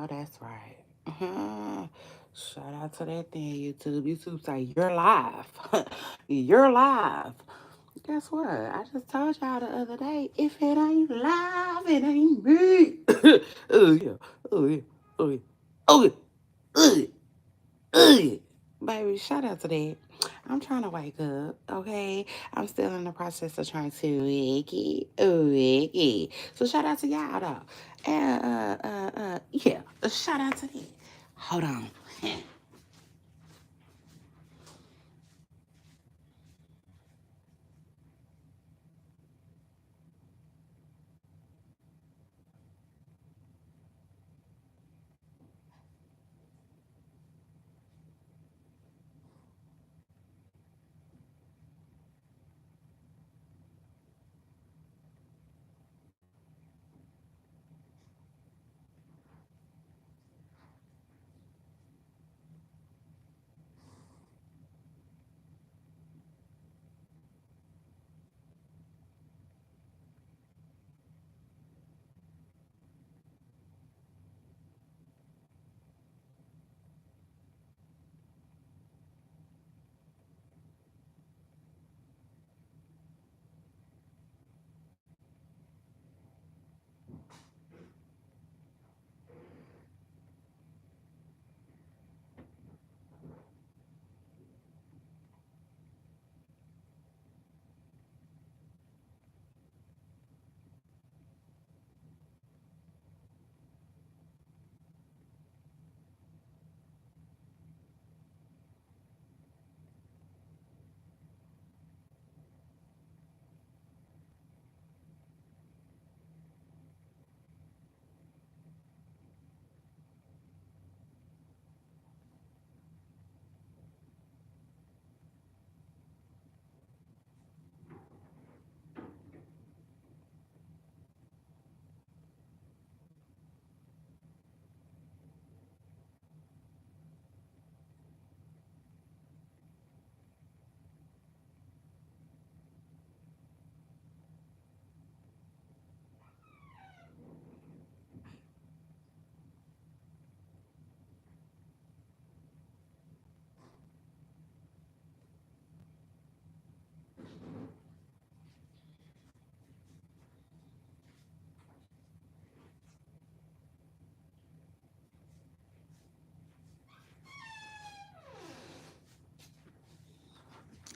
Oh, that's right. Shout out to that thing, YouTube. YouTube say you're live. You're live. Guess what? I just told y'all the other day, if it ain't live, it ain't me. Oh yeah. Oh yeah. Oh yeah. Oh yeah. Oh yeah. Ugh. Baby, shout out to that. I'm trying to wake up, okay? I'm still in the process of trying to wake it, wake it. So shout out to y'all though. Yeah, shout out to that. Hold on.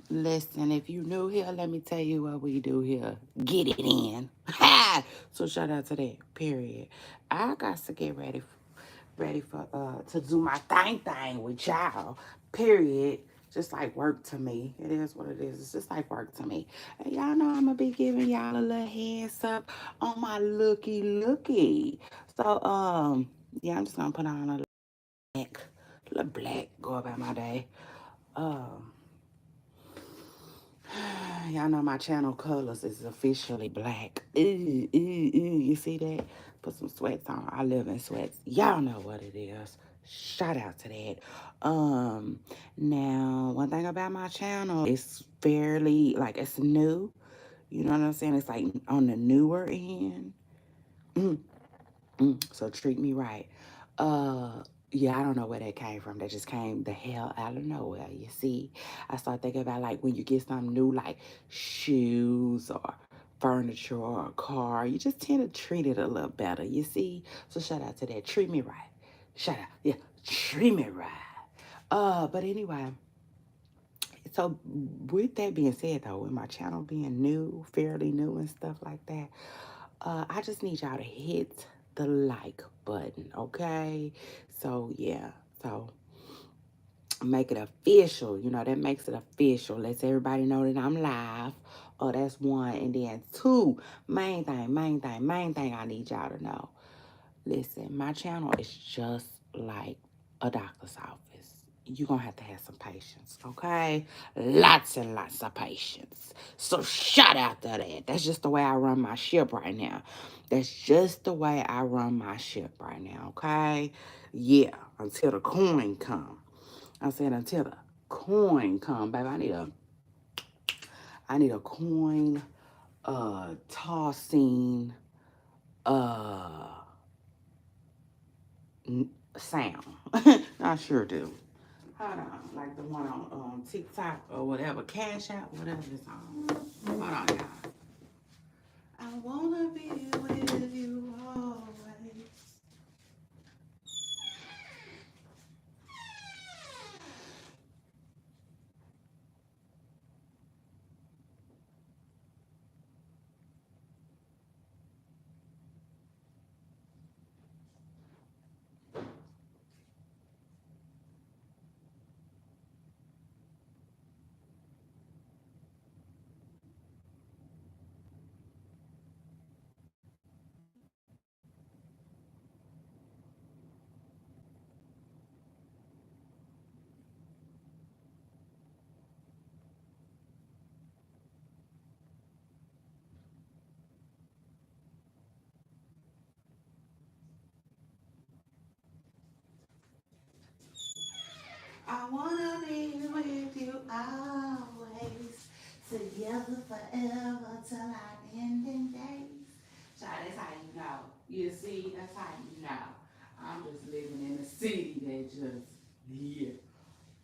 Listen, if you new here, let me tell you what we do here. Get it in. Ha! So shout out to that. Period. I got to get ready for to do my thing with y'all. Period. Just like work to me. It is what it is. It's just like work to me. And y'all know I'm gonna be giving y'all a little heads up on my looky. So yeah, I'm just gonna put on little black, go about my day. Um Y'all know my channel colors is officially black. You see that? Put some sweats on. I live in sweats. Y'all know what it is. Shout out to that. Now one thing about my channel, it's fairly like it's new. You know what I'm saying? It's like on the newer end. Mm, so treat me right. Yeah, I don't know where that came from. That just came the hell out of nowhere. You see, I start thinking about like when you get something new, like shoes or furniture or a car, you just tend to treat it a little better. You see, so shout out to that. Treat me right. Shout out, yeah, treat me right. But anyway, so with that being said, though, with my channel being new, fairly new and stuff like that, I just need y'all to hit the like button, okay? So yeah, so make it official. You know that makes it official. Lets everybody know that I'm live. Oh, that's one, and then two. Main thing. I need y'all to know. Listen, my channel is just like a doctor's office. You're going to have some patience, okay? Lots and lots of patience. So shout out to that. That's just the way I run my ship right now. That's just the way I run my ship right now, okay? Yeah, until the coin come. I said until the coin come, baby. I need a coin tossing uh sound. I sure do. Hold on, like the one on TikTok or whatever, Cash App, whatever it's on. Hold on, y'all. I wanna be with you always. I wanna be with you always, together forever till our ending days. So that's how you know. You see, that's how you know. I'm just living in a city that just, yeah,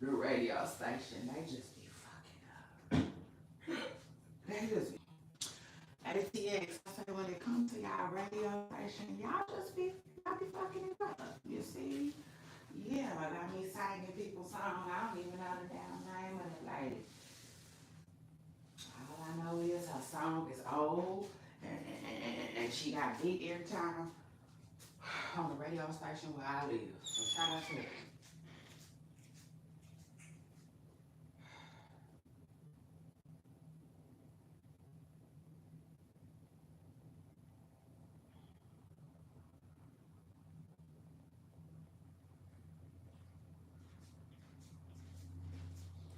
the radio station, they just be fucking up. They just, ATX, I say when it comes to y'all radio station, y'all be fucking it up. You see? Yeah, got me singing people's songs. I don't even know the damn name of the lady. All I know is her song is old and she got beat every time on the radio station where I live. So shout out to her.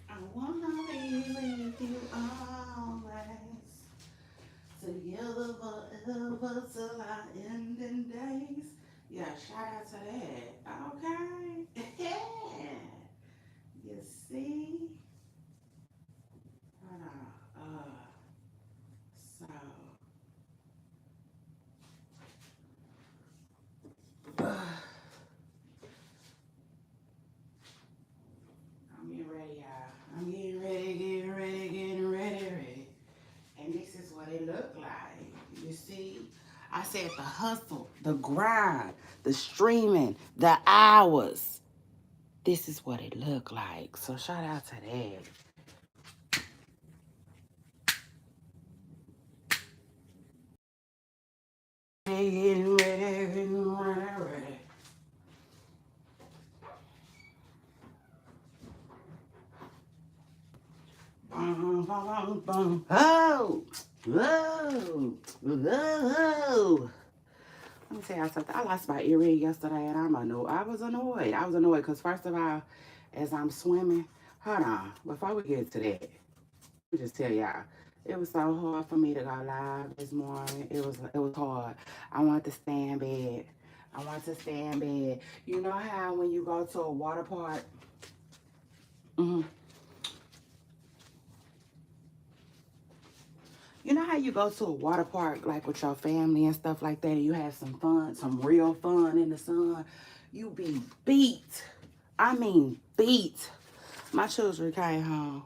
I wanna be with you always, together forever till our ending days. Yeah, shout out to that. Okay. Yeah. You see? Hold on. So I'm getting ready, y'all. I'm getting ready. And this is what it looked like. You see? I said the hustle, the grind, the streaming, the hours. This is what it looked like. So shout out to that. Getting ready. Bum, bum, bum. Oh! Whoa! Whoa! Let me tell y'all something. I lost my earring yesterday and I'm annoyed. I was annoyed. Because first of all, as I'm swimming, hold on. Before we get to that, let me just tell y'all. It was so hard for me to go live this morning. It was hard. I wanted to stay in bed. You know how when you go to a water park, mhm. You know how you go to a water park like with your family and stuff like that, and you have some fun, some real fun in the sun. You be beat. I mean beat. My children came home.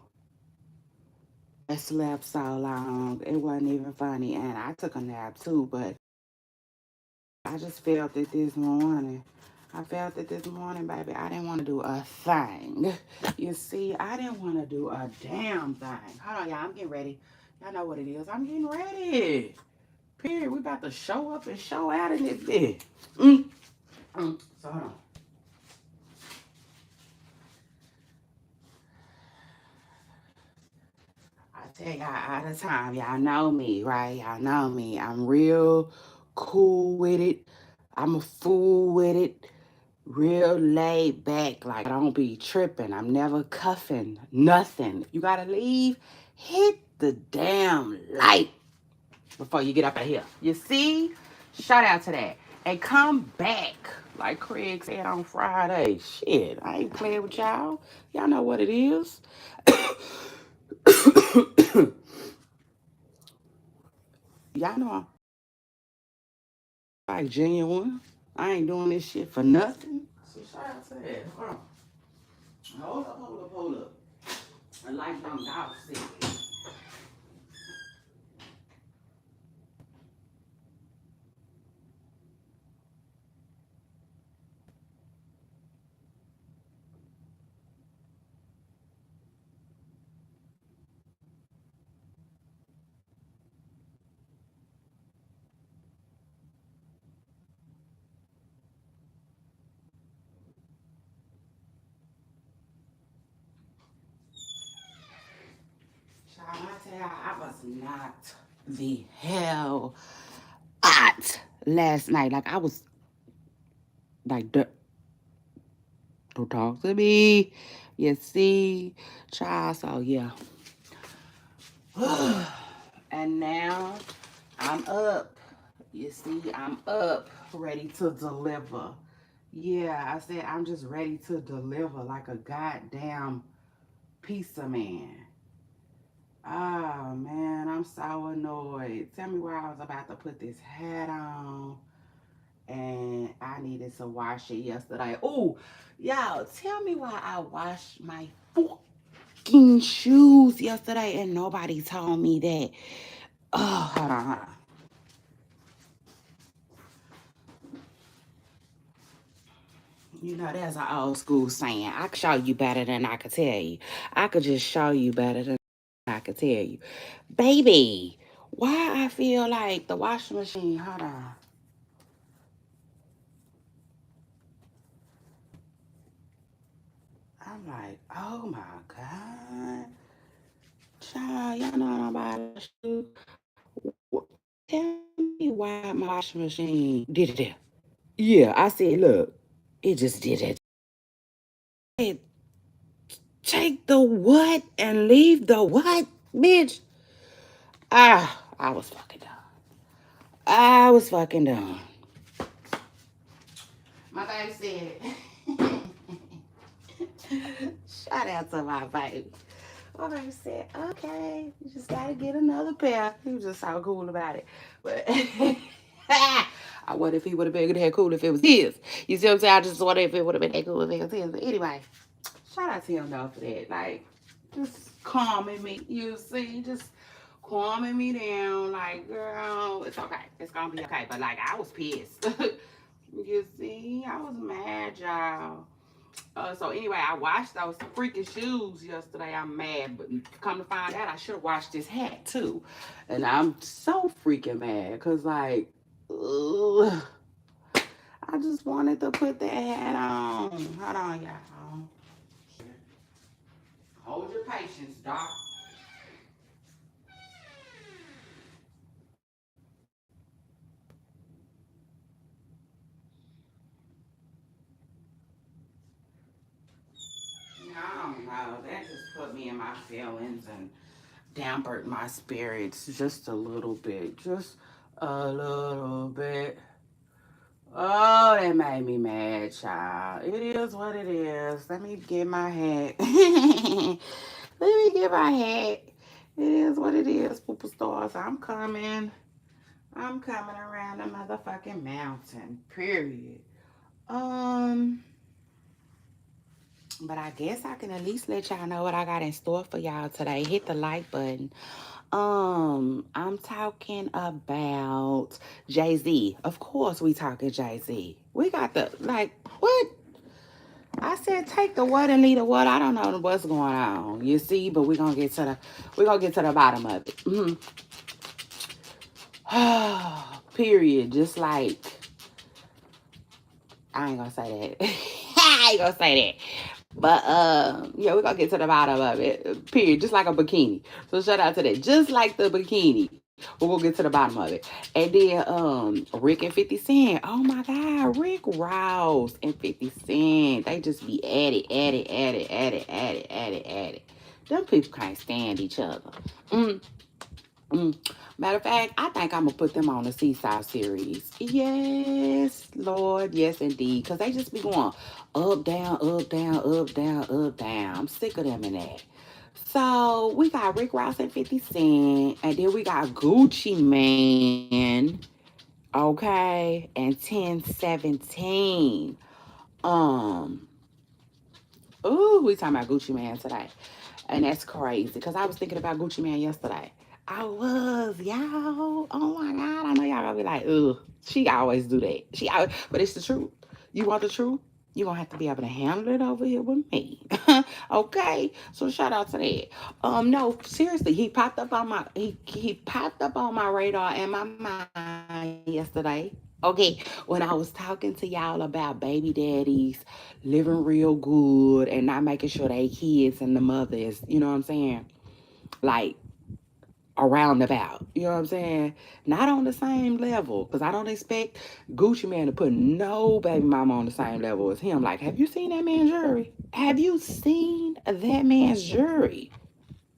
I slept so long. It wasn't even funny. And I took a nap too, but I just felt it this morning. I felt it this morning, baby. I didn't want to do a thing. You see, I didn't want to do a damn thing. Hold on, y'all. I'm getting ready. Y'all know what it is. I'm getting ready. Period. We about to show up and show out in this bit. So hold on. I tell y'all all the time, y'all know me, right? Y'all know me. I'm real cool with it. I'm a fool with it. Real laid back. Like I don't be tripping. I'm never cuffing. Nothing. You gotta leave. Hit the damn light before you get up out of here. You see? Shout out to that. And come back. Like Craig said on Friday. Shit, I ain't playing with y'all. Y'all know what it is. Y'all know I'm like genuine. I ain't doing this shit for nothing. So shout out to that. Hold on. Hold up. I like them dog sick. Child, I tell you, I was not the hell hot last night. Like I was like, don't talk to me. You see, child. So yeah. And now I'm up. You see, I'm up, ready to deliver. Yeah, I said I'm just ready to deliver like a goddamn pizza man. Oh man, I'm so annoyed. Tell me why I was about to put this hat on and I needed to wash it yesterday. Oh, y'all, tell me why I washed my fucking shoes yesterday and nobody told me that. Oh, hold on. You know, that's an old school saying. I could show you better than I could tell you. I could just show you better than I could tell you. Baby, why I feel like the washing machine, hold on. I'm like, oh my God. Child, y'all know nobody shoe. Tell me why my washing machine did it. Yeah, I said, look, it just did it. It take the what and leave the what, bitch? Ah, I was fucking done. I was fucking done. My baby said, shout out to my baby. My baby said, okay, you just gotta get another pair. He was just so cool about it. But I wonder if he would have been that cool if it was his. You see what I'm saying? I just wonder if it would have been that cool if it was his. But anyway, shout out to him though for that. Like, just calming me. You see, just calming me down. Like, girl, it's okay. It's gonna be okay. But like, I was pissed. You see, I was mad, y'all. So anyway, I washed those freaking shoes yesterday. I'm mad, but come to find out, I should have washed this hat too. And I'm so freaking mad because, like, ugh, I just wanted to put that hat on. Hold on, y'all. Hold your patience, doc. I don't know. That just put me in my feelings and dampened my spirits just a little bit. Just a little bit. Oh, that made me mad, child. It is what it is. Let me get my hat. Let me get my hat. It is what it is, Poopa Stars. I'm coming. I'm coming around the motherfucking mountain. Period. Um, but I guess I can at least let y'all know what I got in store for y'all today. Hit the like button. I'm talking about Jay-Z. Of course we talking Jay-Z. We got the like what? I said take the what and leave the what. I don't know what's going on. You see, but we're gonna get to the bottom of it. Period. Just like I ain't gonna say that. I ain't gonna say that. But yeah, we're gonna get to the bottom of it. Period. Just like a bikini. So shout out to that. Just like the bikini. We're gonna get to the bottom of it. And then Rick and 50 Cent. Oh my god, Rick Ross and 50 Cent. They just be at it. Them people can't stand each other. Mm. Mm. Matter of fact, I think I'm gonna put them on the Seesaw series. Yes, Lord, yes indeed. Cause they just be going up, down, up, down, up, down, up, down. I'm sick of them in that. So we got Rick Ross and 50 Cent, and then we got Gucci Man Okay, and 1017. Um, ooh, we talking about Gucci Man today. And that's crazy because I was thinking about Gucci Man yesterday. I was, y'all. Oh my God. I know y'all gonna be like, ugh, she always do that. She always, but it's the truth. You want the truth? You're gonna have to be able to handle it over here with me. Okay. So shout out to that. No, seriously, he popped up on my radar and my mind yesterday. Okay, when I was talking to y'all about baby daddies living real good and not making sure they kids and the mothers, you know what I'm saying? Like around about, you know what I'm saying? Not on the same level, because I don't expect Gucci Man to put no baby mama on the same level as him. Like, have you seen that man's jury? Have you seen that man's jury?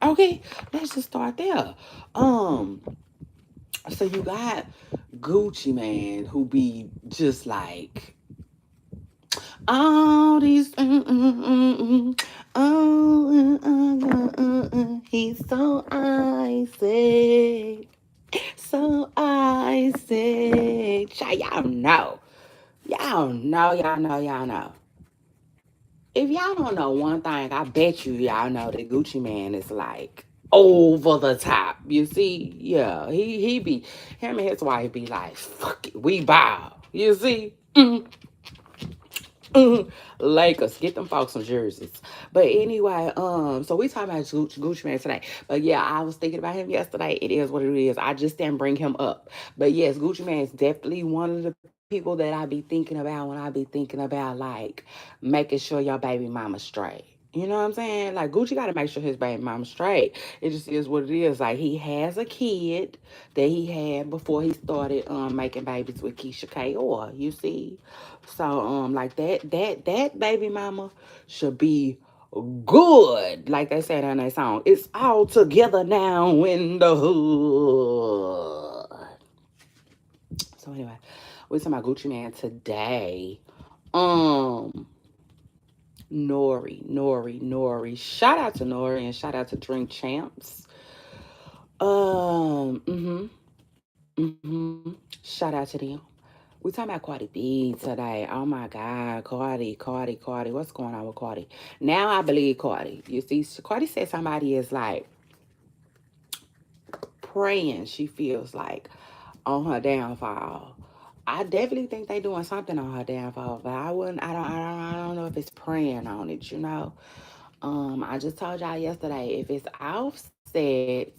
Okay, let's just start there. Um, so you got Gucci Man who be just like all these, oh, he's so icy, so icy. Y'all know, y'all know. If y'all don't know one thing, I bet y'all know that Gucci Man is like over the top. You see, yeah, he be him and his wife be like, fuck it, we bow. You see. Lakers, get them folks some jerseys. But anyway, so we talking about Gucci Man today. But yeah, I was thinking about him yesterday. It is what it is. I just didn't bring him up. But yes, Gucci Man is definitely one of the people that I be thinking about when I be thinking about like making sure your baby mama straight. You know what I'm saying? Like Gucci got to make sure his baby mama straight. It just is what it is. Like he has a kid that he had before he started making babies with Keisha K. Or you see, so like that baby mama should be good, like they said in that song. It's all together now in the hood. So anyway, we're talking about Gucci Man today. Um, Nori. Shout out to Nori and shout out to Drink Champs. Shout out to them. We talking about Cardi B today. Oh my God, Cardi. What's going on with Cardi? Now I believe Cardi. You see, Cardi said somebody is like praying. She feels like on her downfall. I definitely think they doing something on her downfall, but I wouldn't. I don't know if it's praying on it. You know. I just told y'all yesterday if it's Offset,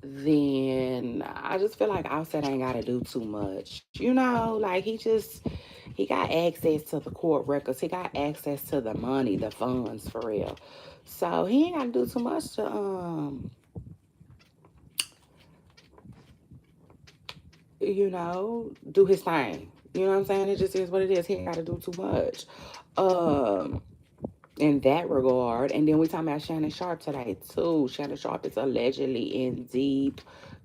then I just feel like Offset ain't gotta do too much. You know, like he got access to the court records, he got access to the money, the funds for real. So he ain't gotta do too much to do his thing. You know what I'm saying? It just is what it is. He ain't gotta do too much. Um in that regard. And then we talking about Shannon Sharpe today too. Shannon Sharpe is allegedly in deep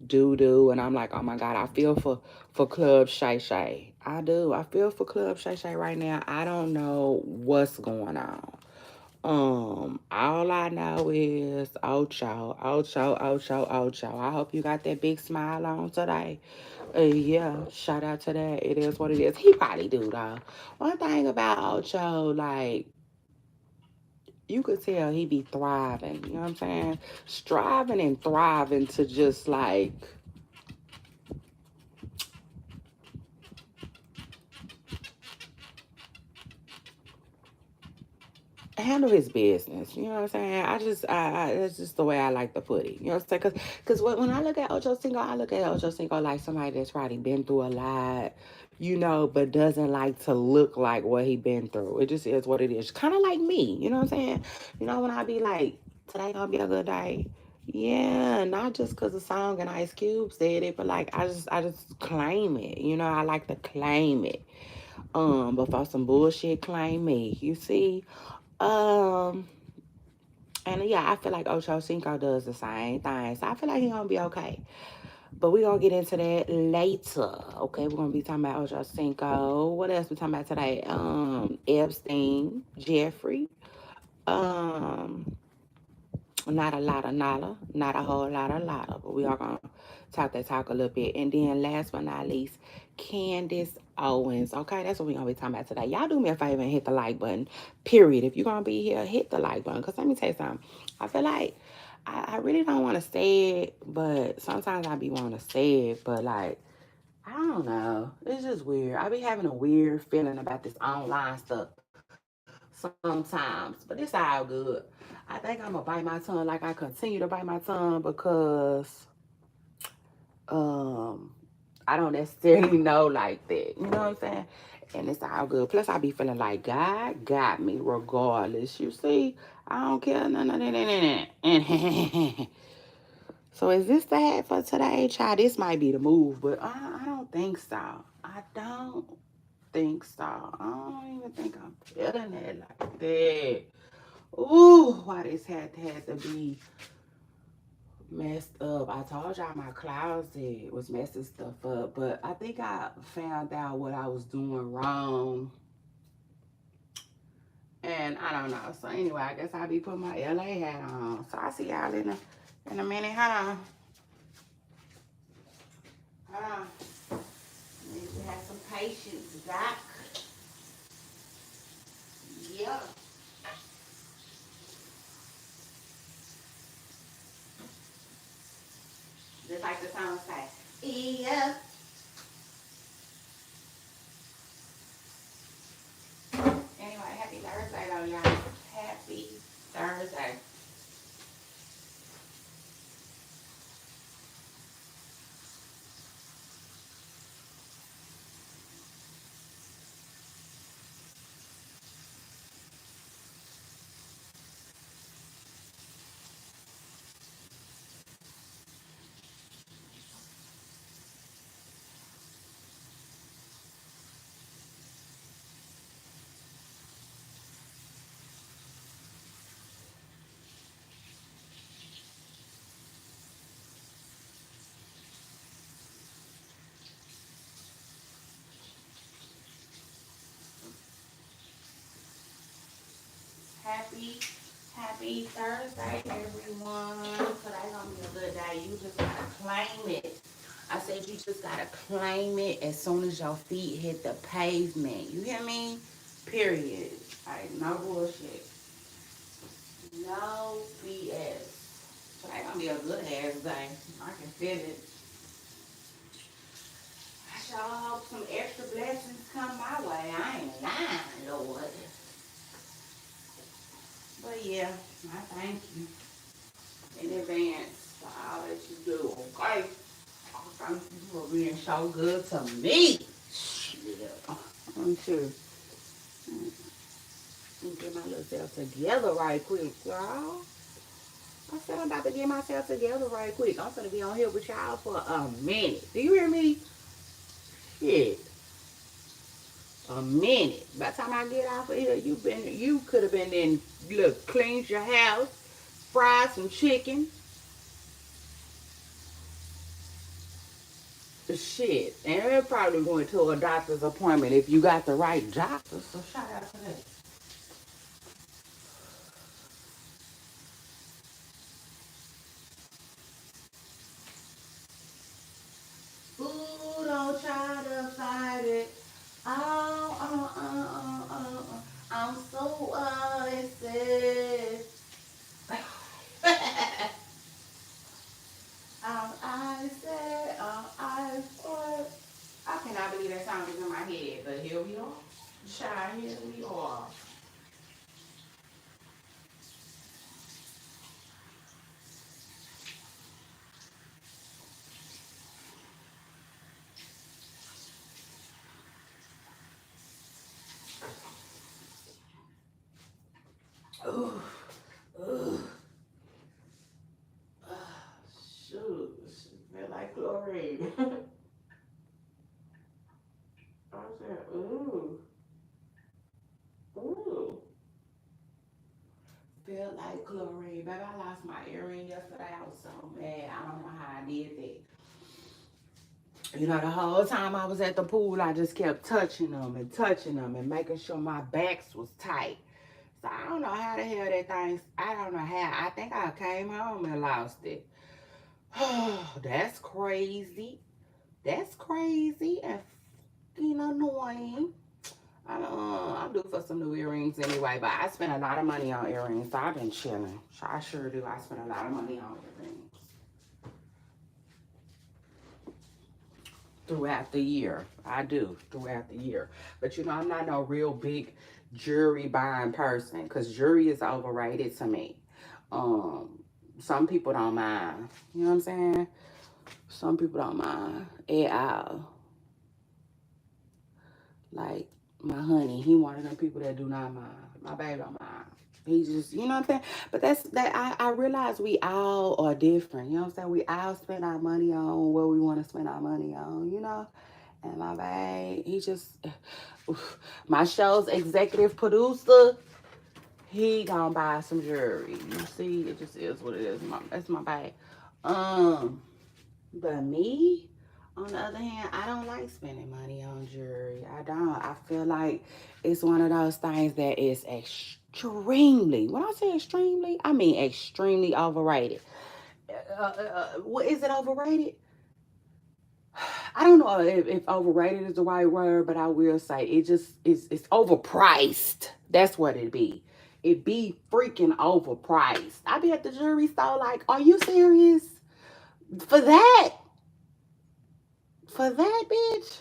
doo doo, and I'm like, oh my God, I feel for Club Shay Shay. I do. I feel for Club Shay Shay right now. I don't know what's going on. All I know is Ocho. I hope you got that big smile on today. Yeah, shout out to that. It is what it is. He probably do though. One thing about Ocho, like you could tell he be thriving. You know what I'm saying? Striving and thriving to just like handle his business. You know what I'm saying? I that's just the way I like to put it. You know what I'm saying? Because when I look at Ocho Cinco, I look at Ocho Cinco like somebody that's probably been through a lot, but doesn't like to look like what he been through. It just is what it is. Kind of like me. You know what I'm saying? When I be like, today gonna be a good day. Yeah, not just because the song and Ice Cube said it, but like I just claim it. I like to claim it. Before some bullshit claim me. You see? Um, and yeah, I feel like Ocho Cinco does the same thing. So I feel like he gonna be okay. But we gonna get into that later. Okay, we're gonna be talking about Ocho Cinco. What else we talking about today? Epstein, Jeffrey. Um, not a lot of nada, not a whole lot of lotta, but we are gonna talk that talk a little bit. And then last but not least, Candace Owens. Okay, that's what we're gonna be talking about today. Y'all do me a favor and hit the like button. Period. If you're gonna be here, hit the like button. Cause let me tell you something. I feel like I really don't want to say it, but sometimes I be wanting to say it, but like I don't know. It's just weird. I be having a weird feeling about this online stuff sometimes, but it's all good. I think I'm gonna bite my tongue like I continue to bite my tongue because um I don't necessarily know like that. You know what I'm saying? And it's all good. Plus I be feeling like God got me regardless. You see? I don't care. No, no, no, no, no, no. So is this the hat for today, child? This might be the move, but I don't think so. I don't think so. I don't even think I'm feeling it like that. Ooh, why this hat had to be messed up. I told y'all my closet was messing stuff up, but I think I found out what I was doing wrong. And I don't know. So anyway, I guess I'll be putting my LA hat on. So I'll see y'all in a minute. Hold on. Hold on. Need to have some patience, Doc. Yeah. Just like the song say. Yeah. Anyway, happy Thursday though, y'all. Happy Thursday. Happy Thursday, everyone. Today's gonna be a good day. You just gotta claim it. I said you just gotta claim it as soon as your feet hit the pavement. You hear me? Period. Like, no bullshit. No BS. Today's gonna be a good ass day. I can feel it. I sure hope some extra blessings come my way. I ain't lying, Lord. But yeah, I thank you in advance for all that you do, okay? I thank you for being so good to me. Shit. I'm sure. Let me get my little self together right quick, y'all. I said I'm about to get myself together right quick. I'm gonna be on here with y'all for a minute. Do you hear me? Shit. A minute. By the time I get off of here, you could have been in look, cleaned your house, fried some chicken, shit. And they're probably going to a doctor's appointment if you got the right doctor. So shout out to that. Ooh, don't try to fight it. I'm so upset. I said, I thought. I cannot believe that song is in my head, but here we are. Child, here we are. Ooh, ooh, shoot, feel like chlorine. I said, ooh, ooh. Feel like chlorine. Baby, I lost my earring yesterday. I was so mad. I don't know how I did that. You know, the whole time I was at the pool, I just kept touching them and making sure my backs was tight. So I don't know how the hell that thing, I don't know how. I think I came home and lost it. That's crazy. That's crazy and fucking annoying. I'm due for some new earrings anyway, but I spent a lot of money on earrings, so I've been chilling. So I sure do. I spent a lot of money on earrings throughout the year. I do throughout the year. But I'm not no real big jewelry buying person because jewelry is overrated to me. Um, some people don't mind. You know what I'm saying? Some people don't mind at all. Like my honey, he one of them people that do not mind. My baby don't mind. He just, you know what I'm saying? But that's that I realize we all are different. You know what I'm saying? We all spend our money on what we want to spend our money on. And my babe, he just my show's executive producer, he gonna buy some jewelry. You see, it just is what it is. That's my babe. Um, but me, on the other hand, I don't like spending money on jewelry. I don't. I feel like it's one of those things that is extremely, when I say extremely, I mean extremely overrated. What is it overrated? I don't know if overrated is the right word, but I will say it just it's overpriced. That's what it be. It be freaking overpriced. I be at the jewelry store like, are you serious? For that? For that, bitch?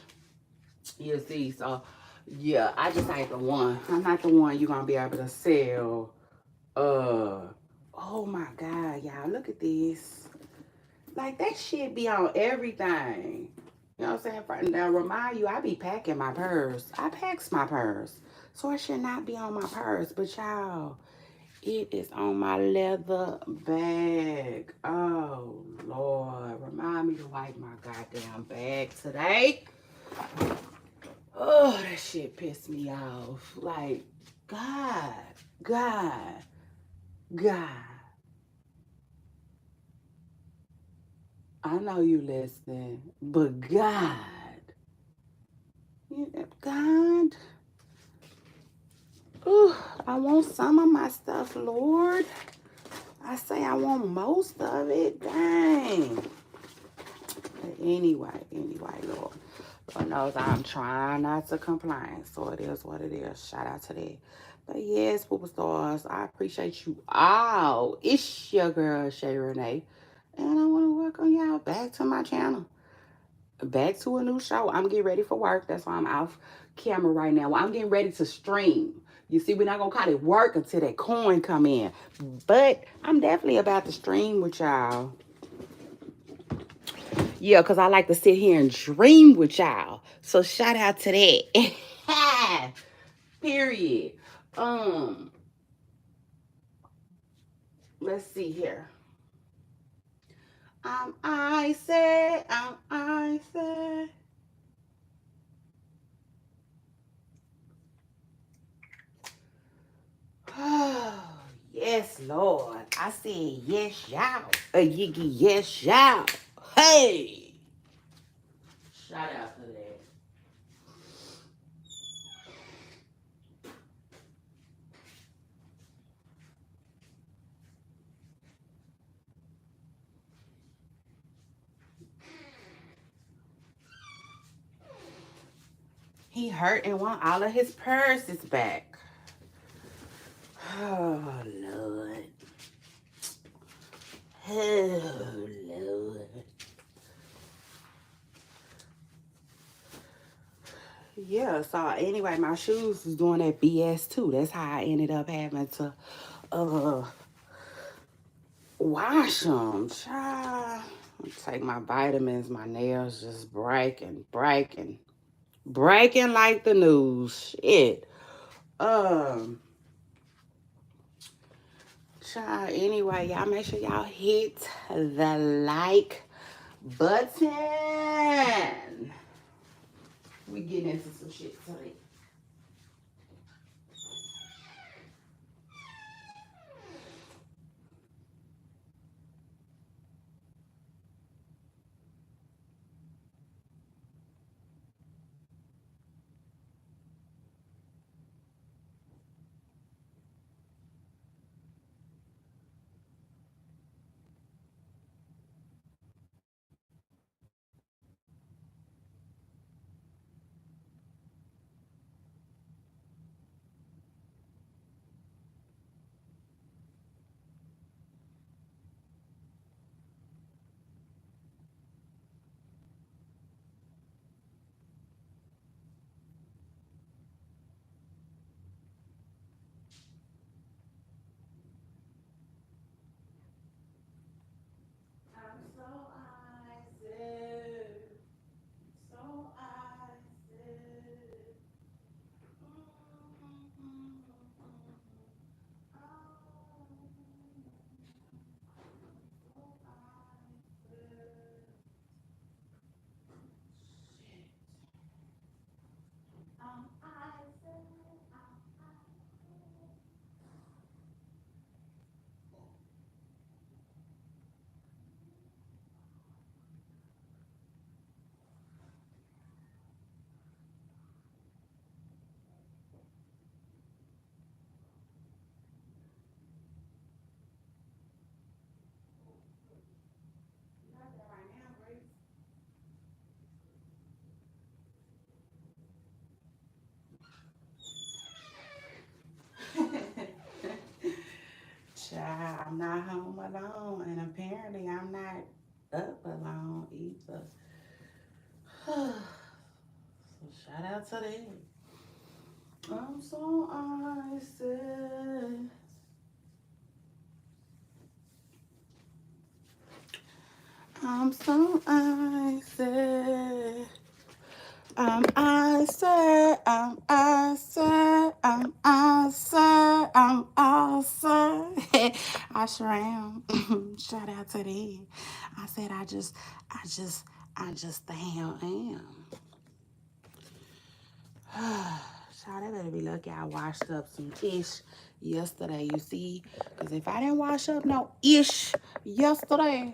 You see, so yeah, I just ain't the one. I'm not the one you gonna be able to sell. Uh, oh my God, y'all, look at this. Like that shit be on everything. You know what I'm saying? Now remind you, I be packing my purse. I packs my purse. So it should not be on my purse. But y'all, it is on my leather bag. Oh Lord. Remind me to wipe my goddamn bag today. Oh, that shit pissed me off. Like, God, God, God. I know you listening, but God, God, ooh, I want some of my stuff, Lord. I say I want most of it. Dang. But anyway, Lord. Lord knows I'm trying not to complain. So it is what it is. Shout out to that. But yes, superstars, I appreciate you all. It's your girl, Shay Renee. And I want to welcome y'all back to my channel. Back to a new show. I'm getting ready for work. That's why I'm off camera right now. I'm getting ready to stream. You see, we're not going to call it work until that coin come in. But I'm definitely about to stream with y'all. Yeah, because I like to sit here and dream with y'all. So shout out to that. Period. Um, let's see here. I said. Oh, yes, Lord. I said yes, y'all. A yiggy, yes, y'all. Hey. Shout out to that. He hurt and want all of his purses back. Oh, Lord. Oh, Lord. Yeah, so anyway, my shoes was doing that BS too. That's how I ended up having to uh wash them. Child. Take my vitamins, my nails just breaking like the news. Shit. Um, Child, anyway, y'all make sure y'all hit the like button. We getting into some shit today. I'm not home alone, and apparently I'm not up alone either. So shout out to them. I'm so icy. I'm so icy. I'm icy. I'm icy. I sure am. Shout out to them. I said I just the hell am. Child, I better be lucky I washed up some ish yesterday, you see? Because if I didn't wash up no ish yesterday,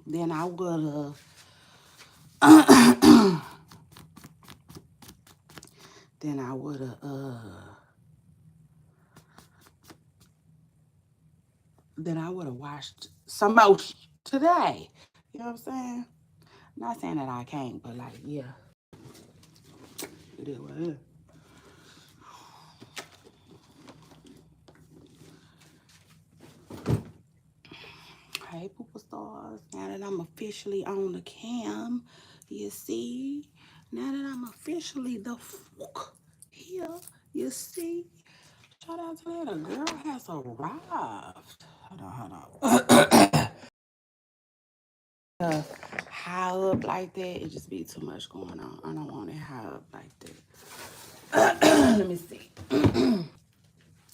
then I would have, then I would have, then I would have washed some more today. You know what I'm saying? Not saying that I can't, but like, yeah, it is what it is. Hey, Pooper Stars. Now that I'm officially on the cam, you see? Now that I'm officially the fuck here, you see? Shout out to that. A girl has arrived. Hold on. High up like that, it just be too much going on. I don't want it high up like that. Let me see.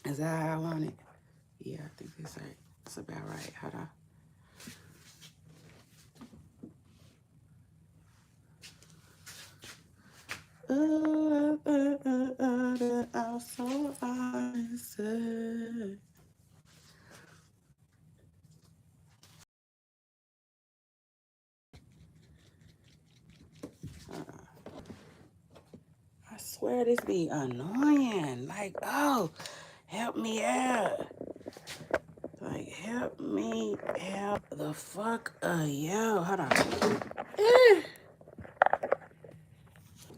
Is that how I want it? Yeah, I think that's right. That's about right. Hold on. I'm so icy. I swear this be annoying. Like, oh, help me out. Like, help me help the fuck yo. Hold on. Eh.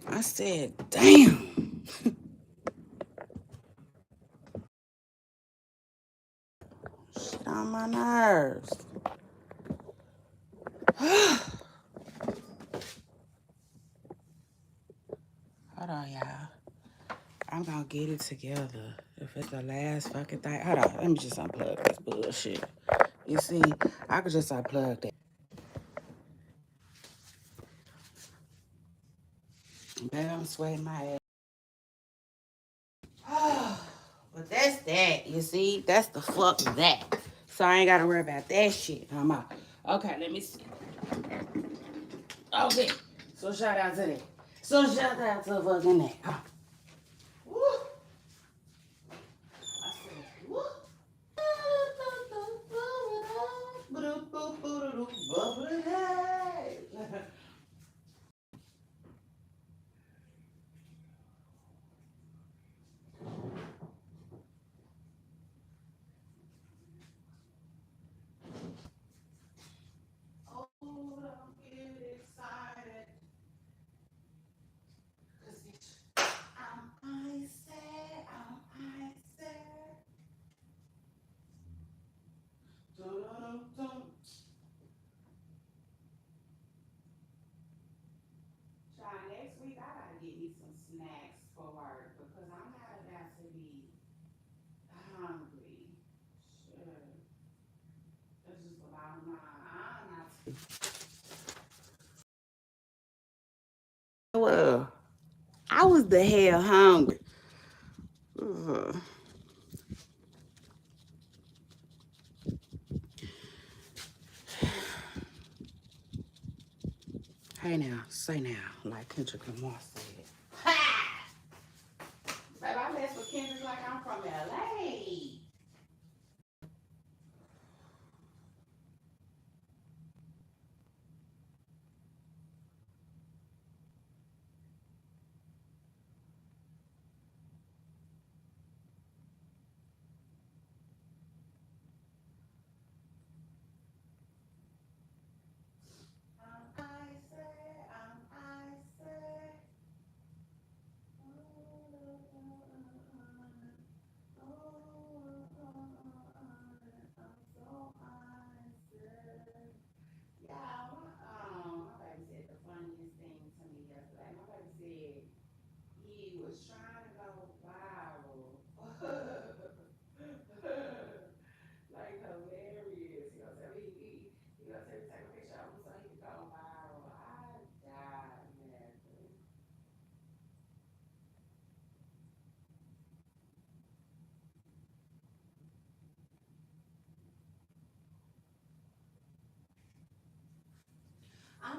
I said, damn. Shit on my nerves. Hold on, y'all. I'm gonna get it together. If it's the last fucking thing. Hold on. Let me just unplug this bullshit. You see, I could just unplug that. Baby, I'm sweating my ass. But that's that, you see? That's the fuck that. So I ain't gotta worry about that shit. I'm out. Okay, let me see. Okay. So shout out to that. So shout out to fucking that. Woo. I said, woo. Oh, don't get excited. I'm icy. I'm icy. Dun-dun-dun-dun. Sean, next week I gotta get me some snacks for work because I'm not about to be hungry. Sure. That's just the bottom line. I'm not. Well, I was the hell hungry. Ugh. Hey now, say now, like Kendrick Lamar said. Ha! Babe, I mess with Kendrick like I'm from LA. I'm icy, I'm icy.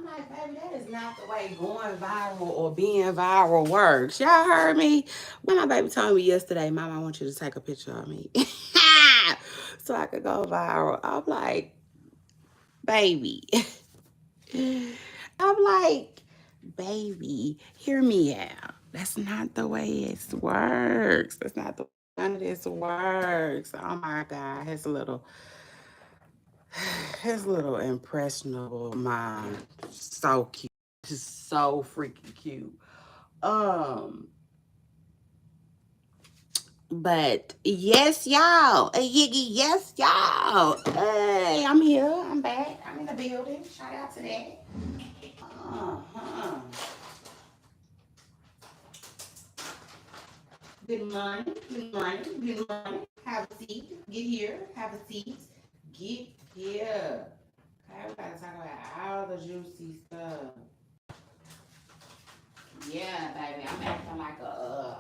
I'm like, baby, that is not the way going viral or being viral works. Y'all heard me? When my baby told me yesterday, Mom, I want you to take a picture of me so I could go viral. I'm like, baby. I'm like, baby, hear me out. That's not the way it works. That's not the way none of this works. Oh my God, his little impressionable mind, so cute, just so freaking cute. Um, but yes, y'all. Yes, y'all. Hey, I'm here. I'm back. I'm in the building. Shout out to that. Uh-huh. Good morning. Good morning. Good morning. Have a seat. Get here. Have a seat. Get here. Okay, we gotta talk about all the juicy stuff. Yeah, baby. I'm acting like a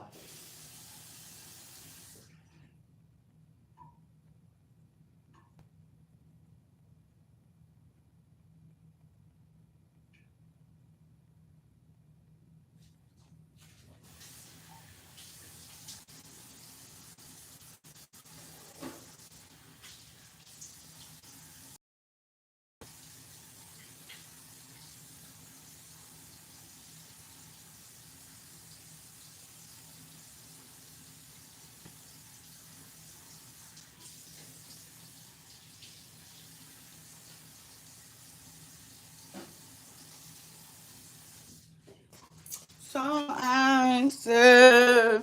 so answer.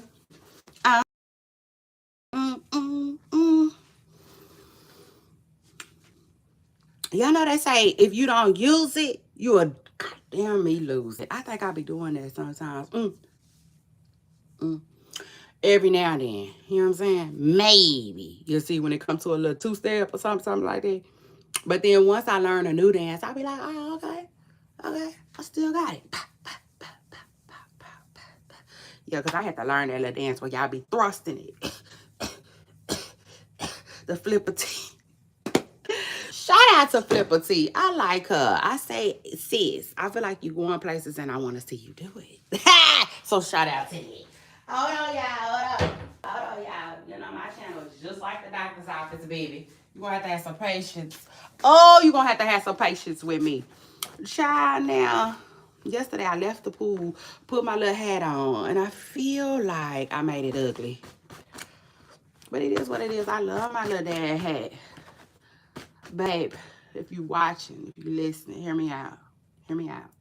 Mm, mm, mm. Y'all know they say if you don't use it, you will goddamn me lose it. I think I'll be doing that sometimes. Mm. Every now and then. You know what I'm saying? Maybe. You see when it comes to a little two-step or something like that. But then once I learn a new dance, I'll be like, oh, okay. Okay. I still got it. Yeah, because I had to learn that little dance where y'all be thrusting it. The flipper T. Shout out to Flipper T. I like her. I say, sis, I feel like you going places and I want to see you do it. So shout out to me. Hold on, y'all. Hold on. Hold on, y'all. You know, my channel is just like the doctor's office, baby. You're going to have to have some patience. Oh, you're going to have some patience with me. Child, now, yesterday I left the pool, put my little hat on, and I feel like I made it ugly. But it is what it is. I love my little dad hat. Babe, if you watching, if you listening, hear me out. Hear me out.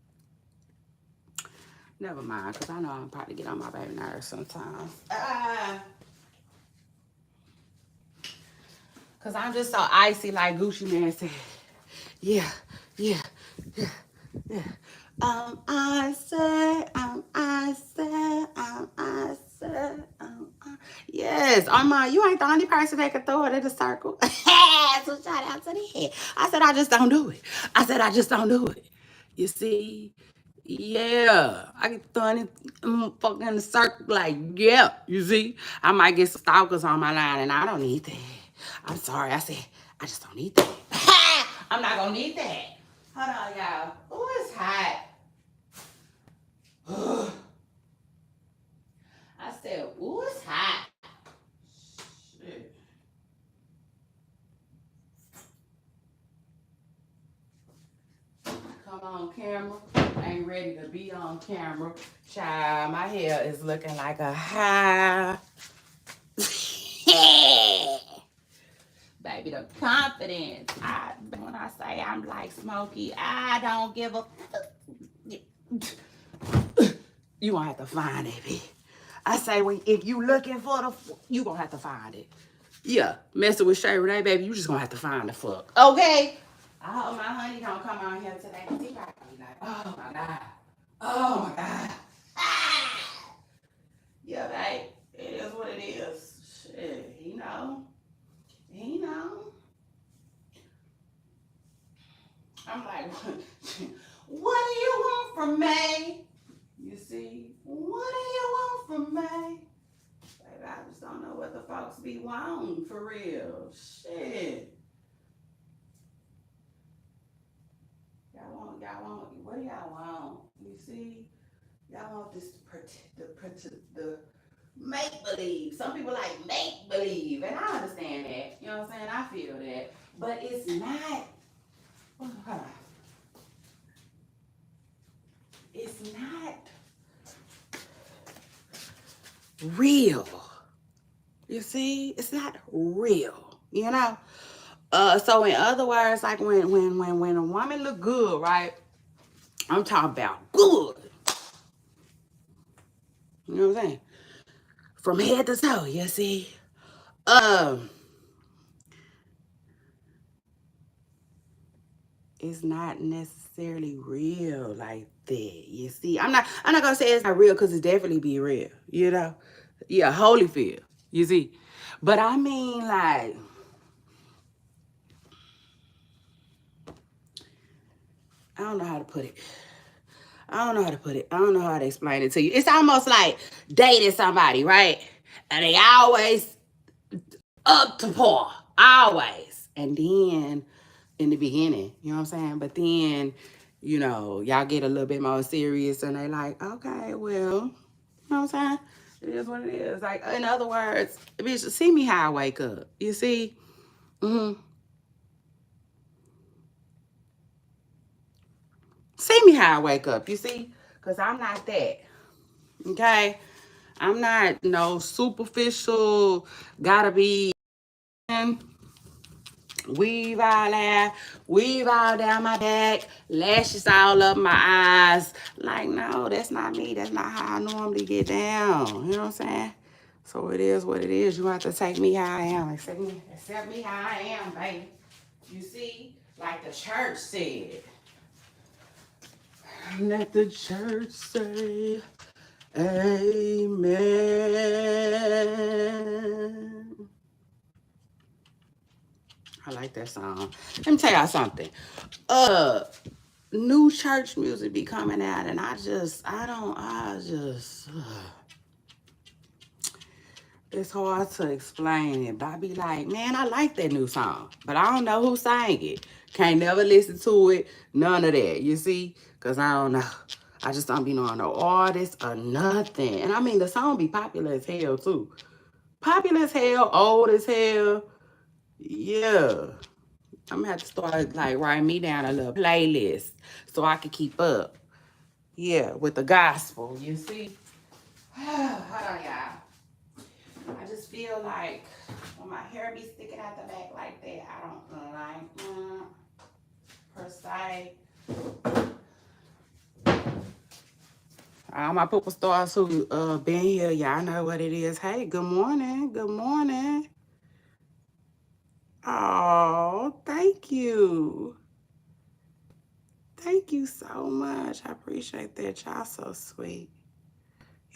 Never mind, because I know I'm probably get on my baby nerves sometimes. Because I'm just so icy, like Gucci Man said. Yeah, yeah, yeah, yeah. I said, I said, I said, yes, Armand, you ain't the only person that can throw it in the circle. So shout out to that. I said, I just don't do it. I said, I just don't do it. You see? Yeah, I get thrown in fucking the circle like, yeah, you see? I might get some stalkers on my line and I don't need that. I'm sorry, I said, I just don't need that. I'm not gonna need that. Hold on, y'all. Oh, it's hot. I said, ooh, it's hot. Shit. Come on, camera. I ain't ready to be on camera. Child, my hair is looking like a high. Baby, the confidence. When I say I'm like Smokey, I don't give a. You gonna have to find it, baby. I say, if you looking for the, you gonna have to find it. Yeah, messing with Shay Renee, baby, you just gonna have to find the fuck. Okay? I hope my honey don't come on here today. He probably be like, oh my God. Oh my God. Ah! Yeah, babe. It is what it is. Shit, he know. He know. I'm like, what do you want from me? You see? What do you want from me? Baby, I just don't know what the folks be wanting for real. Shit. Y'all What do y'all want? You see, y'all want this the make believe. Some people like make believe, and I understand that. You know what I'm saying? I feel that, but it's not. Hold on. It's not real. You see, it's not real. You know. So in other words, like when a woman look good, right? I'm talking about good. You know what I'm saying? From head to toe, you see. Um, it's not necessarily real like that. You see, I'm not gonna say it's not real because it's definitely be real, you know. Yeah, Holyfield, you see. But I mean like I don't know how to put it. I don't know how to put it. I don't know how to explain it to you. It's almost like dating somebody, right? And they always up to par. Always. And then in the beginning, you know what I'm saying? But then, y'all get a little bit more serious and they like, okay, well, you know what I'm saying? It is what it is. Like, in other words, bitch, see me how I wake up. You see? Mm-hmm. See me how I wake up. You see? Because I'm not that. Okay? I'm not no superficial, gotta be weave all out, weave all down my back, lashes all up my eyes. Like, no, that's not me. That's not how I normally get down. You know what I'm saying? So it is what it is. You have to take me how I am. Accept me how I am, baby. You see? Like the church said. Let the church say amen. I like that song. Let me tell y'all something. New church music be coming out, and it's hard to explain it. But I be like, man, I like that new song, but I don't know who sang it. Can't never listen to it. None of that. You see? Because I don't know. I just don't be knowing no artist or nothing. And I mean, the song be popular as hell, too. Popular as hell, old as hell. Yeah. I'm gonna have to start like writing me down a little playlist so I can keep up. Yeah, with the gospel, you see. Hold on, y'all. I just feel like when my hair be sticking out the back like that, I don't like per se. All my pooper stars who been here, y'all know what it is. Hey, good morning. Good morning. Oh, thank you. Thank you so much. I appreciate that. Y'all so sweet.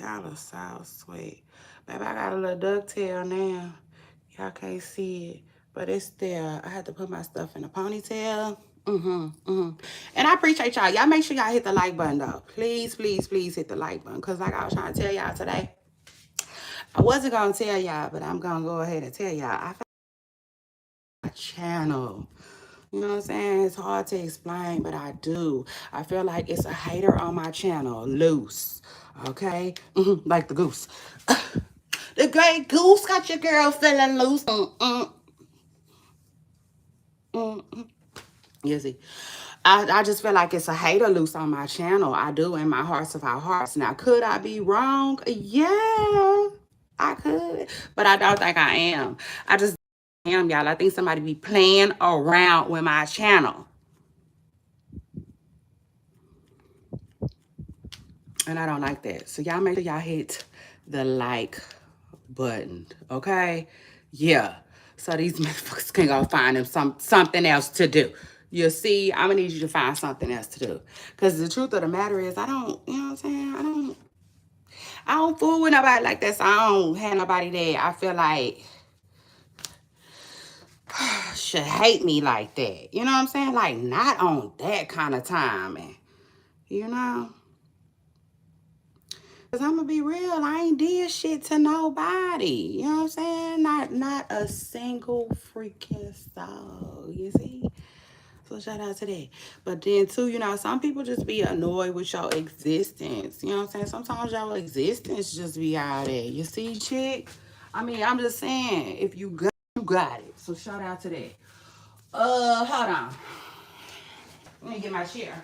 Y'all are so sweet. Baby, I got a little ducktail now. Y'all can't see it, but it's there. I had to put my stuff in a ponytail. And I appreciate y'all. Y'all make sure y'all hit the like button, though. Please, please, please hit the like button. Because like I was trying to tell y'all today, I wasn't going to tell y'all, but I'm going to go ahead and tell y'all. I found my channel. You know what I'm saying? It's hard to explain, but I do. I feel like it's a hater on my channel. Loose. Okay? Like the goose. The great goose got your girl feeling loose. You see? I just feel like it's a hater loose on my channel. I do in my hearts of our hearts. Now, could I be wrong? Yeah, I could. But I don't think I am. I just am, y'all. I think somebody be playing around with my channel. And I don't like that. So y'all make sure y'all hit the like button, okay? Yeah. So these motherfuckers can go find them something else to do. You see, I'm gonna need you to find something else to do. Cause the truth of the matter is I don't, you know what I'm saying? I don't fool with nobody like that. So I don't have nobody there. I feel like should hate me like that. You know what I'm saying? Like not on that kind of time, and you know. Cause I'm gonna be real, I ain't did shit to nobody. You know what I'm saying? Not a single freaking soul. You see? So shout out to that. But then too, you know, some people just be annoyed with your existence. You know what I'm saying? Sometimes your existence just be out there. You see, chick? I mean, I'm just saying, if you got it. So shout out to that. Hold on. Let me get my chair.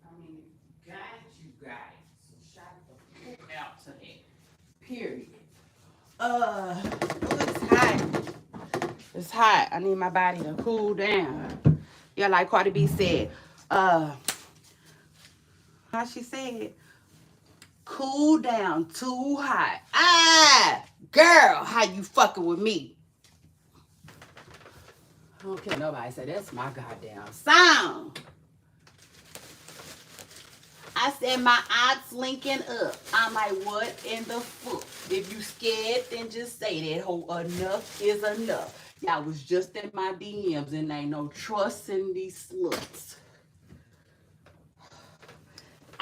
I mean, if you got it, you got it. So shout the fuck out to that. Period. It's hot. It's hot. I need my body to cool down. Yeah, like Cardi B said. How she said, cool down, too hot. Ah, girl, how you fucking with me? I don't care nobody say that's my goddamn sound. I said my odds linking up. I'm like, what in the fuck? If you scared, then just say that. Ho, enough is enough. Y'all was just in my DMs and ain't no trust in these sluts.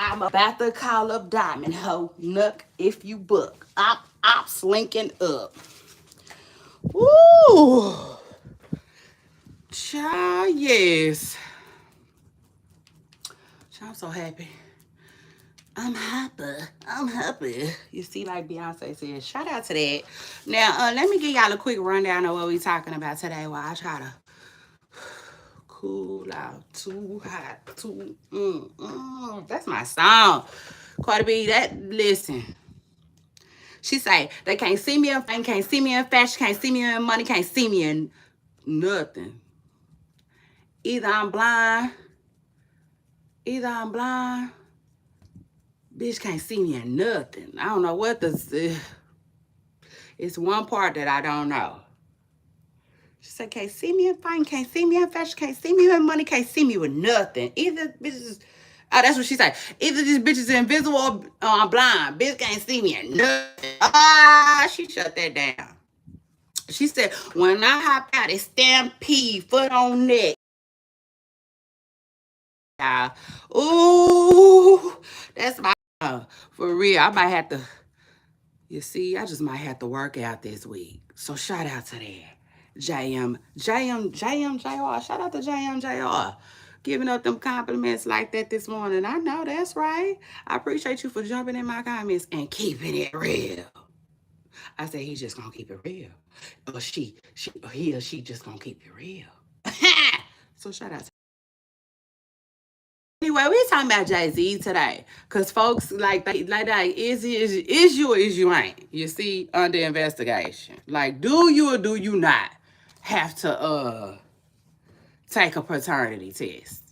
I'm about to call up Diamond Ho. Nuck if you book. I'm slinking up. Woo! Child, yes. Child, I'm so happy. I'm happy. I'm happy. You see, like Beyonce said, shout out to that. Now, let me give y'all a quick rundown of what we talking about today while I try to cool out. Too hot. That's my song. Cardi B, listen. She say, they can't see me in fame, can't see me in fashion, can't see me in money, can't see me in nothing. Either I'm blind, bitch can't see me in nothing. I don't know what it's one part that I don't know. She said, can't see me in fame, can't see me in fashion, can't see me in money, can't see me with nothing. Either bitches, oh, that's what she said. Either this bitch is invisible or I'm blind. Bitch can't see me in nothing. Ah, she shut that down. She said, when I hop out, it's stampede, foot on neck. Ooh, that's my, for real. I might have to, you see, I just might have to work out this week. So shout out to that. JR. Shout out to JR. Giving up them compliments like that this morning. I know that's right. I appreciate you for jumping in my comments and keeping it real. I said he's just gonna keep it real. Or he or she just gonna keep it real. So shout out to anyway, we're talking about Jay-Z today. Cause folks like is you or is you ain't? You see, under investigation. Like, do you or do you not have to take a paternity test?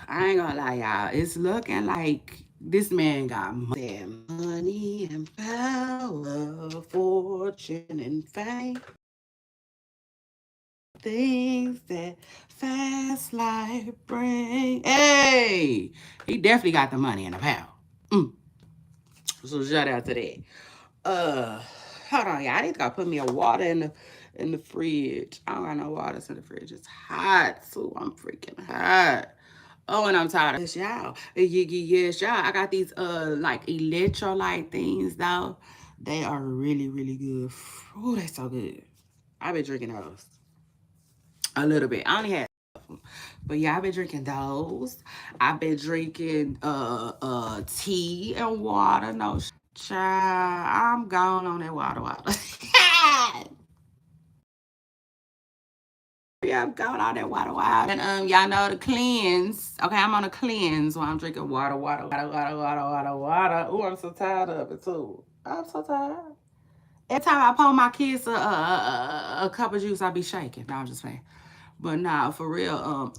I ain't gonna lie, y'all. It's looking like this man got money and power, fortune and fame. Things that fast life bring. Hey, he definitely got the money and the power. So shout out to that. Hold on, y'all. I need to go put me a water in the fridge. I don't got no water in the fridge. It's hot, so I'm freaking hot. Oh, and I'm tired of this, y'all. Yes, y'all. I got these like electrolyte things though. They are really, really good. Oh, they so good. I've been drinking those a little bit. I only had, but yeah, I've been drinking those. I've been drinking tea and water. No, child, I'm gone on that water. Yeah, I'm going on that water. And y'all know the cleanse. Okay, I'm on a cleanse while I'm drinking water. Oh, I'm so tired of it too. I'm so tired. Every time I pour my kids a cup of juice, I be shaking. No, I'm just saying. But nah, for real,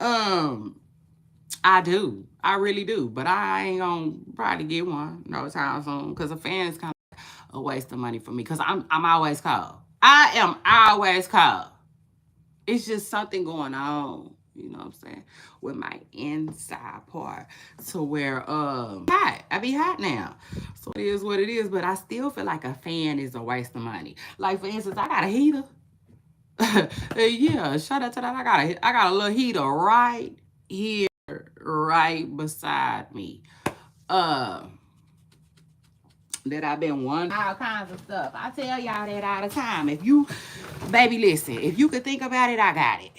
I do. I really do. But I ain't gonna probably get one no time soon. Cause a fan is kind of a waste of money for me. Cause I'm always cold. I am always cold. It's just something going on, you know what I'm saying, with my inside part to where hot. I be hot now. So it is what it is, but I still feel like a fan is a waste of money. Like for instance, I got a heater. Yeah, shout out to that. I got a little heater, right? here right beside me. Uh, that I've been wondering all kinds of stuff. I tell y'all that all the time. If you, baby, listen, if you could think about it, I got it.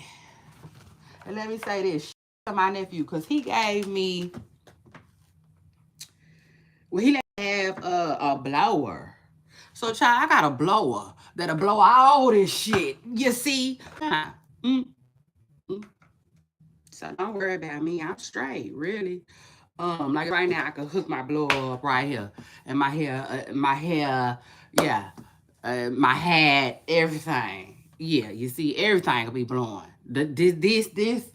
And let me say this to my nephew, because he gave me, well, he let me have a blower. So, child, I got a blower that'll blow all this shit. You see? Mm, mm. So don't worry about me. I'm straight, really. Like right now, I can hook my blower up right here, and my hair, yeah, my hat, everything. Yeah, you see, everything will be blowing. This,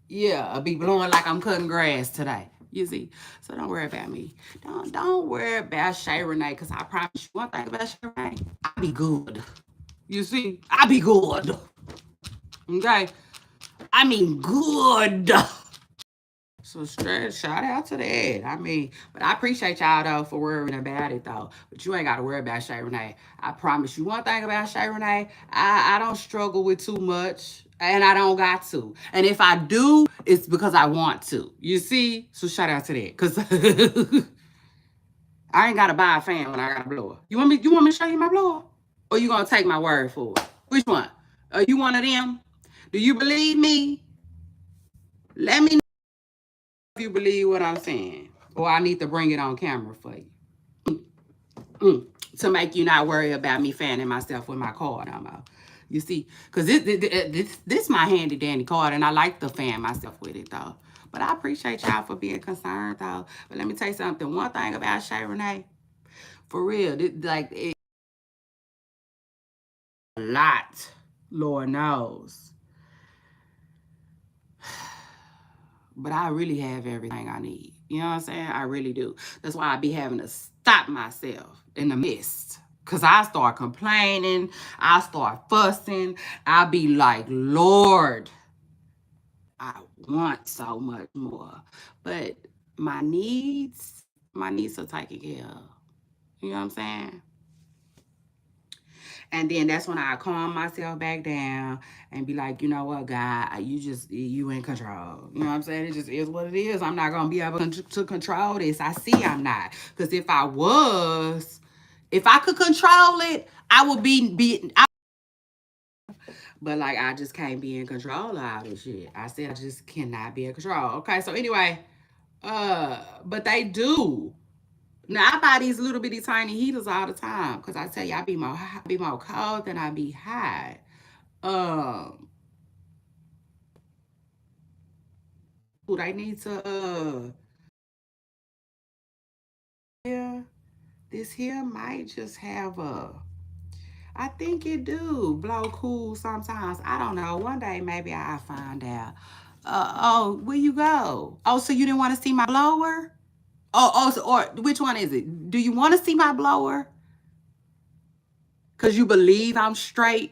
yeah, I'll be blowing like I'm cutting grass today. You see, so don't worry about me. Don't worry about Shay Renee, cause I promise you one thing about Shay Renee, I be good. You see, I be good. Okay, I mean good. So straight shout out to that. I mean, but I appreciate y'all though for worrying about it though. But you ain't gotta worry about Shay Renee. I promise you one thing about Shay Renee, I don't struggle with too much. And I don't got to. And if I do, it's because I want to. You see? So shout out to that. Cause I ain't gotta buy a fan when I got a blower. You want me to show you my blower? Or you gonna take my word for it? Which one? Are you one of them? Do you believe me? Let me if you believe what I'm saying, or I need to bring it on camera for you to make you not worry about me fanning myself with my card no more. You see, because this my handy dandy card, and I like to fan myself with it though. But I appreciate y'all for being concerned though. But let me tell you something. One thing about Shay Renee, for real, it a lot. Lord knows. But I really have everything I need. You know what I'm saying? I really do. That's why I be having to stop myself in the midst. Because I start complaining. I start fussing. I be like, Lord, I want so much more. But my needs are taken care of. You know what I'm saying? And then that's when I calm myself back down and be like, you know what, God, you in control. You know what I'm saying? It just is what it is. I'm not going to be able to control this. I see I'm not. Because if I could control it, I would but like, I just can't be in control of all this shit. I said I just cannot be in control. Okay, so anyway, but they do. Now I buy these little bitty tiny heaters all the time because I tell you I be more cold than I be hot. Um, they need to yeah, this here might just have I think it do blow cool sometimes. I don't know. One day maybe I'll find out. Oh, where you go? Oh, so you didn't want to see my blower? Or which one is it? Do you want to see my blower? Cause you believe I'm straight?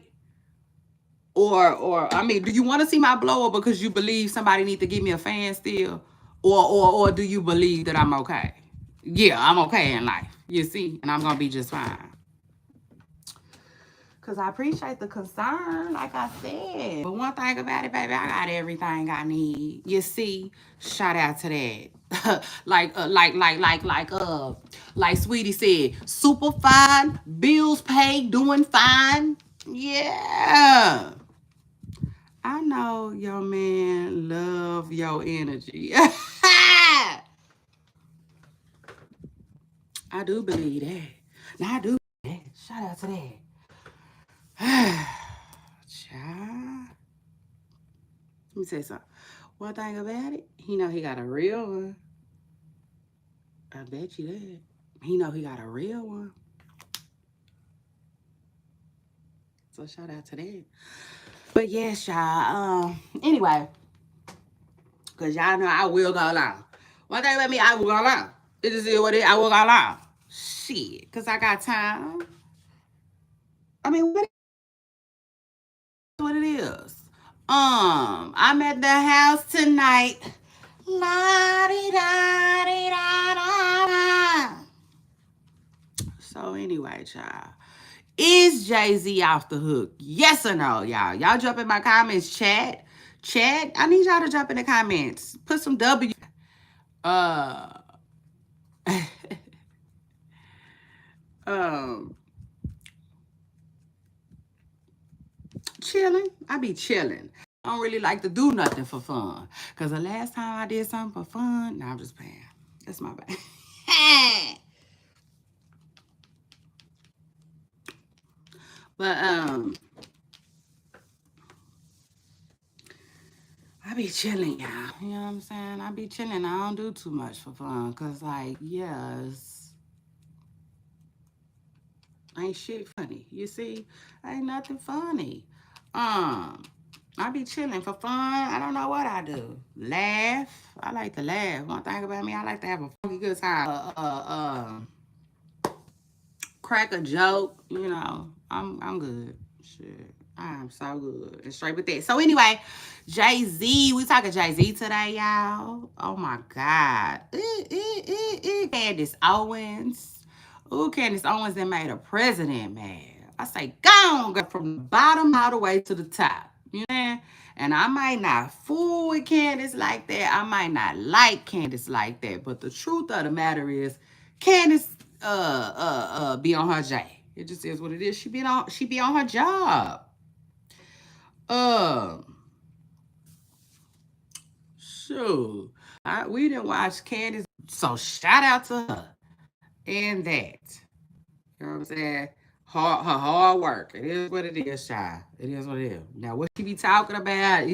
Or I mean, do you want to see my blower because you believe somebody need to give me a fan still? Or do you believe that I'm okay? Yeah, I'm okay in life. You see, and I'm gonna be just fine. Cause I appreciate the concern, like I said. But one thing about it, baby, I got everything I need. You see, shout out to that. Like Sweetie said, super fine, bills paid, doing fine. Yeah. I know your man love your energy. I do believe that. Now I do believe that. Shout out to that. Child. Let me say something. One thing about it, he know he got a real one. I bet you that. He know he got a real one. So shout out to that. But yes, y'all. Anyway, because y'all know I will go along. One thing about me, I will go along. It just is what it is. I will go along. Shit. Because I got time. I mean, what it is. I'm at the house tonight. La di da di da da da. So anyway, child. Is Jay-Z off the hook? Yes or no, y'all? Y'all jump in my comments, chat. Chat, I need y'all to drop in the comments. Put some W. Uh, um, chilling. I be chilling. I don't really like to do nothing for fun. Cause the last time I did something for fun, nah, I'm just playing. That's my bad. But I be chilling, y'all. You know what I'm saying? I be chilling. I don't do too much for fun. Cause like, yes, ain't shit funny. You see? Ain't nothing funny. I be chilling for fun. I don't know what I do. Laugh. I like to laugh. One thing about me, I like to have a funky good time. Crack a joke. You know, I'm good. Shit, I'm so good and straight with that. So anyway, Jay Z. We talking Jay Z today, y'all. Oh my God. Candace Owens. Ooh, Candace Owens that made a president mad. I say, go on, go from the bottom all the way to the top. You know what I'm saying? And I might not fool with Candace like that. I might not like Candace like that. But the truth of the matter is, Candace be on her J. It just is what it is. She be on her job. Uh sure. We didn't watch Candace. So shout out to her and that. You know what I'm saying? Her hard work. It is what it is, child. It is what it is. Now what she be talking about?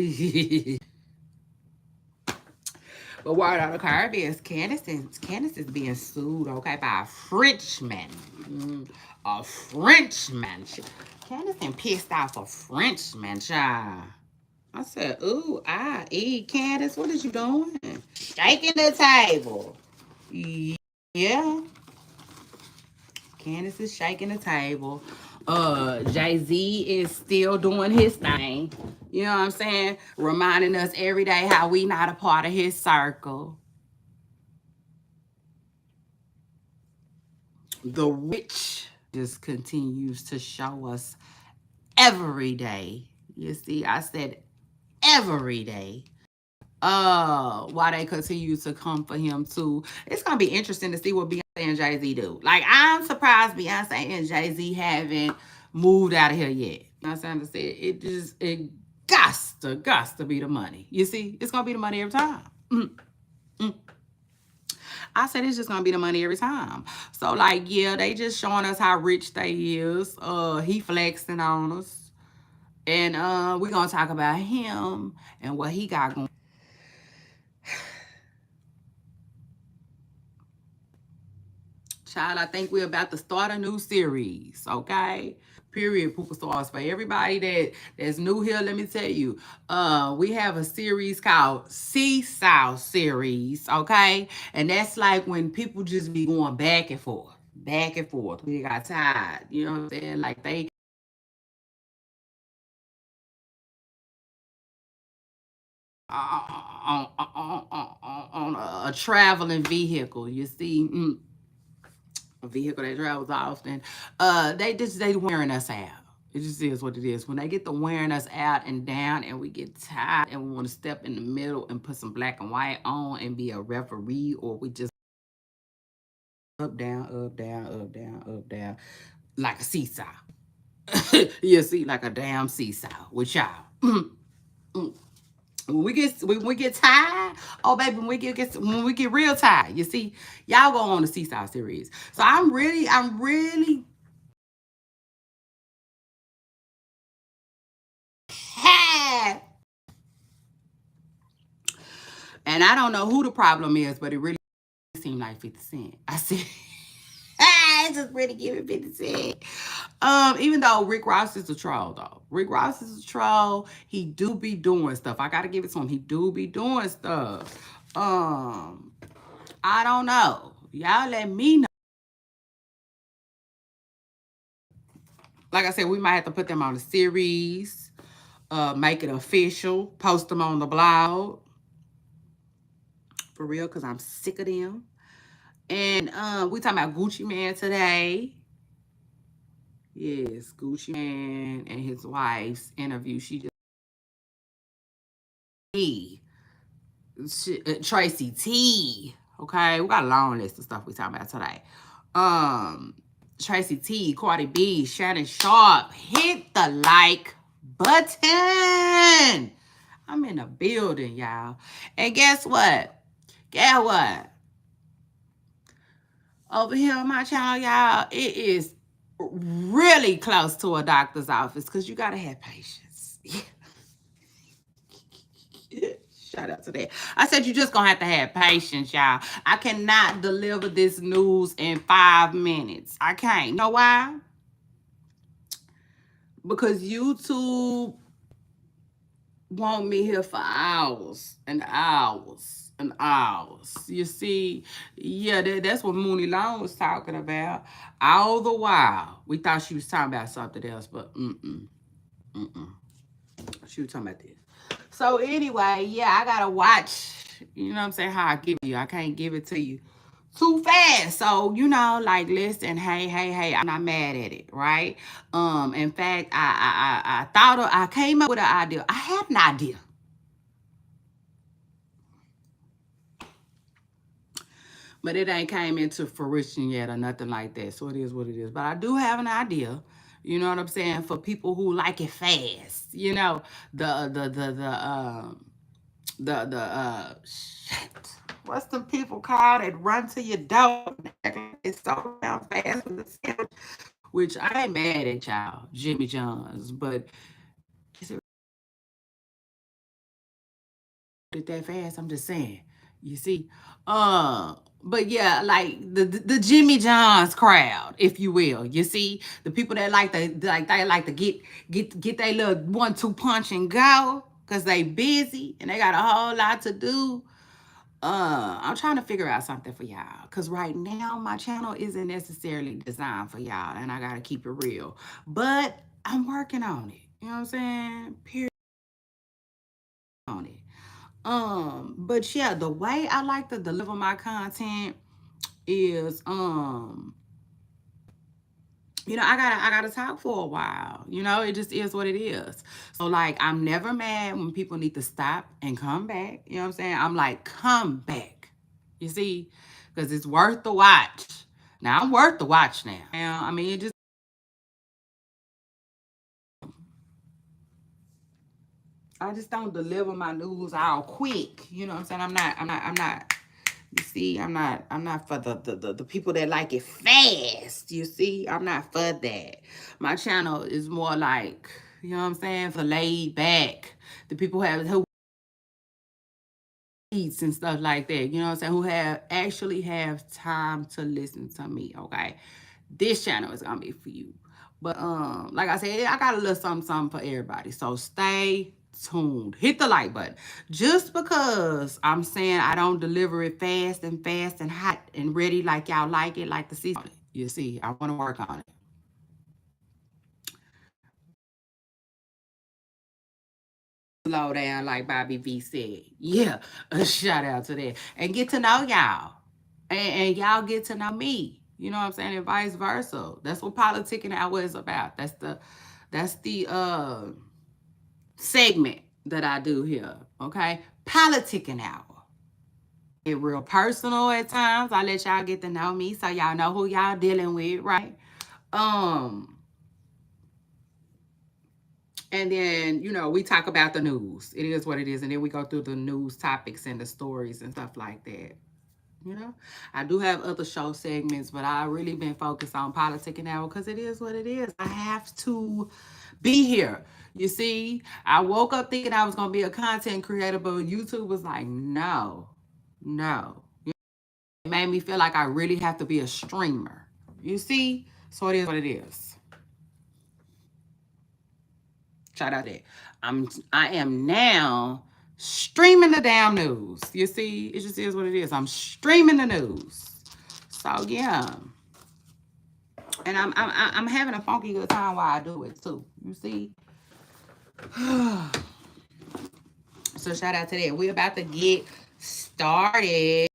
But word on the curb is Candace is being sued, okay, by a Frenchman. A Frenchman. Candace been pissed off a Frenchman, child. I said, ooh, Candace, what is you doing? Shaking the table. Yeah. Candace is shaking the table. Jay-Z is still doing his thing. You know what I'm saying? Reminding us every day how we not a part of his circle. The witch just continues to show us every day. You see, I said every day. Why they continue to come for him too. It's gonna be interesting to see what Beyonce and Jay-Z do. Like, I'm surprised Beyonce and Jay-Z haven't moved out of here yet. You know what I'm saying? It gots to be the money. You see, it's gonna be the money every time. Mm-mm. I said it's just gonna be the money every time. So like, yeah, they just showing us how rich they is. He flexing on us. And we're gonna talk about him and what he got going. Child, I think we're about to start a new series, okay? Period, Pooper Stars. For everybody that's new here, let me tell you, we have a series called Seesaw Series, okay? And that's like when people just be going back and forth, back and forth. We got tired, you know what I'm saying? Like they on a traveling vehicle, you see. A vehicle that travels often, they wearing us out. It just is what it is. When they get to wearing us out and down, and we get tired, and we want to step in the middle and put some black and white on and be a referee, or we just up, down, up, down, up, down, up, down, like a seesaw. You see, like a damn seesaw with y'all. When we get tired, oh baby, when we get real tired, you see, y'all go on the seesaw series. So I'm really had, and I don't know who the problem is, but it really seemed like 50 Cent. I said, it's just really giving 50 Cent. Even though Rick Ross is a troll, though. Rick Ross is a troll. He do be doing stuff. I gotta give it to him. He do be doing stuff. I don't know. Y'all let me know. Like I said, we might have to put them on the series, make it official, post them on the blog. For real, because I'm sick of them. And we talking about Gucci Man today. Yes, Gucci Man and his wife's interview. She just E, Tracy T. Okay, we got a long list of stuff we talking about today. Um, Tracy T, Cardi B, Shannon Sharpe. Hit the like button. I'm in the building, y'all. And guess what? Guess what? Over here on my channel, y'all, it is really close to a doctor's office because you gotta have patience. Shout out to that. I said you just gonna have to have patience, y'all. I cannot deliver this news in 5 minutes. I can't. You know why? Because YouTube want me here for hours and hours and hours. You see, yeah, that's what Mooney Long was talking about. All the while, we thought she was talking about something else, but she was talking about this. So anyway, yeah, I gotta watch. You know what I'm saying? How I give you, I can't give it to you too fast. So, like, listen, hey, I'm not mad at it, right? In fact, I came up with an idea. I had an idea. But it ain't came into fruition yet or nothing like that. So it is what it is. But I do have an idea. You know what I'm saying? For people who like it fast. Shit. What's the people called that run to your door? It's so down fast with the sandwich. Which I ain't mad at y'all, Jimmy John's, but is it that fast? I'm just saying. You see? But yeah, like the Jimmy John's crowd, if you will. You see? The people that like to get their little 1-2 punch and go because they busy and they got a whole lot to do. I'm trying to figure out something for y'all because right now my channel isn't necessarily designed for y'all and I gotta keep it real, but I'm working on it. You know what I'm saying? Period on it. But yeah, the way I like to deliver my content is I gotta talk for a while. It just is what it is. So like I'm never mad when people need to stop and come back. You know what I'm saying? I'm like, come back. You see? Because it's worth the watch. Now I'm worth the watch now. I mean it just I just don't deliver my news all quick. You know what I'm saying? I'm not you see, I'm not for the people that like it fast. You see, I'm not for that. My channel is more like, you know what I'm saying, for laid back. The people who eats and stuff like that. You know what I'm saying? Who actually have time to listen to me. Okay, this channel is gonna be for you. But like I said, I got a little something for everybody. So stay tuned. Hit the like button. Just because I'm saying I don't deliver it fast and hot and ready like y'all like it, like the season. You see, I want to work on it. Slow down, like Bobby V said. Yeah, a shout out to that. And get to know y'all. And y'all get to know me. You know what I'm saying? And vice versa. That's what politicking hour is about. That's the segment that I do here. Okay? Politicking hour. Get real personal at times. I let y'all get to know me so y'all know who y'all dealing with, right? Um, And then, we talk about the news. It is what it is. And then we go through the news topics and the stories and stuff like that. I do have other show segments, but I really been focused on politicking now because it is what it is. I have to be here. You see, I woke up thinking I was going to be a content creator, but YouTube was like, no, no. It made me feel like I really have to be a streamer. You see? So it is what it is. Shout out that. I am now streaming the damn news. You see, it just is what it is. I'm streaming the news. So yeah. And I'm having a funky good time while I do it too. You see? So shout out to that. We're about to get started.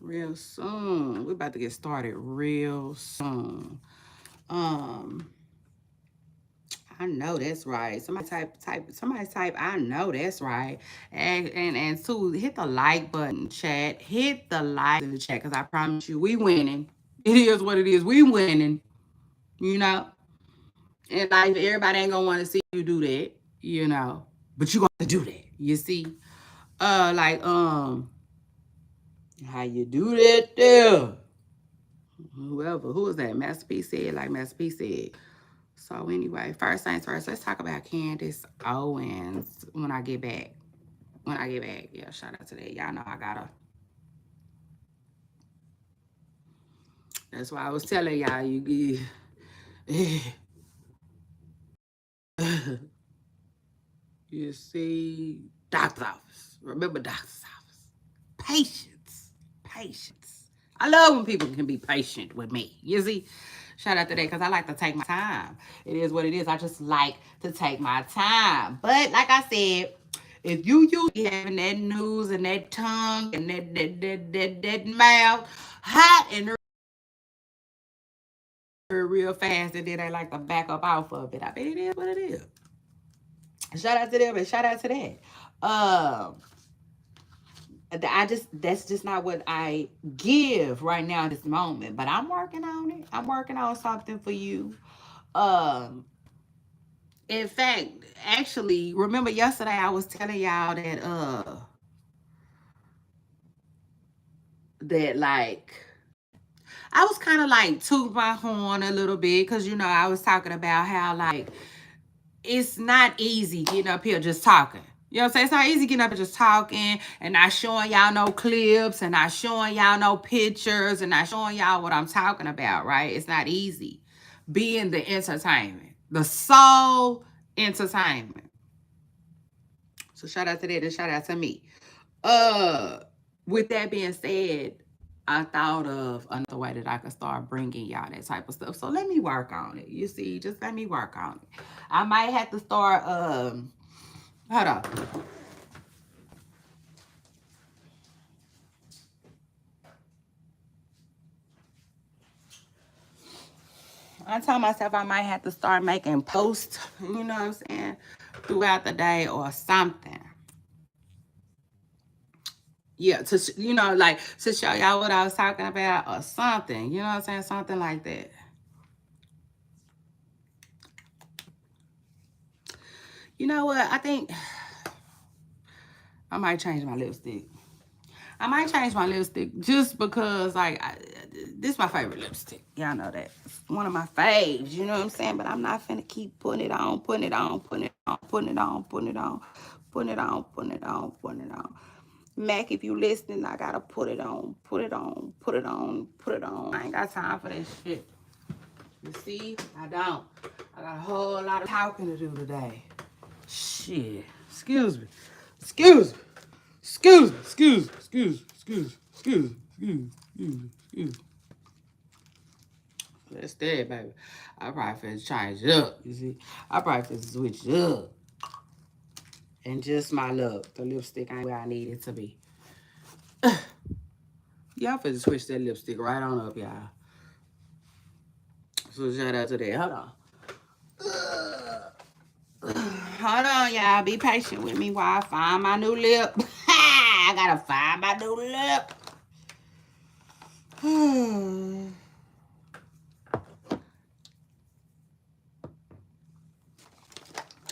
Real soon. We're about to get started real soon. Um I know that's right. Somebody type, I know that's right. And Sue, hit the like button, chat. Hit the like in the chat, because I promise you, we winning. It is what it is. We winning. You know? In life, everybody ain't gonna want to see you do that, you know. But you gonna do that. You see? Like, how you do that there? Who was that? Master P said, like Master P said. So anyway, first things first, let's talk about Candace Owens when I get back. Yeah, shout out to that. Y'all know I gotta. That's why I was telling y'all you you see, doctor's office. Remember doctor's office. Patience. Patience. I love when people can be patient with me. You see? Shout out to that, because I like to take my time. It is what it is. I just like to take my time. But like I said, if you having that nose and that tongue and that mouth hot and real fast, and then they like to back up off of it, I mean, it is what it is. Shout out to them and shout out to that. That's just not what I give right now in this moment. But I'm working on it. I'm working on something for you. In fact, actually, remember yesterday I was telling y'all that like I was kind of like toot my horn a little bit, because I was talking about how like it's not easy getting up here just talking. You know what I'm saying? It's not easy getting up and just talking and not showing y'all no clips and not showing y'all no pictures and not showing y'all what I'm talking about, right? It's not easy being the entertainment, the sole entertainment. So shout out to that and shout out to me. With that being said, I thought of another way that I could start bringing y'all that type of stuff. So let me work on it. You see, just let me work on it. I might have to start, hold on. I told myself I might have to start making posts, you know what I'm saying, throughout the day or something. Yeah, like to show y'all what I was talking about or something. You know what I'm saying? Something like that. You know what? I think I might change my lipstick. I might change my lipstick just because, like, this is my favorite lipstick. Y'all know that. It's one of my faves, you know what I'm saying? But I'm not finna keep putting it on, putting it on, putting it on, putting it on, putting it on, putting it on, putting it on, putting it on. Mac, if you listening, I gotta put it on, put it on, put it on, put it on. I ain't got time for that shit. You see? I don't. I got a whole lot of talking to do today. Shit. Excuse me. Excuse me. Excuse me. Excuse me. That's that, baby. I probably finna change it up, you see. I probably finna switch it up. And just my luck, the lipstick ain't where I need it to be. Y'all finna switch that lipstick right on up, y'all. So shout out to that. Hold on. Hold on, y'all. Be patient with me while I find my new lip. I gotta find my new lip.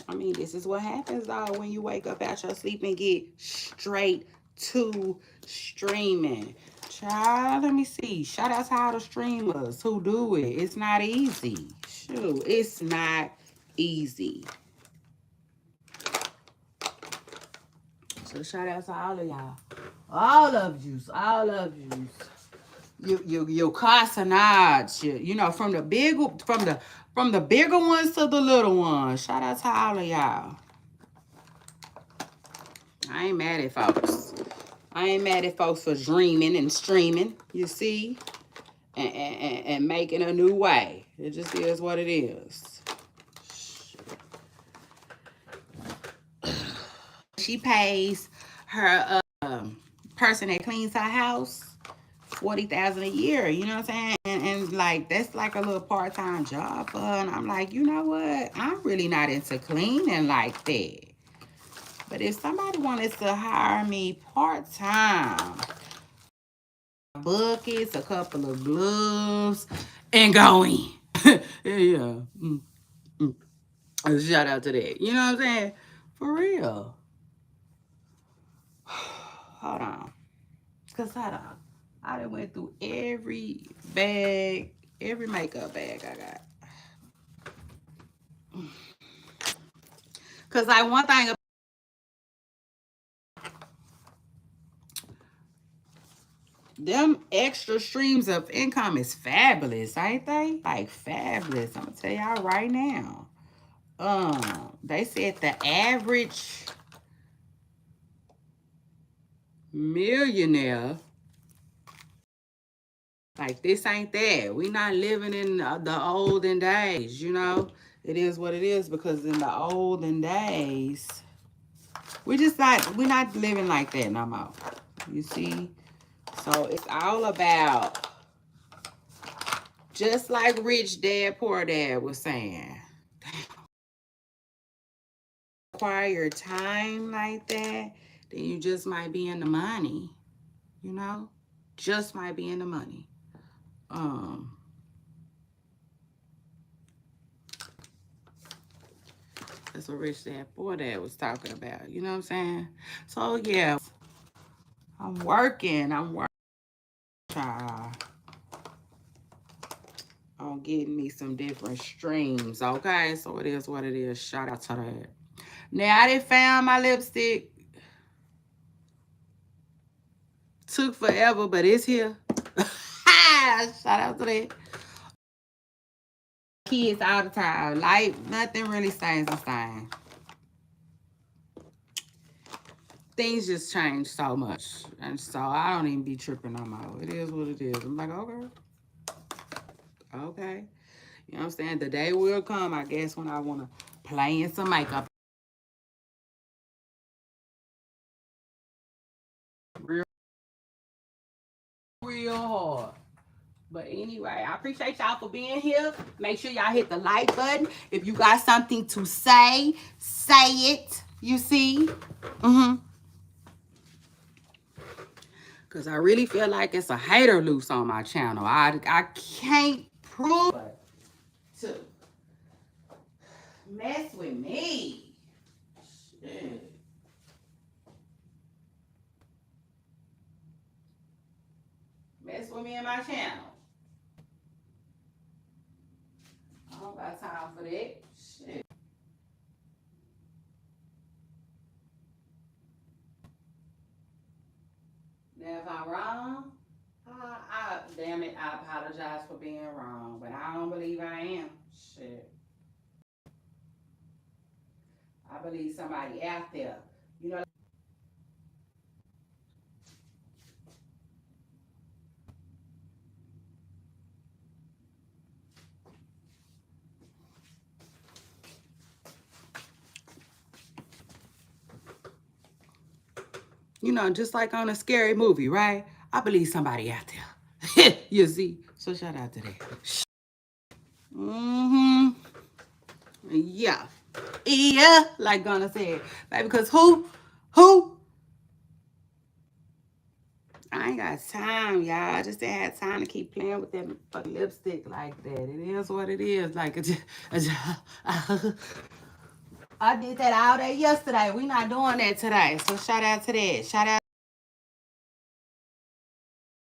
I mean, this is what happens, though, when you wake up out your sleep and get straight to streaming. Child, let me see. Shout out to all the streamers who do it. It's not easy. Shoot, it's not easy. So shout out to all of y'all. All of you. All of you. Your carcinage, from the bigger ones to the little ones. Shout out to all of y'all. I ain't mad at folks. I ain't mad at folks for dreaming and streaming, you see, and making a new way. It just is what it is. She pays her person that cleans her house 40,000 a year. You know what I'm saying? And like that's like a little part-time job for her. And I'm like, you know what? I'm really not into cleaning like that. But if somebody wanted to hire me part-time, buckets, a couple of gloves, and go in. Yeah. Mm. Shout out to that. You know what I'm saying? For real. Hold on. Cause hold on. I done went through every bag, every makeup bag I got. Cause like one thing, them extra streams of income is fabulous, ain't they? Like fabulous. I'm gonna tell y'all right now. They said the average millionaire, like this ain't that. We not living in the olden days, you know. It is what it is because in the olden days, we're not living like that no more. You see? So it's all about just like Rich Dad Poor Dad was saying. Acquire time like that, then you just might be in the money, you know? Just might be in the money. Um that's what Rich Dad Poor Dad was talking about. You know what I'm saying? So yeah, I'm working on getting me some different streams. Okay, so it is what it is. Shout out to that. Now I done found my lipstick. Took forever, but it's here. Shout out to that. Kids all the time. Like nothing really stays the same. Things just change so much. And so I don't even be tripping no more. It is what it is. I'm like, okay. Okay. You know what I'm saying? The day will come, I guess, when I want to play in some makeup. Real, real hard. But anyway, I appreciate y'all for being here. Make sure y'all hit the like button. If you got something to say, say it. You see? Mm-hmm. Because I really feel like it's a hater loose on my channel. I can't prove it to mess with me. Shit. Mess with me and my channel. I don't got time for that. Shit. Now if I'm wrong, damn it, I apologize for being wrong. But I don't believe I am. Shit. I believe somebody out there. You know, just like on a scary movie, right? I believe somebody out there. You see? So shout out to that. Mm-hmm. Yeah. Yeah, like Gunna said. Baby, because who? I ain't got time, y'all. I just didn't have time to keep playing with that fucking lipstick like that. It is what it is. Like, I did that all day yesterday. We not doing that today. So shout out to that. Shout out.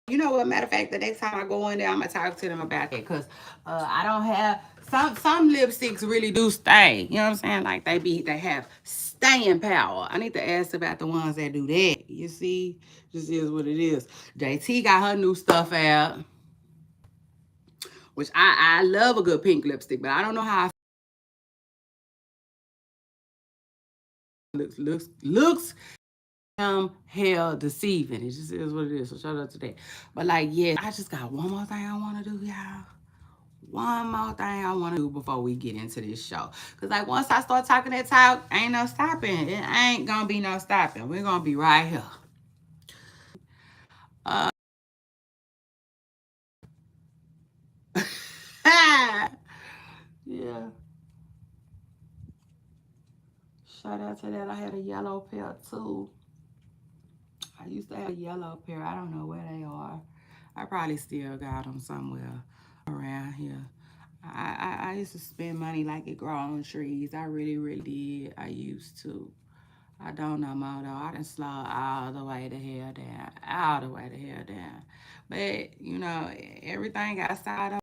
You know what? Matter of fact, the next time I go in there, I'm gonna talk to them about that because I don't have some lipsticks really do stay. You know what I'm saying? Like they have staying power. I need to ask about the ones that do that. You see, just is what it is. JT got her new stuff out, which I love a good pink lipstick, but I don't know how it looks hell deceiving. It just is what it is. So shout out to that. But like, yeah, I just got one more thing I want to do, y'all. One more thing I want to do before we get into this show. Because, like, once I start talking that talk, ain't no stopping. It ain't going to be no stopping. We're going to be right here. Shout out to that. I had a yellow pair too. I used to have a yellow pair. I don't know where they are. I probably still got them somewhere around here. I used to spend money like it grow on trees. I really, really did. I used to. I don't know more though. I done slowed all the way the hell down. All the way the hell down. But, you know, everything outside of,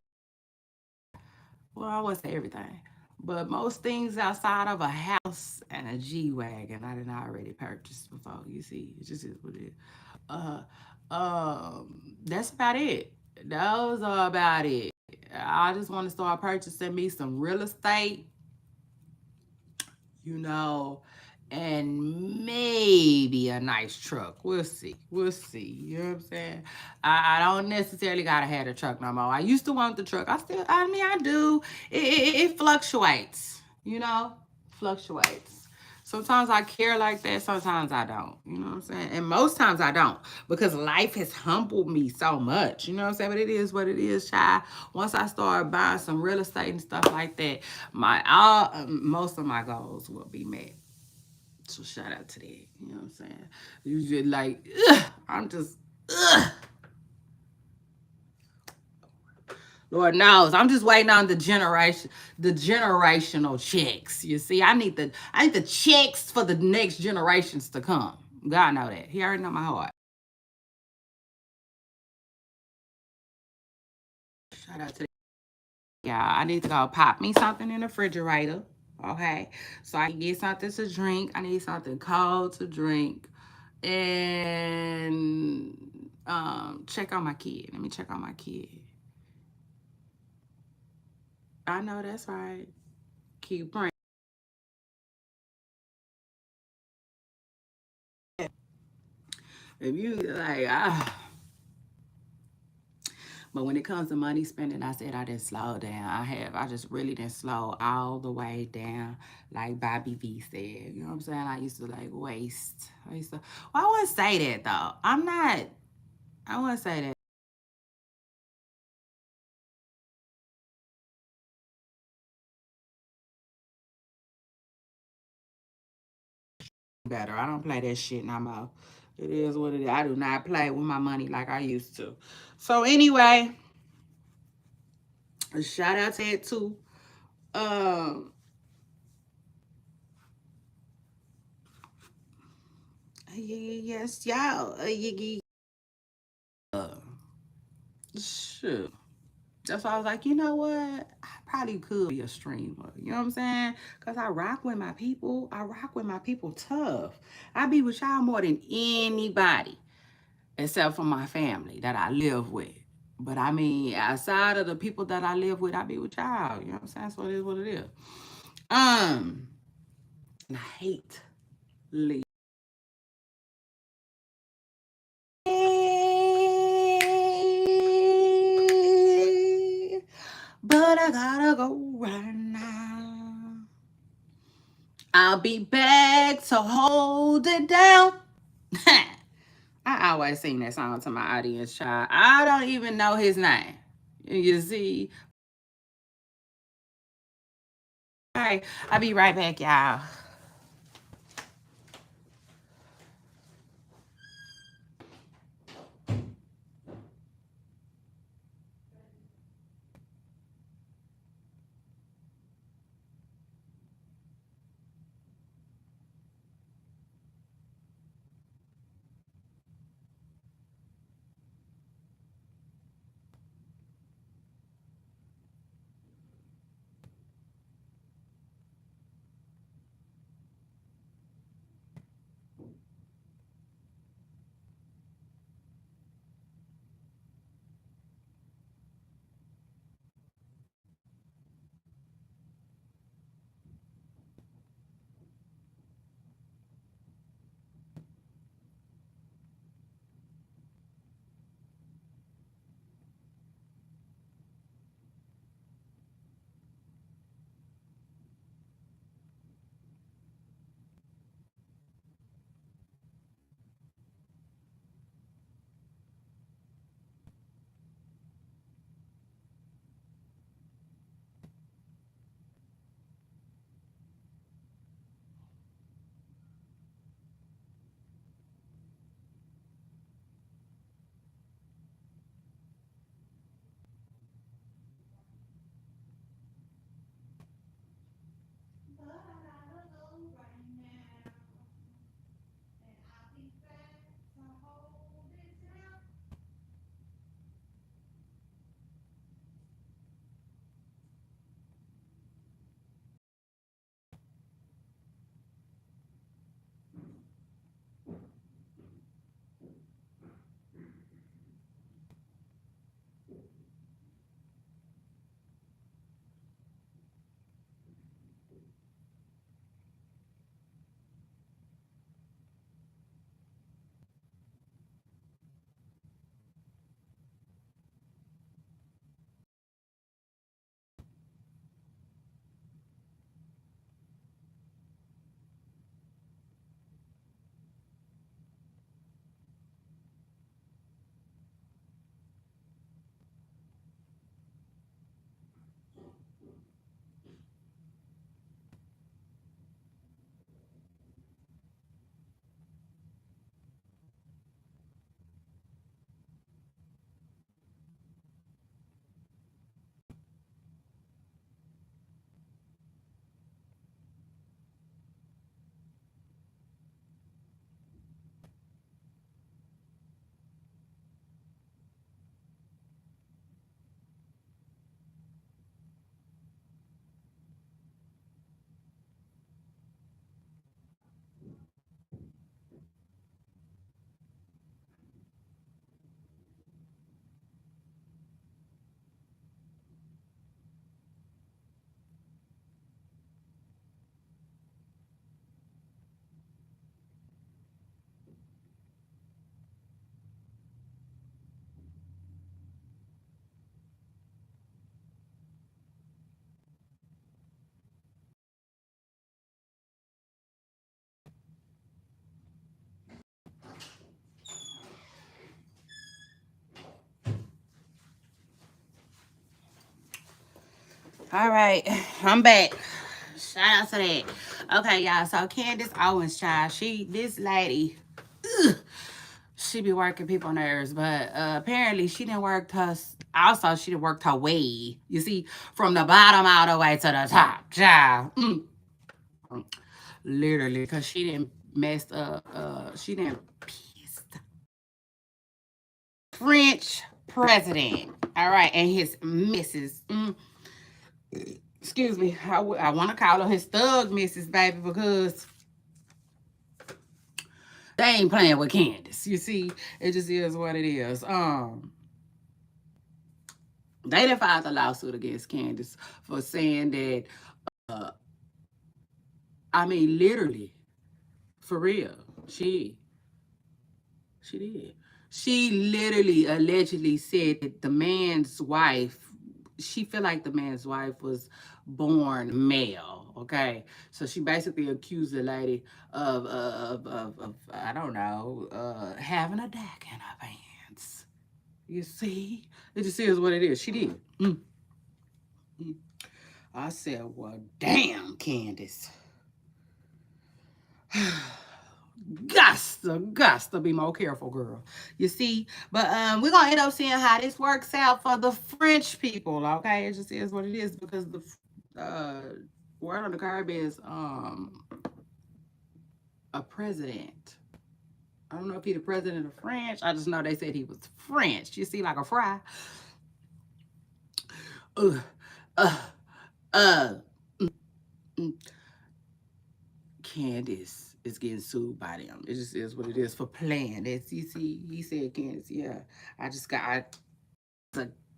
well, I wouldn't say everything. But most things outside of a house and a G Wagon I didn't already purchased before. You see, it just is what it is. Uh, that's about it. Those are about it. I just want to start purchasing me some real estate, you know, and maybe a nice truck. We'll see. We'll see. You know what I'm saying? I don't necessarily gotta have a truck no more. I used to want the truck. I mean, I do. It fluctuates, you know, fluctuates. Sometimes I care like that. Sometimes I don't. You know what I'm saying? And most times I don't because life has humbled me so much. You know what I'm saying? But it is what it is, child. Once I start buying some real estate and stuff like that, my all most of my goals will be met. So shout out to that. You know what I'm saying? You just like, ugh, I'm just, ugh. Lord knows, I'm just waiting on the generational checks. You see, I need the checks for the next generations to come. God know that. He already know my heart. Shout out to that. Yeah, I need to go pop me something in the refrigerator. Okay, so I can get something to drink. I need something cold to drink, and check on my kid. Let me check on my kid. I know that's right. Keep praying. If you like, but when it comes to money spending, I said I didn't slow down. I just really didn't slow all the way down, like Bobby V said. You know what I'm saying? I used to like waste. Well, I wouldn't say that though. I'm not. I wouldn't say that better. I don't play that shit no more. It is what it is. I do not play with my money like I used to. So anyway, a shout out to it too. Um, yes, y'all. Sure. That's why I was like, you know what? I probably could be a streamer. You know what I'm saying? Because I rock with my people. I rock with my people tough. I be with y'all more than anybody except for my family that I live with. But I mean, outside of the people that I live with, I be with y'all. You know what I'm saying? So it is what it is. Um, and I hate leave. But I gotta go right now. I'll be back to hold it down. I always sing that song to my audience, child. I don't even know his name. You see? All right, I'll be right back, y'all. All right, I'm back. Shout out to that. Okay, y'all. So Candace Owens, child, this lady, ugh, she be working people nerves, but apparently she didn't work her. Also, she didn't work her way. You see, from the bottom all the way to the top, child. Literally, because she didn't mess up. She didn't piss French president. All right, and his missus. Excuse me. I want to call her his thug missus, baby, because they ain't playing with Candace. You see, it just is what it is. They didn't file the lawsuit against Candace for saying that. Uh, I mean, literally, for real, she did. She literally allegedly said that the man's wife, she feel like the man's wife was born male. Okay, so she basically accused the lady of I don't know, having a dack in her pants. You see, it just is what it is. She did. Mm. I said, well, damn, Candace. Got to be more careful, girl. You see, but we're gonna end up seeing how this works out for the French people. Okay, it just is what it is because the uh, word on the curb is a president. I don't know if he's the president of French. I just know they said he was French. You see, like a fry. Uh, uh, uh. Mm. Candace is getting sued by them. It just is what it is for playing. That's you see, he said Candace, yeah. I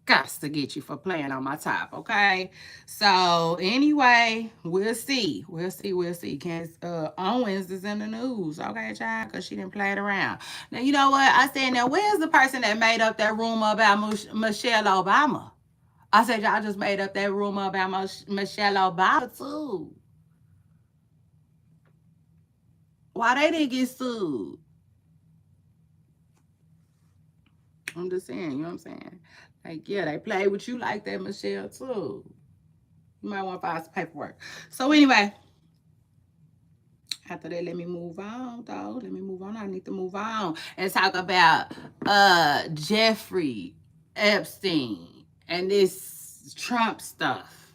got to get you for playing on my top, okay? So anyway, we'll see. We'll see. Candace Owens is in the news, okay, child, because she didn't play it around. Now you know what? I said, now where's the person that made up that rumor about Michelle Obama? I said, y'all just made up that rumor about Michelle Obama too. Why they didn't get sued? I'm just saying, you know what I'm saying? Like, yeah, they play with you like that, Michelle, too. You might want to file some paperwork. So anyway, after that, let me move on, though. Let me move on. I need to move on and talk about Jeffrey Epstein and this Trump stuff.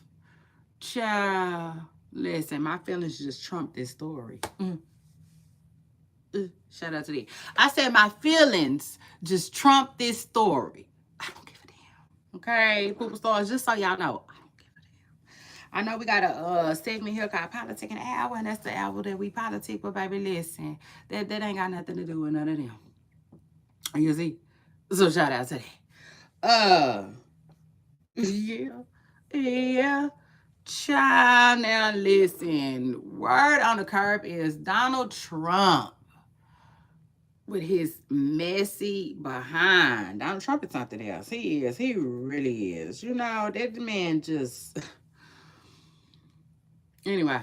Child, listen, my feelings just trumped this story. Shout out to thee. I said my feelings just trump this story. I don't give a damn. Okay, Pooper Stars, just so y'all know, I don't give a damn. I know we got a segment here called Politic an Hour, and that's the hour that we politic, but baby, listen, that ain't got nothing to do with none of them. You see? So shout out to that. Yeah. Yeah. Child, now listen. Word on the curb is Donald Trump with his messy behind. Donald Trump is something else. He is. He really is. You know, that man just. Anyway.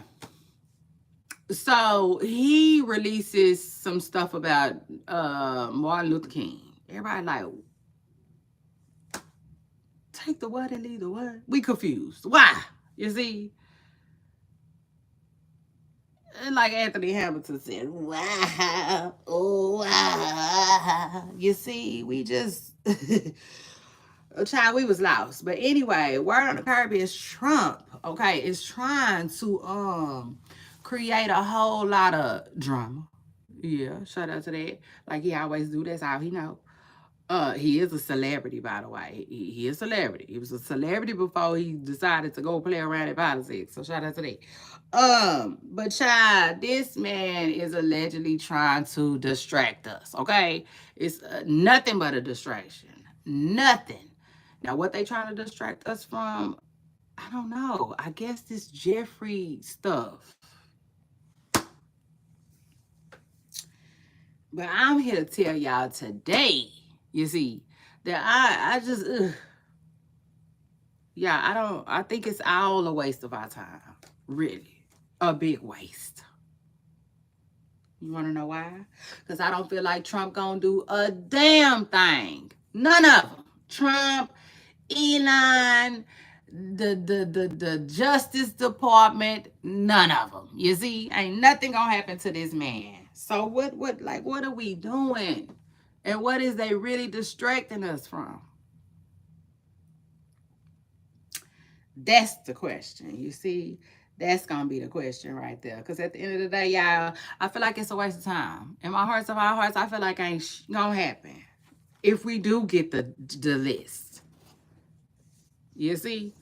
So he releases some stuff about Martin Luther King. Everybody like, take the what and leave the what? We confused. Why? You see? And like Anthony Hamilton said, wow, oh, wow. You see, we just, child, we was lost. But anyway, word on the curb is Trump, okay, is trying to create a whole lot of drama. Yeah, shout out to that. Like he always do, that's all he know. He is a celebrity, by the way. He is a celebrity. He was a celebrity before he decided to go play around in politics. So shout out to that. But child, this man is allegedly trying to distract us. Okay, it's nothing but a distraction. Nothing. Now, what they trying to distract us from? I don't know. I guess this Jeffrey stuff. But I'm here to tell y'all today. You see that I just yeah, I think it's all a waste of our time. Really. A big waste. You want to know why? Because I don't feel like Trump gonna do a damn thing. None of them. Trump, Elon, the Justice Department, none of them. You see, ain't nothing gonna happen to this man. So what are we doing? And what is they really distracting us from? That's the question. You see, that's gonna be the question right there. Because at the end of the day, y'all, I feel like it's a waste of time. In my hearts of our hearts, I feel like ain't gonna happen if we do get the list. You see,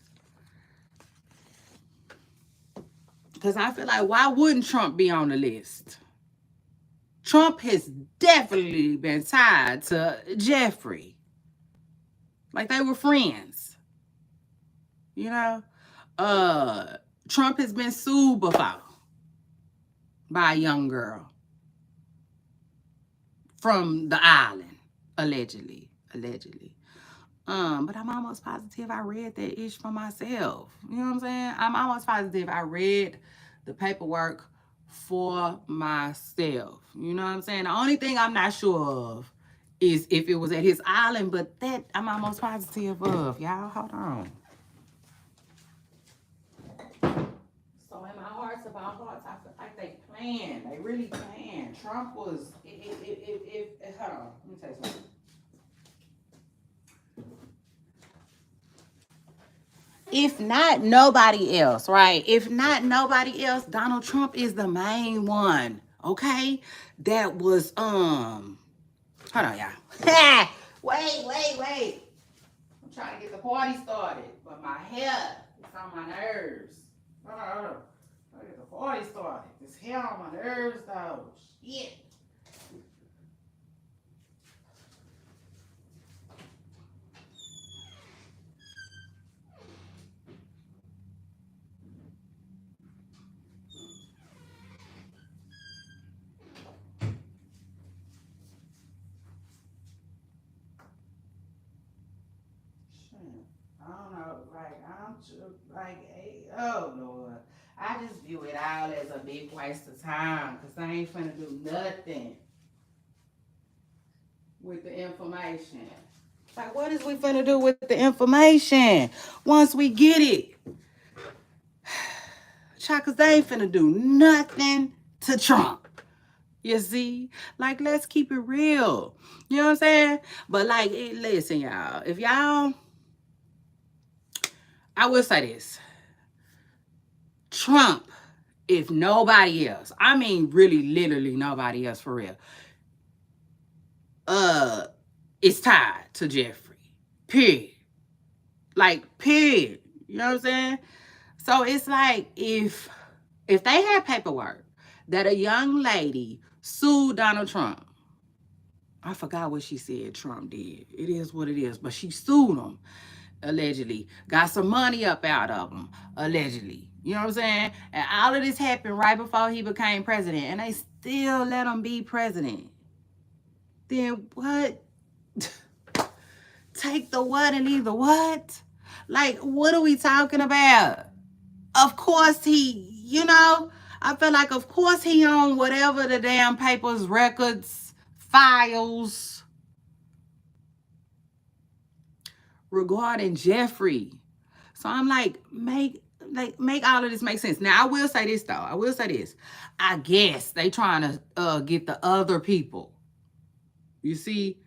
because I feel like why wouldn't Trump be on the list? Trump has definitely been tied to Jeffrey. Like they were friends. You know? Trump has been sued before by a young girl from the island, allegedly. Allegedly. But I'm almost positive I read that ish for myself. You know what I'm saying? I'm almost positive I read the paperwork for myself. You know what I'm saying? The only thing I'm not sure of is if it was at his island, but that I'm almost positive of. Y'all, hold on. So in my hearts of our hearts, I feel like they planned. They really planned. Trump was, hold on, let me tell you something. If not nobody else, right? If not nobody else, Donald Trump is the main one, okay? That was hold on, y'all. Wait. I'm trying to get the party started, but my hair is on my nerves. Hold on. I get the party started. This hair on my nerves though. Shit. I don't know, like I'm just like, hey, oh Lord, I just view it all as a big waste of time because I ain't finna do nothing with the information. Like, what is we finna do with the information once we get it? Child, cause they ain't finna do nothing to Trump. You see? Like, let's keep it real. You know what I'm saying? But like, listen, y'all. If y'all, I will say this. Trump, if nobody else, I mean really literally nobody else for real, is tied to Jeffrey. Period. Like, period. You know what I'm saying? So it's like if they had paperwork that a young lady sued Donald Trump. I forgot what she said Trump did. It is what it is. But she sued him, allegedly. Got some money up out of him, allegedly. You know what I'm saying? And all of this happened right before he became president. And they still let him be president. Then what? Take the what and leave the what? Like, what are we talking about? Of course he, I feel like of course he owned whatever the damn papers, records, files regarding Jeffrey. So I'm like, make all of this make sense. Now I will say this though. I guess they trying to get the other people. You see?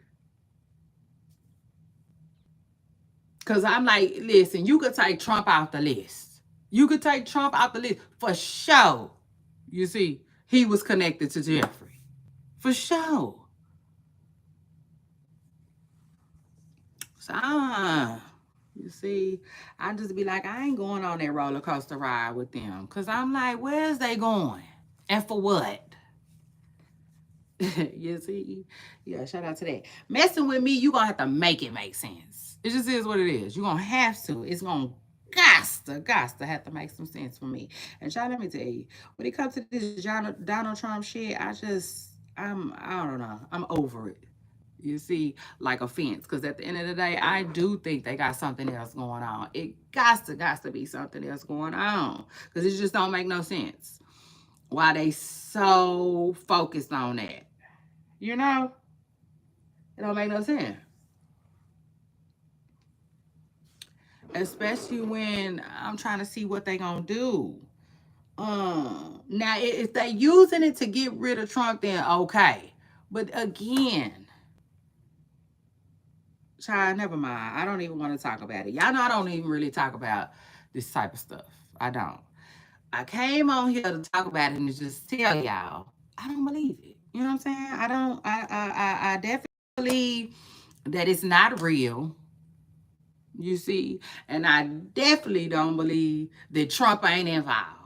Cause I'm like, listen, you could take Trump out the list. You could take Trump out the list for sure. You see, he was connected to Jeffrey. For sure. So, you see, I just be like, I ain't going on that roller coaster ride with them. Because I'm like, where's they going? And for what? You see? Yeah, shout out to that. Messing with me, you going to have to make it make sense. It just is what it is. You're going to have to. It's going to got to have to make some sense for me. And y'all, let me tell you, when it comes to this Donald Trump shit, I don't know. I'm over it. You see, like a fence. Because at the end of the day, I do think they got something else going on. It got to be something else going on. Because it just don't make no sense. Why they so focused on that? You know? It don't make no sense. especially when I'm trying to see what they gonna do. Now if they using it to get rid of Trump, then okay. But again, child, never mind. I don't even want to talk about it. Y'all know I don't even really talk about this type of stuff. I don't. I came on here to talk about it and just tell y'all I don't believe it. You know what I'm saying? I don't. I definitely believe that it's not real. You see, and I definitely don't believe that Trump ain't involved.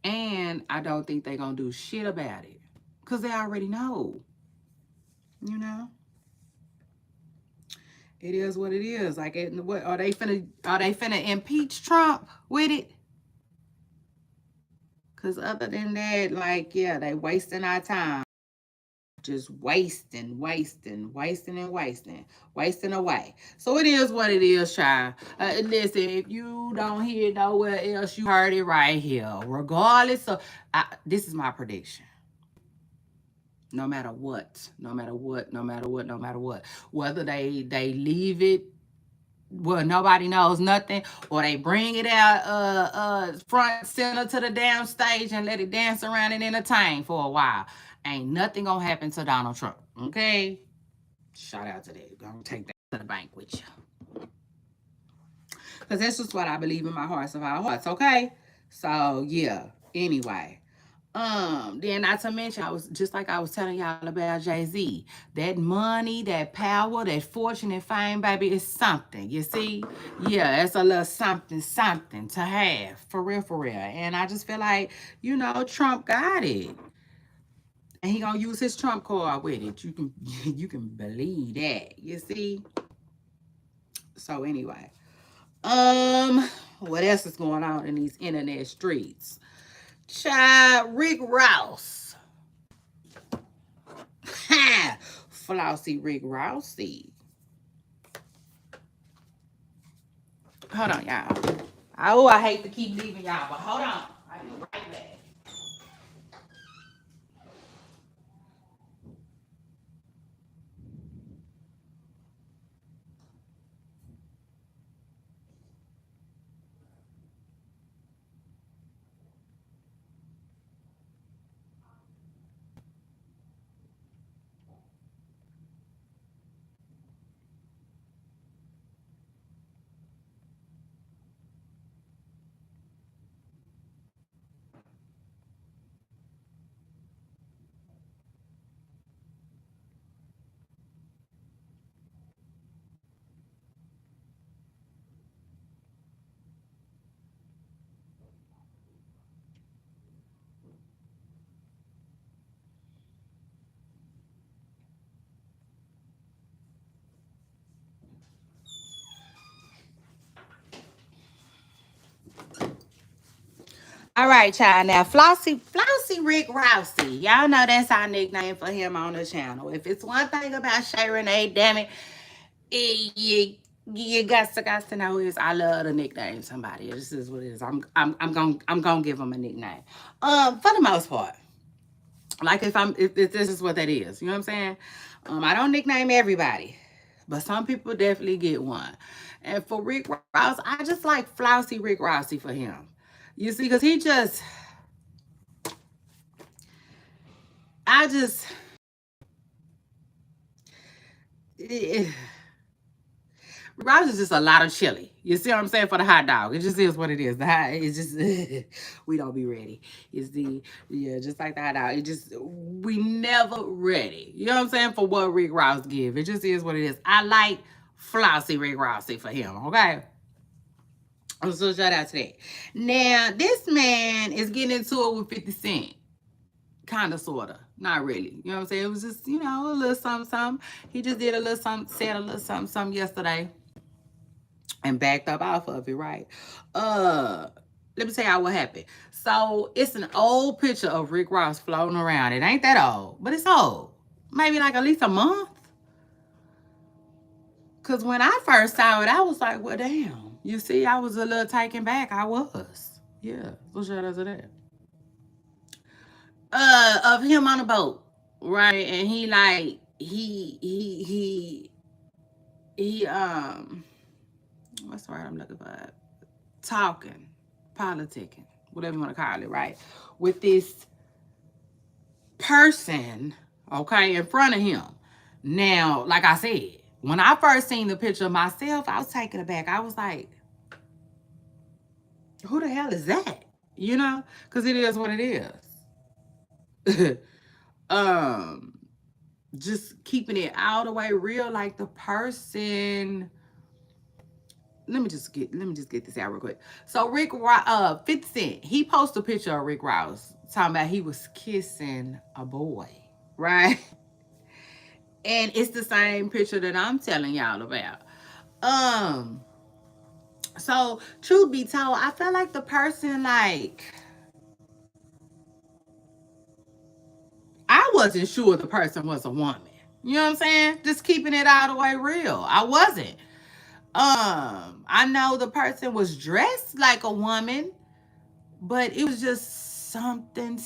And I don't think they're gonna do shit about it. Cause they already know. You know? It is what it is. Like what are they finna impeach Trump with it? Cause other than that, like, yeah, they wasting our time. Just wasting away. So it is what it is, child. Listen, if you don't hear it nowhere else, you heard it right here. Regardless of, this is my prediction. No matter what, no matter what, no matter what, no matter what, whether they leave it well, nobody knows nothing, or they bring it out front center to the damn stage and let it dance around and entertain for a while. Ain't nothing gonna happen to Donald Trump. Okay? Shout out to that. Gonna take that to the bank with you. Because that's just what I believe in my hearts of our hearts, okay? So yeah. Anyway. Then not to mention, I was just like I was telling y'all about Jay-Z. That money, that power, that fortune and fame, baby, is something. You see? Yeah, it's a little something to have. For real, for real. And I just feel like, Trump got it. And he gonna use his Trump card with it. You can you can believe that. You see? So anyway. What else is going on in these internet streets? Child, Rick Ross. Ha! Flossy Rick Rossy. Hold on, y'all. Oh, I hate to keep leaving y'all, but hold on. I'll be right back. All right, y'all. Now, Flossy Rick Rousey. Y'all know that's our nickname for him on the channel. If it's one thing about Shay Renee, damn it, you got to know is I love to nickname somebody. This is what it is. I'm gonna give him a nickname. For the most part, like if this is what that is, you know what I'm saying? I don't nickname everybody, but some people definitely get one. And for Rick Ross, I just like Flousy Rick Rossy for him. You see, because I just, it, Ross is just a lot of chili. You see what I'm saying for the hot dog? It just is what it is. It's just we don't be ready. You see, yeah, just like the hot dog. It just we never ready. You know what I'm saying for what Rick Ross give. It just is what it is. I like Flossy Rick Rossy for him. Okay. So shout out to that. Now this man is getting into it with 50 Cent. Kind of, sort of. Not really. You know what I'm saying? It was just, a little something, something. He just did a little something, said a little something, something yesterday and backed up off of it, right? Uh, Let me tell y'all what happened. So it's an old picture of Rick Ross floating around. It ain't that old, but it's old. Maybe like at least a month. Cause when I first saw it, I was like, well, damn. You see, I was a little taken back. I was. Yeah. So shout out to that. Of him on a boat, right? And he like he That's the word I'm looking for. Talking, politicking, whatever you want to call it, right? With this person, okay, in front of him. Now, like I said, when I first seen the picture of myself, I was taken aback. I was like, who the hell is that? You know? Because it is what it is. um, just keeping it all the way real, like the person. Let me just get this out real quick. So 50 Cent, he posted a picture of Rick Ross talking about he was kissing a boy, right? And it's the same picture that I'm telling y'all about. Um, so truth be told, I felt like the person, like, I wasn't sure the person was a woman. You know what I'm saying? Just keeping it all the way real. I wasn't. I know the person was dressed like a woman, but it was just something.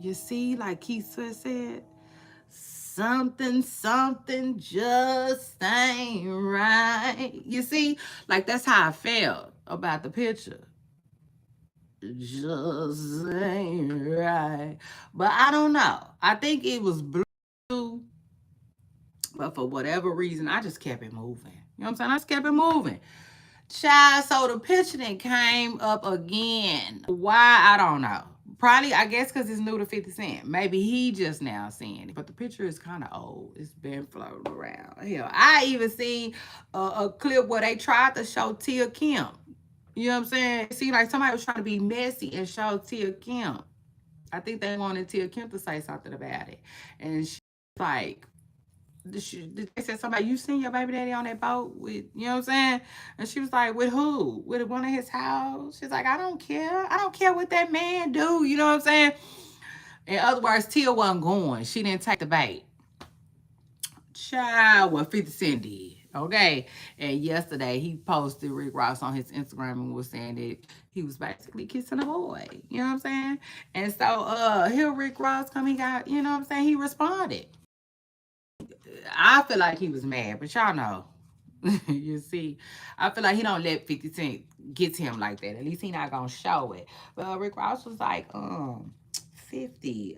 You see, like Keith said, something just ain't right. You see, like that's how I felt about the picture. Just ain't right. But I don't know. I think it was blue, but for whatever reason, I just kept it moving. You know what I'm saying? I just kept it moving. Child, so the picture then came up again. Why? I don't know. Probably, I guess, because it's new to 50 Cent. Maybe he just now seeing it. But the picture is kind of old. It's been floating around. Hell, I even seen a clip where they tried to show Tia Kim. You know what I'm saying? It seemed like somebody was trying to be messy and show Tia Kim. I think they wanted Tia Kim to say something about it. And she was like, they said somebody, you seen your baby daddy on that boat with, you know what I'm saying? And she was like, with who? With one of his house? She's like, I don't care. I don't care what that man do. You know what I'm saying? In other words, Tia wasn't going. She didn't take the bait. Child, what 50 Cent did. Okay. And yesterday he posted Rick Ross on his Instagram and was saying that he was basically kissing a boy. You know what I'm saying? And so here Rick Ross come, he got, you know what I'm saying? He responded. I feel like he was mad, but y'all know. You see, I feel like he don't let 50 Cent get to him like that. At least he not gonna show it. But Rick Ross was like, 50,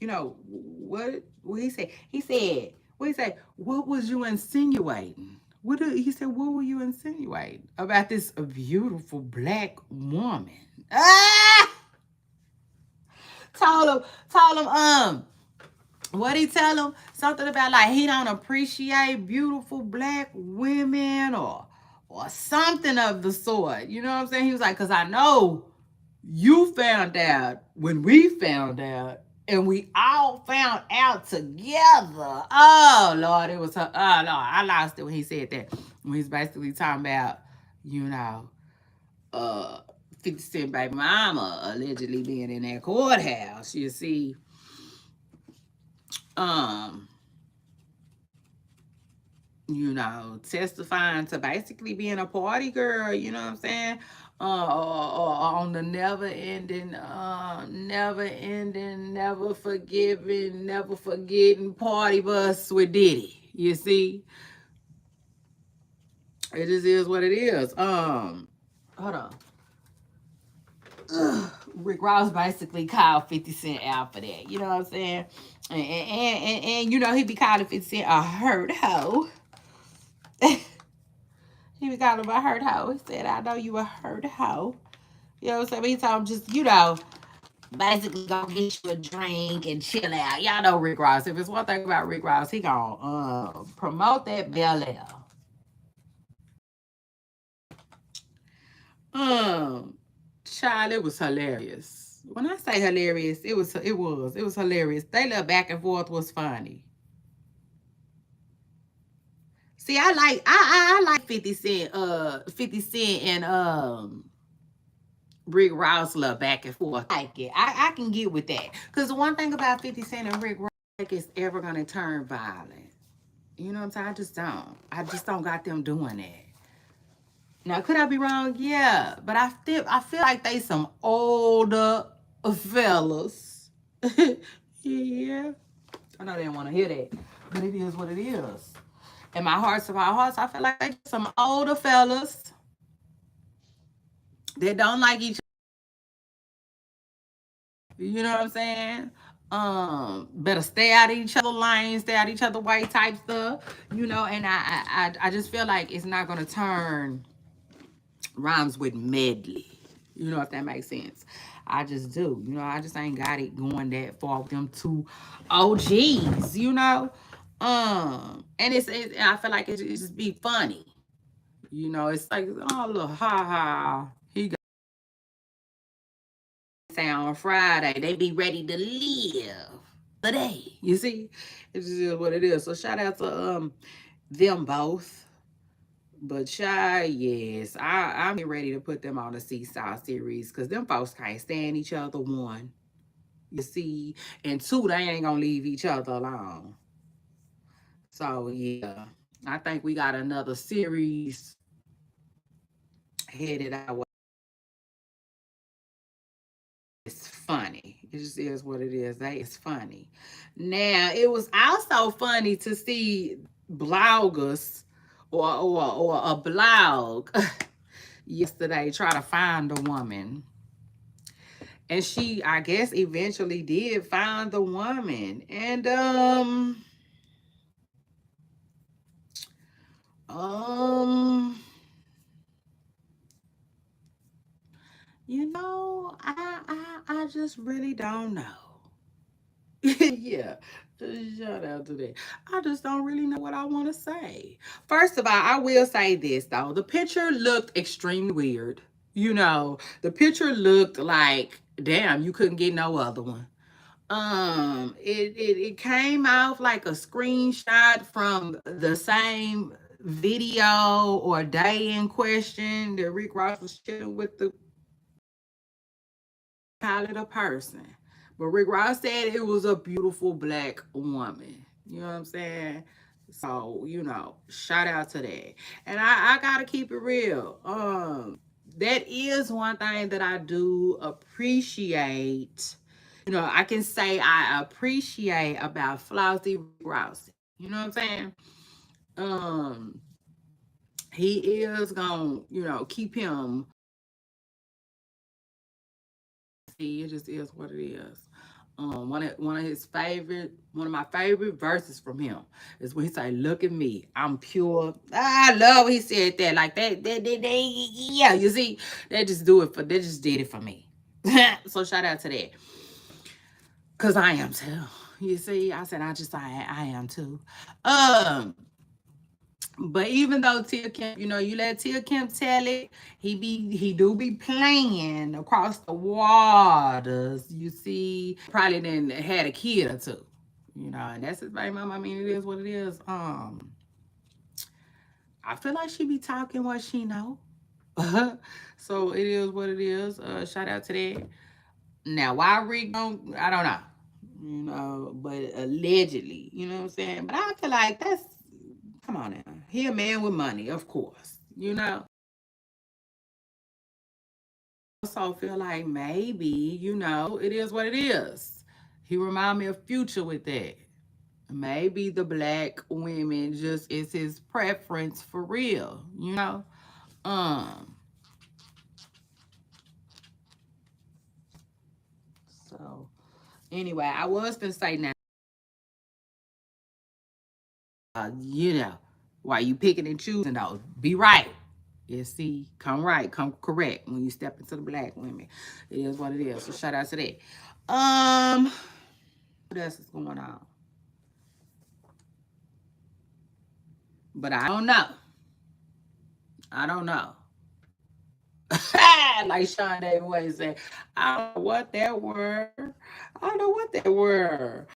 you know, what he said? He said, what he say? What was you insinuating? He said, what were you insinuating about this beautiful black woman? Ah! Told him, what he tell him? Something about like he don't appreciate beautiful black women or something of the sort. You know what I'm saying? He was like, cause I know you found out when we found out, and we all found out together. Oh Lord, it was her. Oh Lord, I lost it when he said that. When he's basically talking about, you know, uh 50 Cent baby mama allegedly being in that courthouse. You see, um, you know, testifying to basically being a party girl, you know what I'm saying? Or on the never ending, never forgiving, never forgetting party bus with Diddy. You see? It just is what it is. Hold on. Rick Ross basically called 50 Cent out for that. You know what I'm saying? And you know, he be calling 50 Cent a hurt hoe. He was calling him a hurt hoe. He said, I know you a hurt hoe. You know what I'm saying? But he told him just, you know, basically go get you a drink and chill out. Y'all know Rick Ross. If it's one thing about Rick Ross, he gonna promote that Bel Air. Child, it was hilarious. When I say hilarious, it was hilarious. They little back and forth was funny. See, I like 50 Cent, 50 Cent and Rick Ross love back and forth. I like it. I can get with that. Because the one thing about 50 Cent and Rick Ross, like, it's ever gonna turn violent. You know what I'm saying? I just don't got them doing that. Now, could I be wrong? Yeah. But I feel like they some older fellas. Yeah. I know they didn't want to hear that. But it is what it is. In my hearts of our hearts, I feel like they some older fellas that don't like each other. You know what I'm saying? Better stay out of each other lanes, stay out of each other white type stuff. You know, and I just feel like it's not gonna turn rhymes with medley. You know, if that makes sense. I just do. You know, I just ain't got it going that far with them two OGs, you know? And I feel like it just be funny. You know, it's like, oh, look, ha ha. He got say on Friday, they be ready to live the day. You see? It just is what it is. So shout out to them both. But shy, yes, I'm getting ready to put them on the Seesaw series because them folks can't stand each other. One, you see, and two, they ain't gonna leave each other alone. So yeah, I think we got another series headed our way. It's funny. It just is what it is. That is funny. Now it was also funny to see bloggers or a blog yesterday try to find a woman. And she, I guess, eventually did find the woman. And um I just really don't know. Yeah. Shout out to that. I just don't really know what I want to say. First of all, I will say this though. The picture looked extremely weird. You know, the picture looked like, damn, you couldn't get no other one. It came out like a screenshot from the same video or day in question that Rick Ross was shooting with the pilot a person. But Rick Ross said it was a beautiful black woman. You know what I'm saying? So, you know, shout out to that. And I gotta keep it real. That is one thing that I do appreciate. You know, I can say I appreciate about Flossie Rouse. You know what I'm saying? Um, he is gonna, you know, keep him. See, it just is what it is. One of my favorite verses from him is when he say, "Look at me, I'm pure." I love he said that like yeah. You see, they just did it for me. So shout out to that, cause I am too. You see, I said I am too. Um, but even though Tia Kemp, you know, you let Tia Kemp tell it, he do be playing across the waters. You see, probably then had a kid or two, you know, and that's his baby mama. I mean, it is what it is. I feel like she be talking what she know. So it is what it is. Shout out to that. Now, why Rick don't, I don't know. You know, but allegedly, you know what I'm saying? But I feel like that's, come on now. He a man with money, of course. You know? Also feel like maybe, you know, it is what it is. He remind me of Future with that. Maybe the black women just is his preference for real, you know? Um, so anyway, I was gonna say now, you know, why you picking and choosing those? Be right. Yeah, see, come right, come correct when you step into the black women. It is what it is. So shout out to that. What else is going on? But I don't know. I don't know. Like Sean David Wade said, I don't know what that were. I don't know what that were.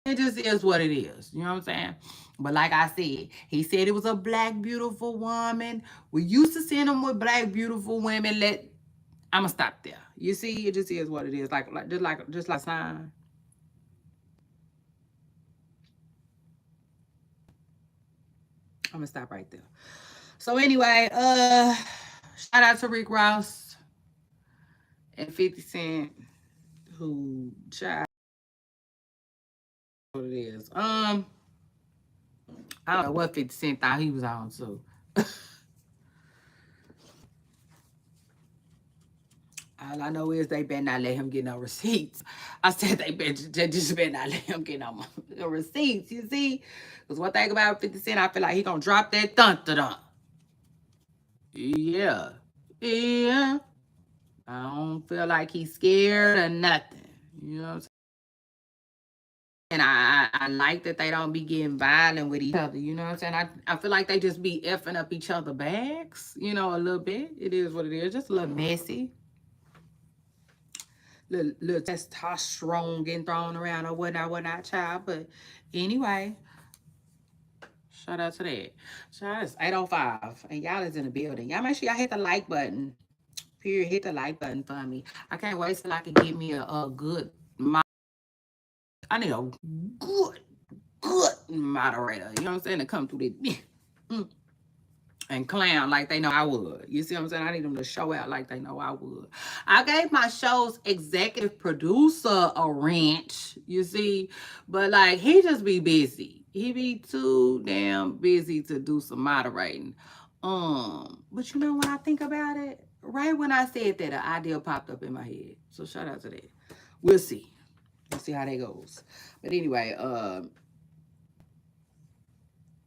It just is what it is. You know what I'm saying? But like I said, he said it was a black beautiful woman. We used to see them with black beautiful women. I'ma stop there. You see, it just is what it is. Like sign. I'm gonna stop right there. So anyway, shout out to Rick Ross and 50 Cent, who child what it is. I don't know what 50 Cent thought he was on to. All I know is they better not let him get no receipts. I said they just better not let him get no receipts, you see? Because one thing about 50 Cent, I feel like he gonna drop that dun-dun-dun. Yeah. Yeah. I don't feel like he's scared or nothing. You know what I'm saying? And I like that they don't be getting violent with each other. You know what I'm saying? I feel like they just be effing up each other bags, you know, a little bit. It is what it is. Just a little messy. Little testosterone getting thrown around or whatnot, child. But anyway, shout out to that. Shout out, it's 8:05, and y'all is in the building. Y'all make sure y'all hit the like button. Period. Hit the like button for me. I can't wait till I can get me a good. I need a good, good moderator. You know what I'm saying? To come through this and clown like they know I would. You see what I'm saying? I need them to show out like they know I would. I gave my show's executive producer a wrench, you see, but like he just be busy. He be too damn busy to do some moderating. But you know when I think about it, right when I said that, an idea popped up in my head. So shout out to that. We'll see. We'll see how that goes. But anyway,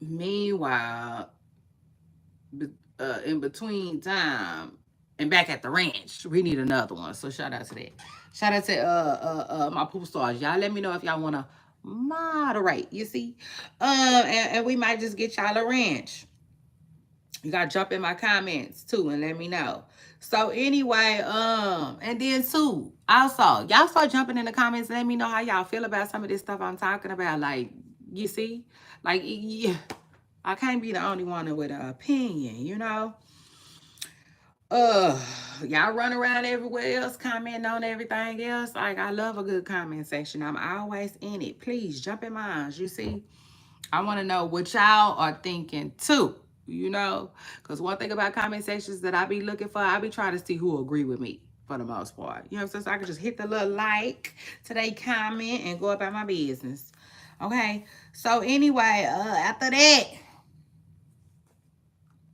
meanwhile, in between time and back at the ranch, we need another one. So shout out to that. Shout out to my poop stars. Y'all let me know if y'all wanna moderate. You see, and we might just get y'all a ranch. You gotta jump in my comments too and let me know. So anyway, and then too, also y'all start jumping in the comments and let me know how y'all feel about some of this stuff I'm talking about. Like, you see, like yeah, I can't be the only one with an opinion, you know. Uh, y'all run around everywhere else, commenting on everything else. Like, I love a good comment section. I'm always in it. Please jump in mine. You see, I want to know what y'all are thinking too. You know, because one thing about comment sections that I be looking for, I be trying to see who agree with me for the most part. You know what I'm saying? So I can just hit the little like to they comment and go about my business. Okay. So anyway, after that,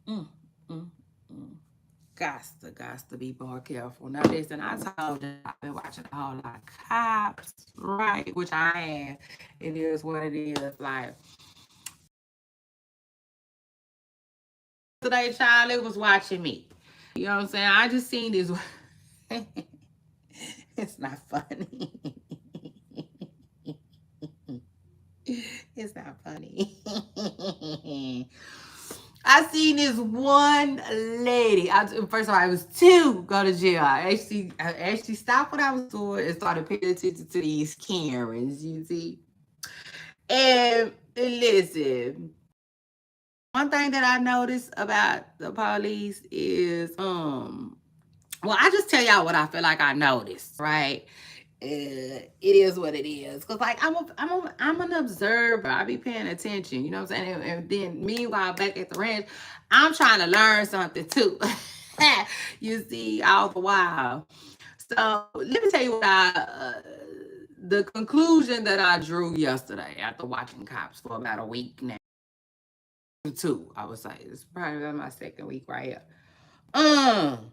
mm, mm, mm. Gots to be more careful. Now, listen, I told you I've been watching a whole lot of cops, right? Which I am. It is what it is. Like, today, child, it was watching me. You know what I'm saying? I just seen this. It's not funny. It's not funny. I seen this one lady. First of all, it was two go to jail. I actually stopped what I was doing and started paying attention to these Karens, you see. And listen, one thing that I noticed about the police is, well, I just tell y'all what I feel like I noticed, right? It is what it is. Cause like I'm an observer. I be paying attention. You know what I'm saying? And then meanwhile, back at the ranch, I'm trying to learn something too. You see, all the while. So let me tell you what the conclusion that I drew yesterday after watching Cops for about a week now. Two, I would say. It's probably my second week right here. Um,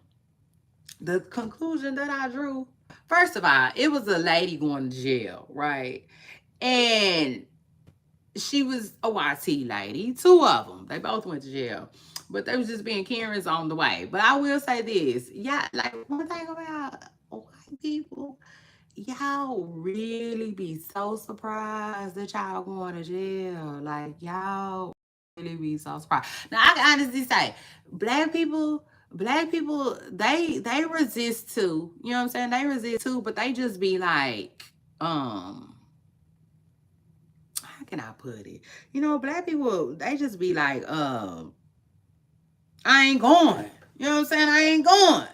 the conclusion that I drew, first of all, it was a lady going to jail, right? And she was a YT lady, two of them. They both went to jail. But they was just being Karens on the way. But I will say this. Yeah, like one thing about white people, y'all really be so surprised that y'all going to jail. Like y'all really be so surprised. Now I can honestly say, black people, they resist too. You know what I'm saying? They resist too, but they just be like, how can I put it? You know, black people, they just be like, I ain't going. You know what I'm saying? I ain't going.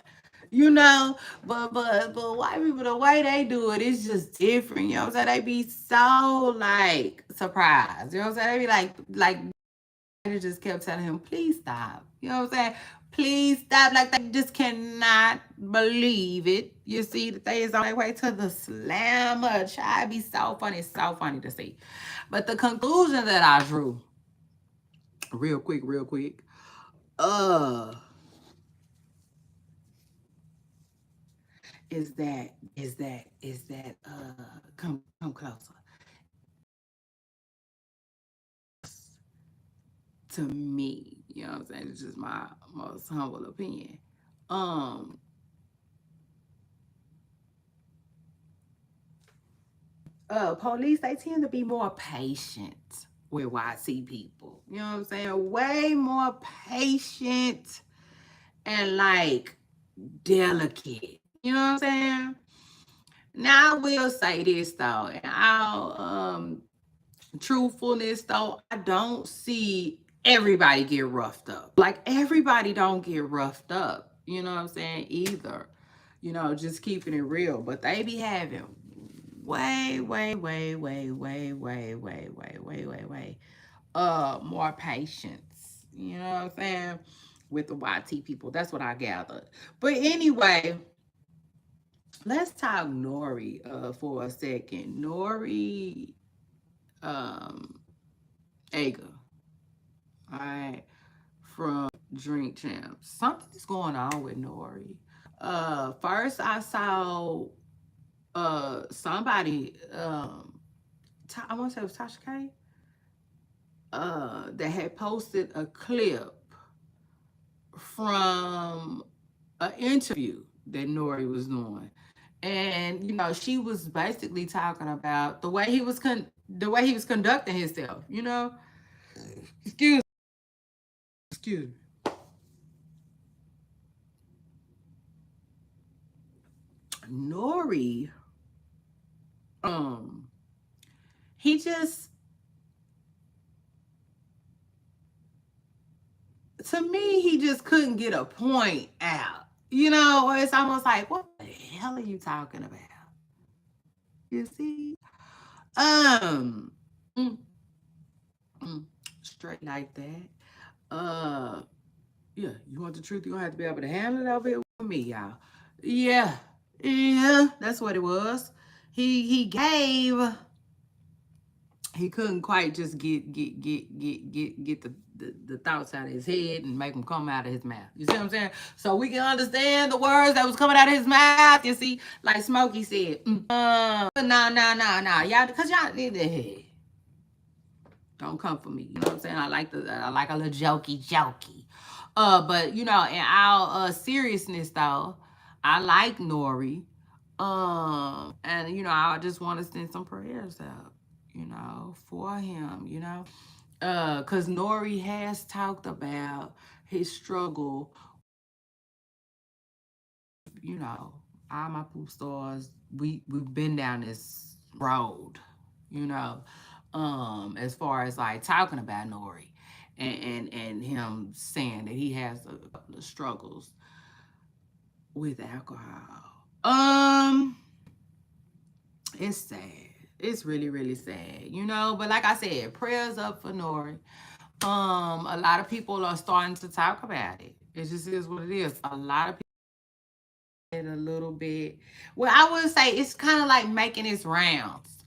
You know, but white people, the way they do it is just different. You know what I'm saying? They be so like surprised. You know what I'm saying? They be like they just kept telling him, please stop. You know what I'm saying? Please stop. Like they just cannot believe it. You see that they is on their way to the slammer. Child, be so funny. It's so funny to see. But the conclusion that I drew real quick, real quick. Uh, come closer to me. You know what I'm saying? It's just my most humble opinion. Um, Police, they tend to be more patient with YC people. You know what I'm saying? Way more patient and like delicate. You know what I'm saying? Now I will say this though, and I'll truthfulness though, I don't see everybody get roughed up. Like everybody don't get roughed up. You know what I'm saying? Either. You know, just keeping it real. But they be having way more patience. You know what I'm saying? With the YT people. That's what I gathered. But anyway, let's talk Nori for a second. Nori um Aga. Alright. From Drink Champs. Something's going on with Nori. First I saw somebody I want to say it was Tasha K that had posted a clip from an interview that Nori was doing. And you know, she was basically talking about the way he was conducting himself, you know? Excuse excuse me. Nori um he just to me he just couldn't get a point out. You know, or it's almost like, what the hell are you talking about? You see? Um mm, mm, straight like that. Uh yeah, you want the truth, you're gonna have to be able to handle it over here with me, y'all. Yeah. Yeah, that's what it was. He gave he couldn't quite just get the thoughts out of his head and make them come out of his mouth. You see what I'm saying? So we can understand the words that was coming out of his mouth. You see, like Smokey said, no, y'all, because y'all need to don't come for me. You know what I'm saying? I like a little jokey. But you know, in our seriousness though, I like Nori. And you know, I just want to send some prayers out, you know, for him, you know. Cause Nori has talked about his struggle, you know, all my poop stars, we've been down this road, you know, as far as like talking about Nori and him saying that he has a couple of struggles with alcohol. It's sad. It's really, really sad, you know. But like I said, prayers up for Nori. A lot of people are starting to talk about it. It just is what it is. A lot of people a little bit. Well, I would say it's kind of like making its rounds.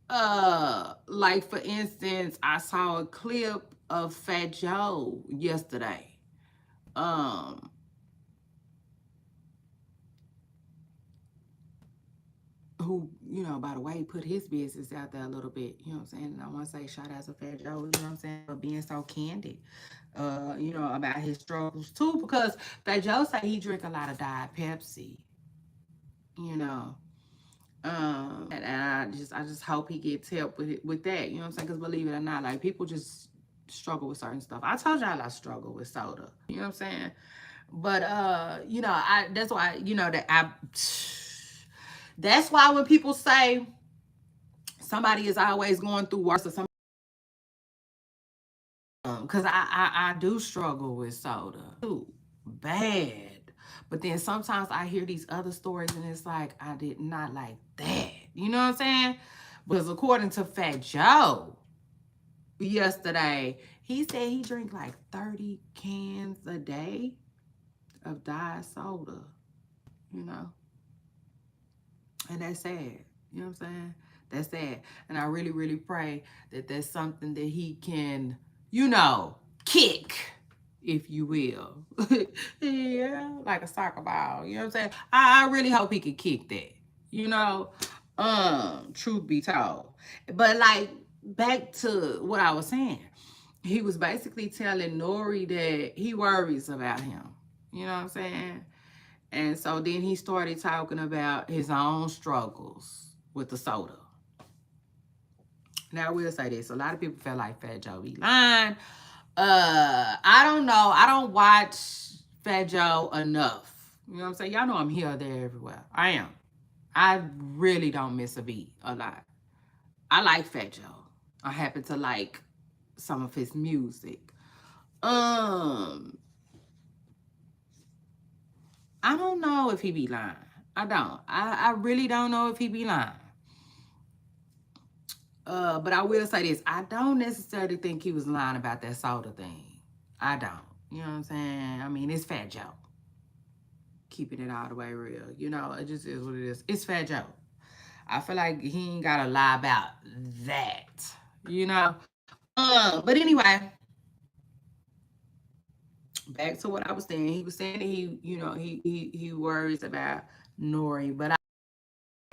Like for instance, I saw a clip of Fat Joe yesterday. Um, who, you know, by the way, put his business out there a little bit, you know what I'm saying? And I want to say shout out to Fat Joe, you know what I'm saying, for being so candid, you know, about his struggles too, because Fat Joe say he drink a lot of Diet Pepsi, you know. And I just hope he gets help with that, you know what I'm saying? Because believe it or not, like people just struggle with certain stuff. I told y'all I struggle with soda, you know what I'm saying? But you know, I that's why, you know, that I that's why when people say somebody is always going through worse or something, because I do struggle with soda too, bad. But then sometimes I hear these other stories and it's like I did not like that. You know what I'm saying? Because according to Fat Joe yesterday, he said he drank like 30 cans a day of diet soda. You know, and that's sad. You know what I'm saying? That's sad. And I really, really pray that that's something that he can, you know. kick, if you will. Yeah, like a soccer ball. You know what I'm saying? I really hope he could kick that. You know, truth be told. But like back to what I was saying, he was basically telling Nori that he worries about him. You know what I'm saying? And so then he started talking about his own struggles with the soda. Now I will say this: a lot of people feel like Fat Joe be lying. I don't know. I don't watch Fat Joe enough. You know what I'm saying? Y'all know I'm here, there, everywhere. I am. I really don't miss a beat a lot. I like Fat Joe. I happen to like some of his music. Um, I don't know if he be lying. I don't. I really don't know if he be lying. But I will say this: I don't necessarily think he was lying about that soda thing. I don't. You know what I'm saying? I mean, it's Fat Joe. Keeping it all the way real. You know, it just is what it is. It's Fat Joe. I feel like he ain't gotta lie about that. You know? But anyway, back to what I was saying. He was saying that he worries about Nori, but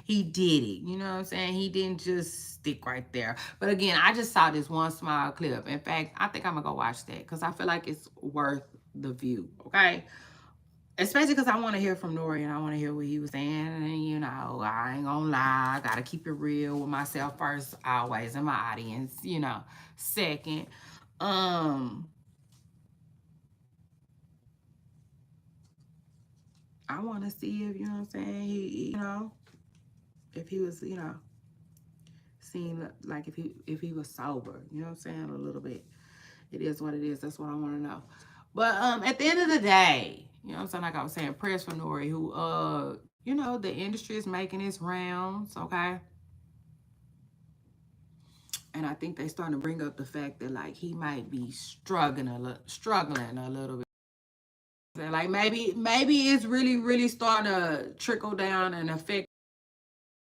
he did it. You know what I'm saying? He didn't just stick right there. But again, I just saw this one small clip. In fact, I think I'm gonna go watch that because I feel like it's worth the view. Okay. Especially because I want to hear from Nori and I want to hear what he was saying. And, you know, I ain't gonna lie. I gotta keep it real with myself first, always, in my audience, you know. Second, um, I want to see if, you know what I'm saying, you know, if he was, you know, seeing like if he was sober, you know what I'm saying, a little bit. It is what it is. That's what I want to know. But at the end of the day, you know what I'm saying, like I was saying, prayers for Nori, who you know, the industry is making its rounds, okay? And I think they starting to bring up the fact that like he might be struggling a little bit. Like maybe it's really starting to trickle down and affect,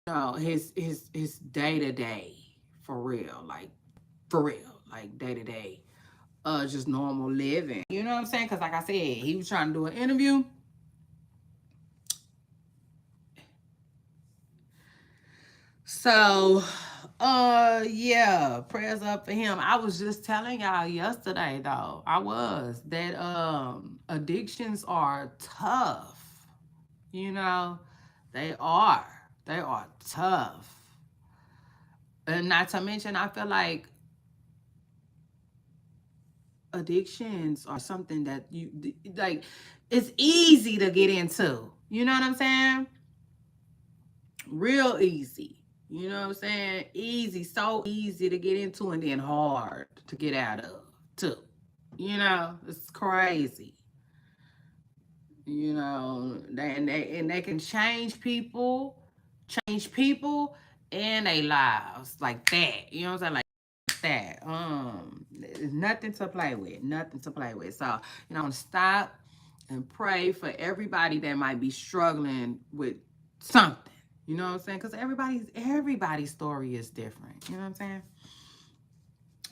you know, his day to day, for real, like day to day, just normal living. You know what I'm saying? Because like I said, he was trying to do an interview. So, yeah, prayers up for him. I was just telling y'all yesterday though, I was that addictions are tough. You know, they are. They are tough. And not to mention, I feel like addictions are something that you like, it's easy to get into. You know what I'm saying? Real easy. You know what I'm saying? Easy, so easy to get into and then hard to get out of, too. You know, it's crazy. You know, they can change people and their lives like that. You know what I'm saying? Like that. There's nothing to play with. Nothing to play with. So, you know, stop and pray for everybody that might be struggling with something. You know what I'm saying? Because everybody's story is different. You know what I'm saying?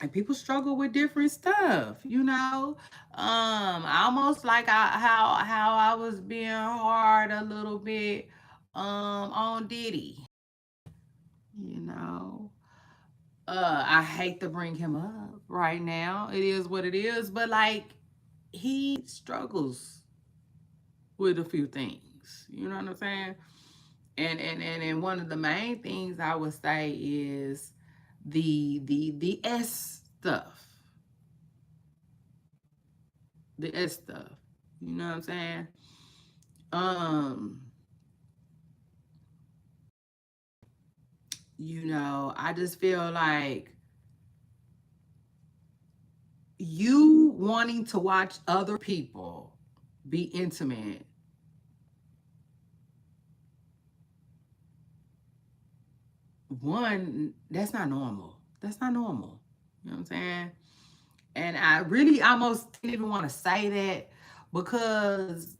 And people struggle with different stuff, you know. Almost like how I was being hard a little bit on Diddy, you know. I hate to bring him up right now. It is what it is, but like he struggles with a few things. You know what I'm saying? And one of the main things I would say is the S stuff. The S stuff. You know what I'm saying? Um, you know, I just feel like you wanting to watch other people be intimate, one, that's not normal. That's not normal. You know what I'm saying? And I really almost didn't even want to say that because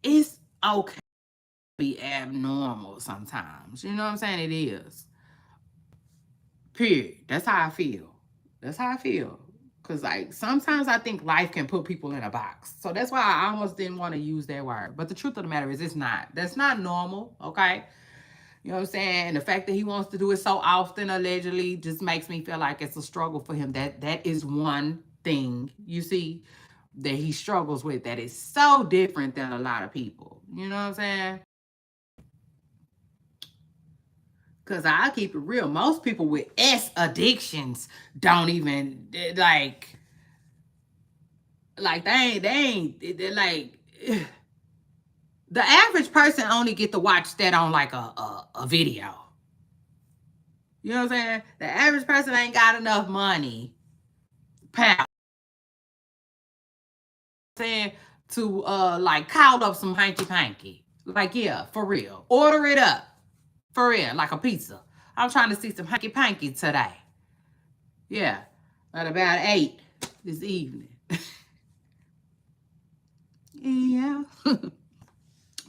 it's okay to be abnormal sometimes. You know what I'm saying? It is. Period. That's how I feel. That's how I feel. Cause like sometimes I think life can put people in a box. So that's why I almost didn't want to use that word. But the truth of the matter is it's not. That's not normal, okay? You know what I'm saying? And the fact that he wants to do it so often, allegedly, just makes me feel like it's a struggle for him. That is one thing, you see, that he struggles with that is so different than a lot of people. You know what I'm saying? Cause I keep it real. Most people with S addictions don't even like they're like the average person only get to watch that on like a video. You know what I'm saying? The average person ain't got enough money, pal, saying to like call up some hanky panky. Like, yeah, for real. Order it up. For real, like a pizza. I'm trying to see some hanky panky today. Yeah. At about 8 this evening. Yeah.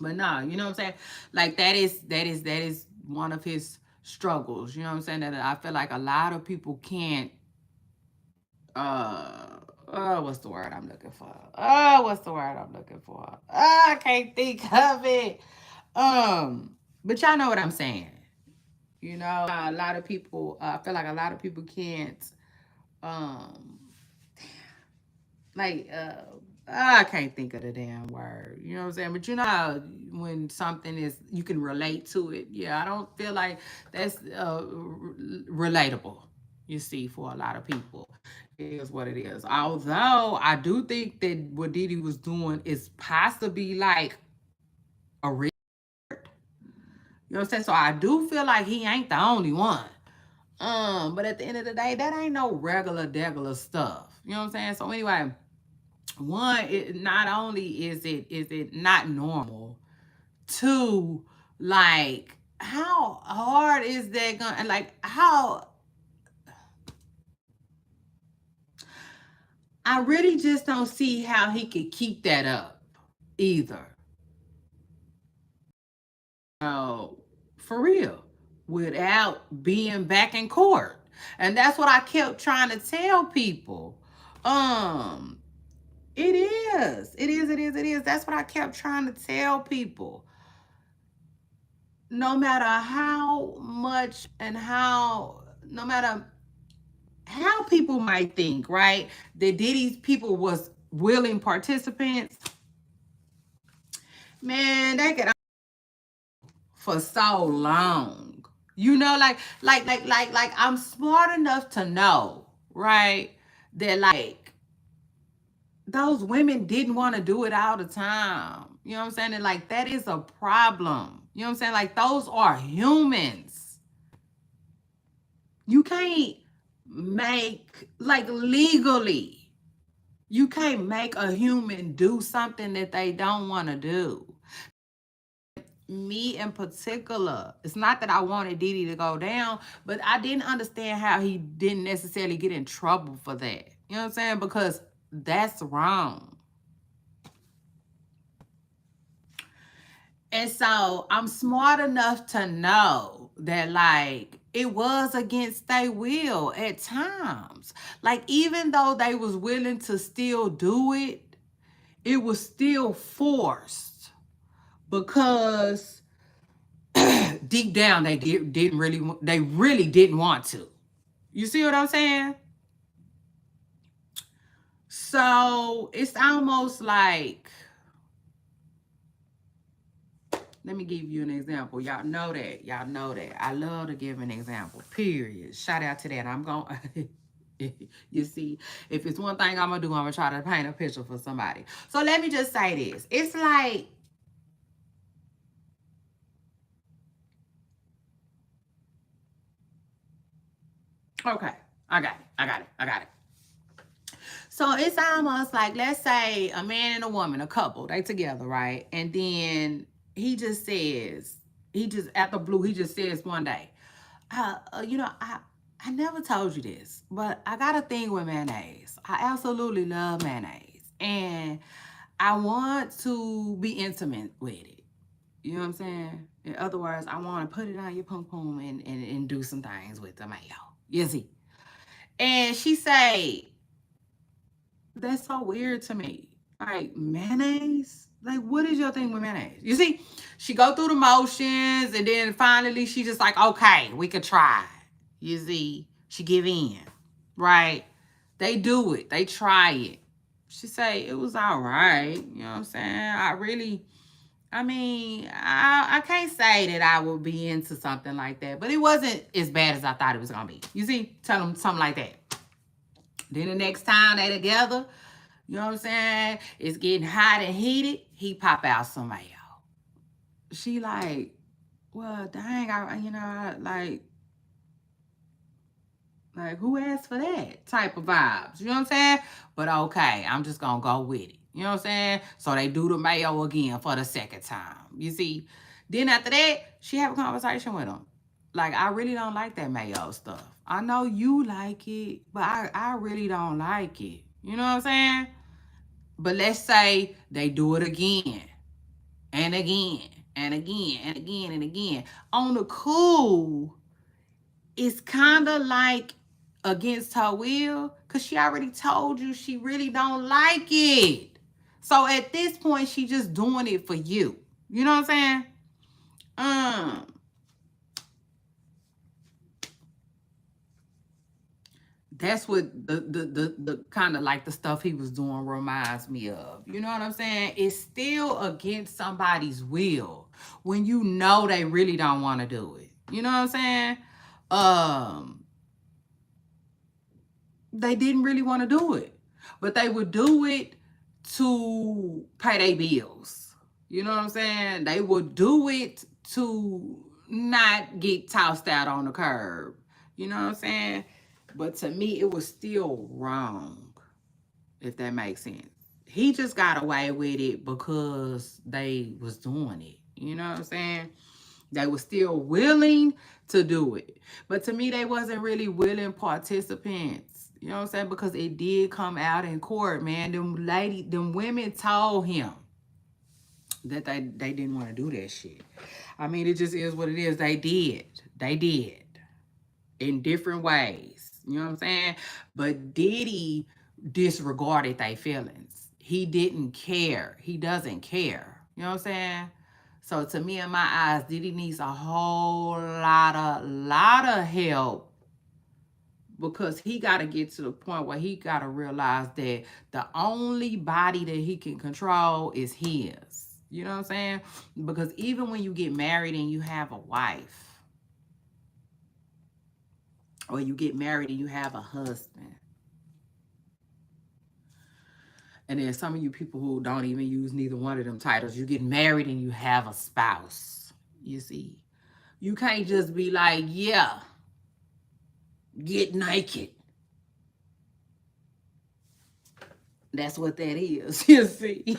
But nah, you know what I'm saying? Like that is one of his struggles. You know what I'm saying? That I feel like a lot of people can't what's the word I'm looking for? What's the word I'm looking for? I can't think of it. But y'all know what I'm saying. You know, a lot of people I feel like a lot of people can't um like I can't think of the damn word. You know what I'm saying? But you know how when something is you can relate to it. Yeah, I don't feel like that's relatable. You see, for a lot of people, it is what it is. Although I do think that what Didi was doing is possibly like a real. You know what I'm saying? So I do feel like he ain't the only one. But at the end of the day, that ain't no regular stuff. You know what I'm saying? So anyway, one, it not only is it not normal, two, like how hard is that gonna like how I really just don't see how he could keep that up either. Oh, for real. Without being back in court. And that's what I kept trying to tell people. Um, it is. It is, it is, it is. That's what I kept trying to tell people. No matter how much and how, no matter how people might think, right, that Diddy's people was willing participants, man, they could for so long. You know, like I'm smart enough to know, right, that like those women didn't want to do it all the time. You know what I'm saying? And like that is a problem. You know what I'm saying? Like those are humans. You can't make like legally. You can't make a human do something that they don't want to do. Me in particular, it's not that I wanted Didi to go down, but I didn't understand how he didn't necessarily get in trouble for that. You know what I'm saying? Because that's wrong. And so I'm smart enough to know that like it was against their will at times. Like even though they was willing to still do it, it was still forced because deep down didn't really they really didn't want to. You see what I'm saying? So it's almost like let me give you an example. Y'all know that. Y'all know that. I love to give an example. Period. Shout out to that. I'm going you see, if it's one thing I'm gonna do, I'm gonna try to paint a picture for somebody. So let me just say this. It's like okay, I got it. I got it. I got it. So it's almost like let's say a man and a woman, a couple, they together, right? And then he just says, he just at the blue, he just says one day, I never told you this, but I got a thing with mayonnaise. I absolutely love mayonnaise, and I want to be intimate with it. You know what I'm saying? In other words, I want to put it on your pum pum and do some things with the mayo. You see? And she say, that's so weird to me. Like mayonnaise? Like what is your thing with mayonnaise? You see, she go through the motions and then finally she just like, okay, we could try. You see, she give in. Right? They do it. They try it. She say it was all right. You know what I'm saying? I can't say that I would be into something like that, but it wasn't as bad as I thought it was gonna be. You see, tell them something like that. Then the next time they together, you know what I'm saying? It's getting hot and heated. He pop out some mayo. She like, well, dang, like who asked for that type of vibes? You know what I'm saying? But okay, I'm just gonna go with it. You know what I'm saying? So they do the mayo again for the second time. You see? Then after that, she have a conversation with him. Like, I really don't like that mayo stuff. I know you like it, but I really don't like it. You know what I'm saying? But let's say they do it again and again and again and again and again. On the cool, it's kind of like against her will because she already told you she really don't like it. So at this point, she just doing it for you. You know what I'm saying? Um, that's what the kind of like the stuff he was doing reminds me of. You know what I'm saying? It's still against somebody's will when you know they really don't want to do it. You know what I'm saying? Um, they didn't really want to do it, but they would do it to pay their bills. You know what I'm saying? They would do it to not get tossed out on the curb. You know what I'm saying? But to me, it was still wrong, if that makes sense. He just got away with it because they was doing it. You know what I'm saying? They were still willing to do it. But to me, they wasn't really willing participants. You know what I'm saying? Because it did come out in court, man. Them women told him that they didn't want to do that shit. I mean, it just is what it is. They did. They did. In different ways. You know what I'm saying? But Diddy disregarded their feelings. He didn't care. He doesn't care. You know what I'm saying? So to me, in my eyes, Diddy needs a whole lot of help because he got to get to the point where he got to realize that the only body that he can control is his. You know what I'm saying? Because even when you get married and you have a wife, or you get married and you have a husband, and then some of you people who don't even use neither one of them titles, you get married and you have a spouse. You see, you can't just be like, yeah, get naked. That's what that is. You see,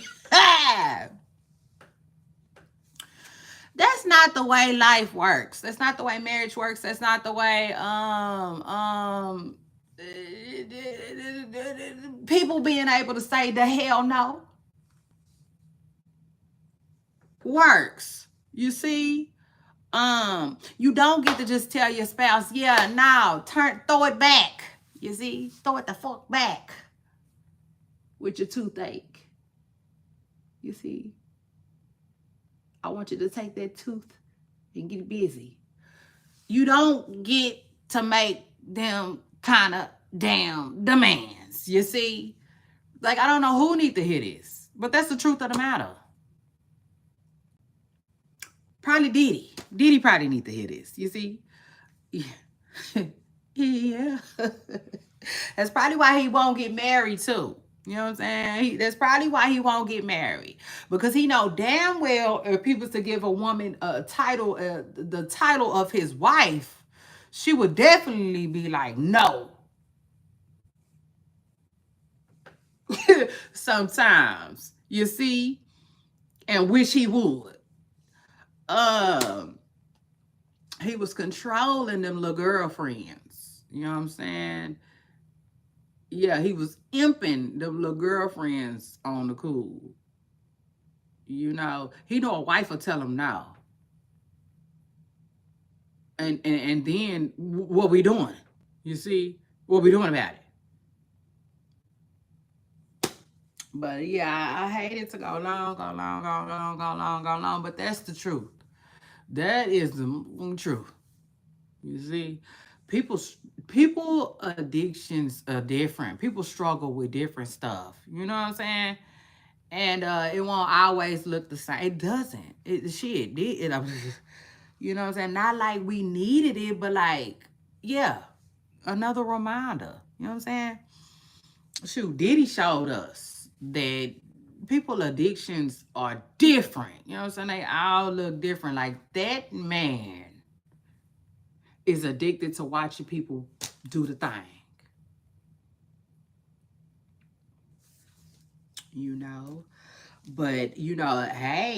that's not the way life works. That's not the way marriage works. That's not the way people being able to say the hell no works. You see? You don't get to just tell your spouse, yeah, now throw it back. You see? Throw it the fuck back with your toothache. You see? I want you to take that tooth and get busy. You don't get to make them kind of damn demands. You see? Like, I don't know who need to hear this, but that's the truth of the matter. Probably Diddy. Diddy probably need to hear this. You see? Yeah. Yeah. That's probably why he won't get married too. You know what I'm saying? That's probably why he won't get married, because he know damn well if he was to give a woman a title, the title of his wife, she would definitely be like no. Sometimes, you see, and wish he would. Um, he was controlling them little girlfriends. You know what I'm saying? Yeah, he was imping the little girlfriends on the cool. You know a wife will tell him no. And then what we doing? You see? What we doing about it? But yeah, I hate it to go long, go long, go long, go long, go long. But that's the truth. That is the truth. You see, people people addictions are different. People struggle with different stuff. You know what I'm saying? And it won't always look the same. It doesn't. It shit. You know what I'm saying? Not like we needed it, but like, yeah, another reminder. You know what I'm saying? Shoot, Diddy showed us that people addictions are different. You know what I'm saying? They all look different. Like that man is addicted to watching people do the thing. You know? But hey,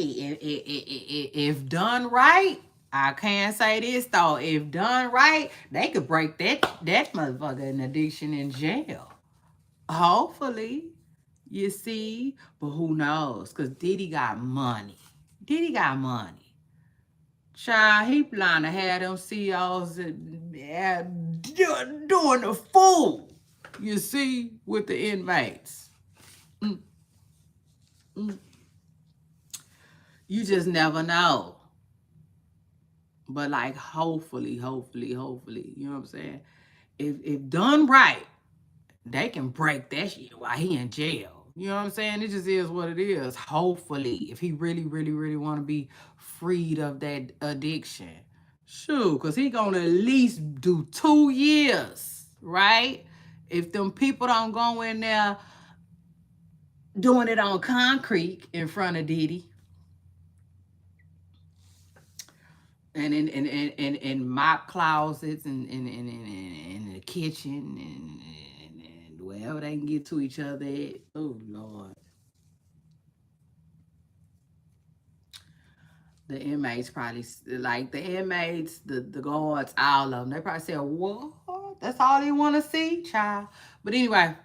if done right, I can't say this though. If done right, they could break that motherfucker in addiction in jail. Hopefully, you see. But who knows? Cause Diddy got money. Diddy got money. Child, he plan to have them CEOs doing the fool. You see, with the inmates. Mm, mm. You just never know. But like hopefully, you know what I'm saying? If done right, they can break that shit while he in jail. You know what I'm saying? It just is what it is. Hopefully, if he really want to be freed of that addiction. Shoot, because he gonna at least do 2 years, right? If them people don't go in there doing it on concrete in front of Diddy, and in mop closets and in the kitchen and wherever they can get to each other at. Oh Lord. The inmates probably like the inmates, the guards, all of them. They probably said, "What? That's all they want to see, child." But anyway,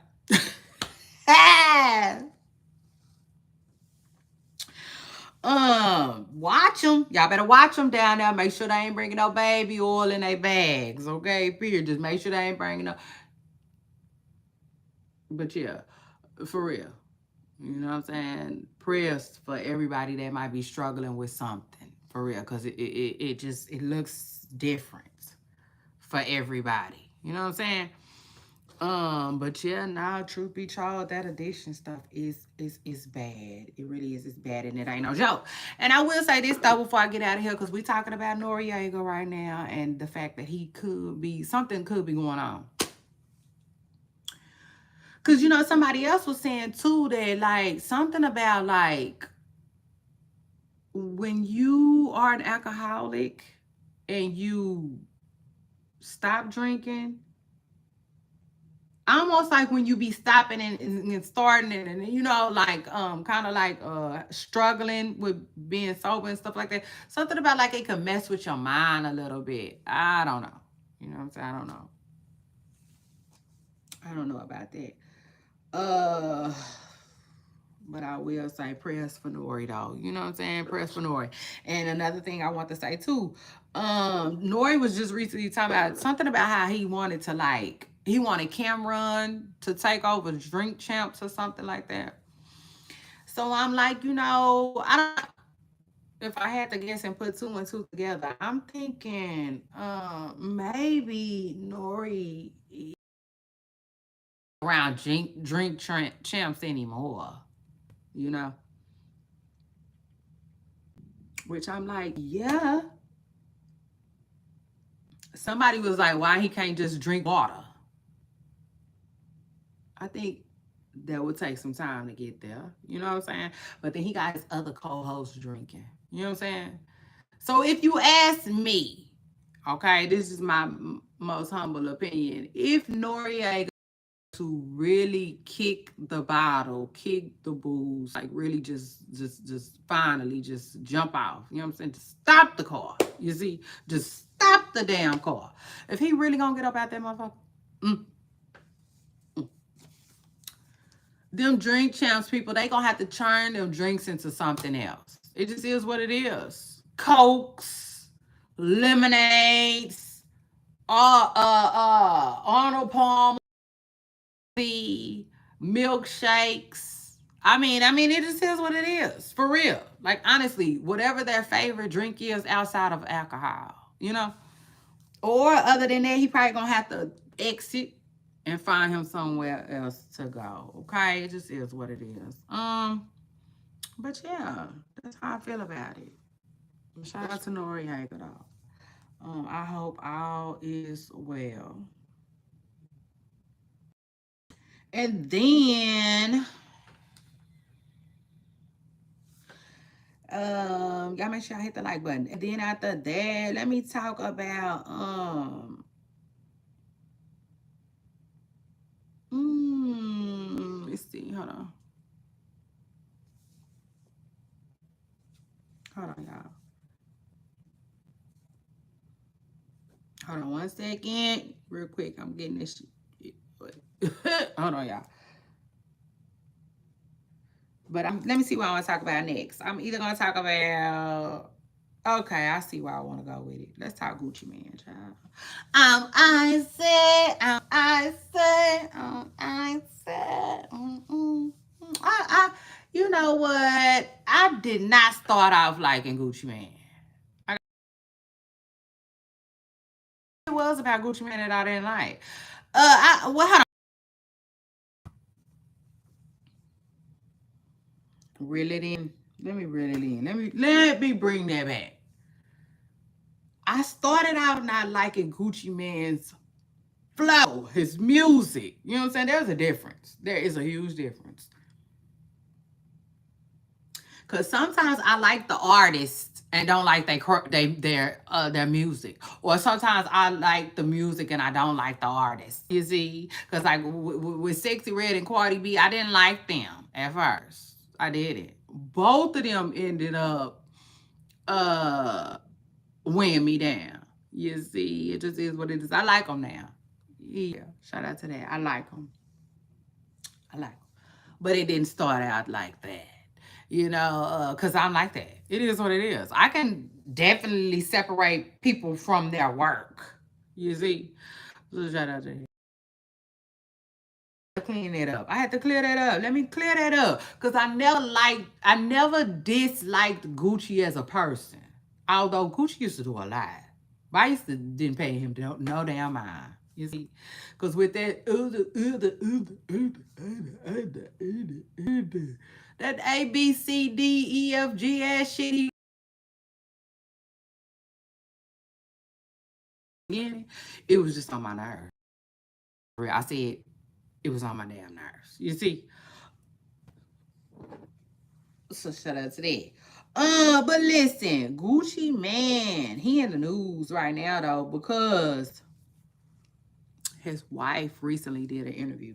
watch them. Y'all better watch them down there. Make sure they ain't bringing no baby oil in their bags. Okay, period. Just make sure they ain't bringing no. But yeah, for real. You know what I'm saying? Prayers for everybody that might be struggling with something. For real. Because it just it looks different for everybody. You know what I'm saying? But yeah, now truth be told, that addiction stuff is bad. It really is. It's bad, and it ain't no joke. And I will say this though before I get out of here, because we talking about Noriega right now, and the fact that he could be something could be going on. Cause somebody else was saying too that like something about like when you are an alcoholic and you stop drinking, almost like when you be stopping and starting and like kind of like struggling with being sober and stuff like that. Something about like it can mess with your mind a little bit. I don't know. You know what I'm saying? I don't know. I don't know about that. Uh But I will say prayers for Nori though. You know what I'm saying? Prayers for Nori. And another thing I want to say too, Nori was just recently talking about something about how he wanted Cameron to take over Drink Champs or something like that. So I'm like, I don't if I had to guess and put two and two together, I'm thinking maybe Nori around drink champs anymore, you know? Which I'm like, yeah. Somebody was like, why he can't just drink water? I think that would take some time to get there. You know what I'm saying? But then he got his other co-hosts drinking. You know what I'm saying? So if you ask me, okay, this is my most humble opinion. If Noriega to really kick the bottle, kick the booze, like really just finally just jump off. You know what I'm saying? Just stop the car. You see? Just stop the damn car. If he really gonna get up out that motherfucker, mm, them drink champs people, they gonna have to turn them drinks into something else. It just is what it is. Cokes, lemonades, Arnold Palmer, the milkshakes. I mean, it just is what it is, for real. Like honestly, whatever their favorite drink is outside of alcohol, you know. Or other than that, he probably gonna have to exit and find him somewhere else to go. Okay, it just is what it is. But yeah, that's how I feel about it. Shout out to Noriega though. I hope all is well. And then y'all make sure I hit the like button. And then after that, let me talk about let's see, hold on, y'all. Hold on one second, real quick. I'm getting this shit. Hold on, y'all. But let me see what I want to talk about next. I'm either gonna talk about. Okay, I see where I want to go with it. Let's talk Gucci Man, child. I said, I said. You know what? I did not start off liking Gucci Man. It was about Gucci Man that I didn't like. Hold on. Reel it in. Let me reel it in. Let me bring that back. I started out not liking Gucci Man's flow, his music. You know what I'm saying? There's a difference. There is a huge difference. Cause sometimes I like the artist and don't like their music, or sometimes I like the music and I don't like the artist. You see, cause like with Sexy Red and Cardi B, I didn't like them at first. I didn't. Both of them ended up uh weighing me down. You see, it just is what it is. I like them now. Yeah, shout out to that. I like them. I like them. But it didn't start out like that. You know, because I'm like that. It is what it is. I can definitely separate people from their work. You see? So shout out to him. Clean that up. I had to clear that up. Let me clear that up. Because I never disliked Gucci as a person. Although Gucci used to do a lot. But I used to didn't pay him no damn mind. You see? Because with that that A B C D E F G ass shit it was just on my nerves. I said it was on my damn nerves. You see? So shout out to that. But listen, Gucci Man, he in the news right now though because his wife recently did an interview.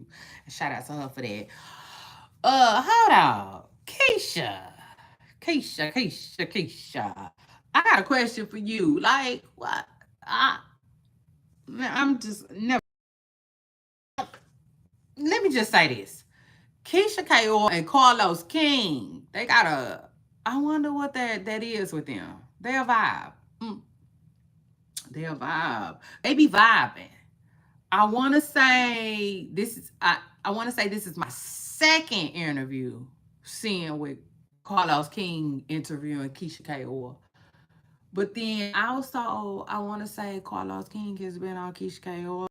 Shout out to her for that. Hold on. Keisha. I got a question for you. Like, what? I, I'm just never. Let me just say this. Keisha K.O. and Carlos King, they got a. I wonder what that is with them. They're a vibe. They're a vibe. They be vibing. I want to say this is. I want to say this is my second interview seeing with Carlos King interviewing Keisha K.O. But then also I want to say Carlos King has been on Keisha K.O.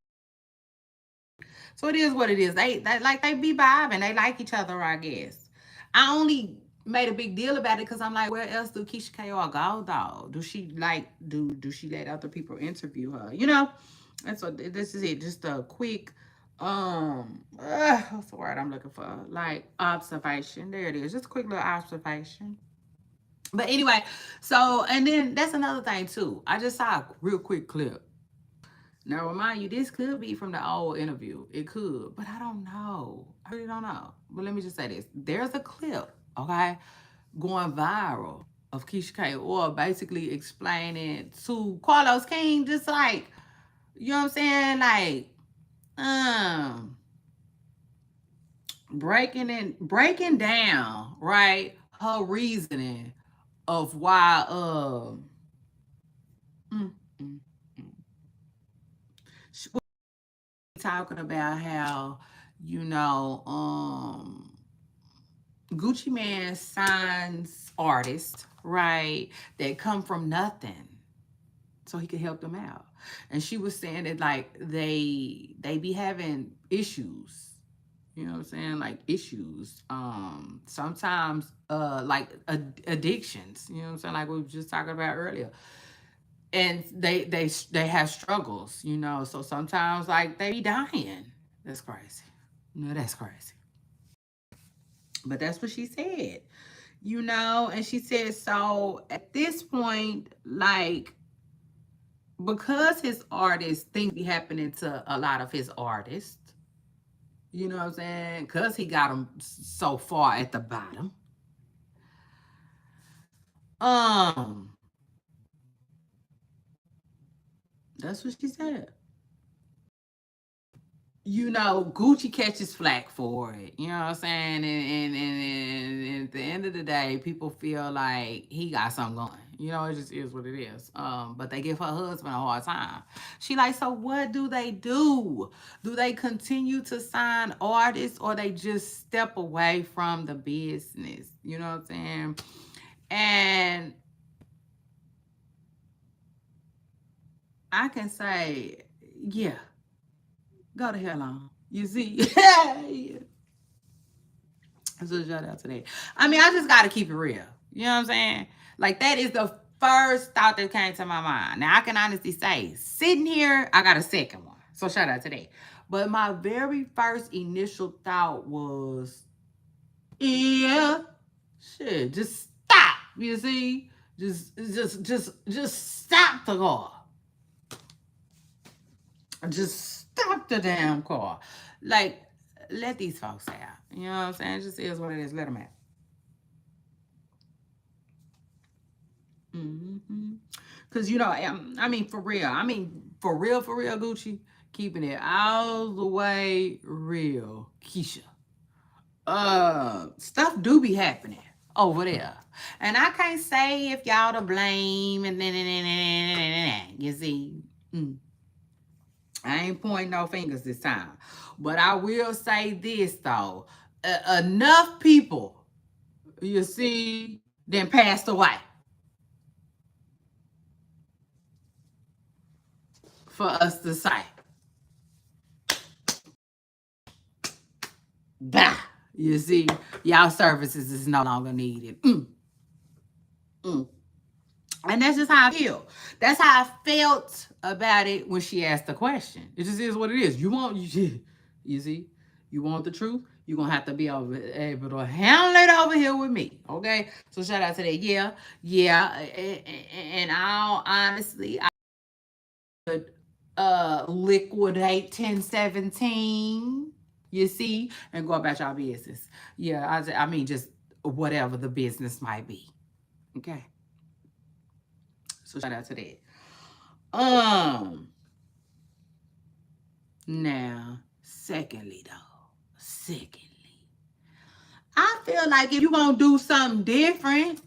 So it is what it is. They be vibing. They like each other, I guess. I only made a big deal about it because I'm like, where else do Keisha K.O. go though? Do she like do she let other people interview her? You know? And so this is it. Just a quick what's the word I'm looking for? Like observation. There it is. Just a quick little observation. But anyway, so and then that's another thing too. I just saw a real quick clip. Now, remind you, this could be from the old interview. It could, but I don't know. I really don't know. But let me just say this: there's a clip, okay, going viral of Keisha K. Or basically explaining to Carlos King, just like, you know what I'm saying, like, um, breaking down, right, her reasoning of why, mm, mm, talking about how, you know, Gucci Man signs artists, right, that come from nothing so he could help them out. And she was saying that like they be having issues. You know what I'm saying? Like issues. Sometimes like addictions, you know what I'm saying? Like we were just talking about earlier. And they have struggles, you know. So sometimes like they be dying. That's crazy. No, that's crazy. But that's what she said, you know. And she said, so at this point, like, because his artists, things be happening to a lot of his artists, you know what I'm saying? Because he got them so far at the bottom. Um, that's what she said. You know, Gucci catches flack for it. You know what I'm saying? And at the end of the day, people feel like he got something going. You know, it just is what it is. But they give her husband a hard time. She like, so what do they do? Do they continue to sign artists or they just step away from the business? You know what I'm saying? And I can say, yeah, go to hell on. You see? So shout out to that. I mean, I just gotta keep it real. You know what I'm saying? Like that is the first thought that came to my mind. Now I can honestly say, sitting here, I got a second one. So shout out to that. But my very first initial thought was, yeah, shit, just stop. You see? Just stop the car. Just stop the damn car. Like, let these folks out. You know what I'm saying? It just is what it is. Let them out. Mm-hmm. Cause you know, I mean, for real. I mean, for real, Gucci, keeping it all the way real, Keisha. Stuff do be happening over there, and I can't say if y'all to blame and then you see. Mm. I ain't pointing no fingers this time, but I will say this though: enough people, you see, then passed away for us to say, bah. You see, y'all services is no longer needed. Mm. And that's just how I feel. That's how I felt about it when she asked the question. It just is what it is. You see, you want the truth. You're gonna have to be able to handle it over here with me. Okay. So shout out to that. Yeah, yeah. And all honestly, I would liquidate 1017. You see, and go about your business. Yeah, I mean just whatever the business might be. Okay. So shout out to that. Um, Now, secondly, I feel like if you're gonna do something different,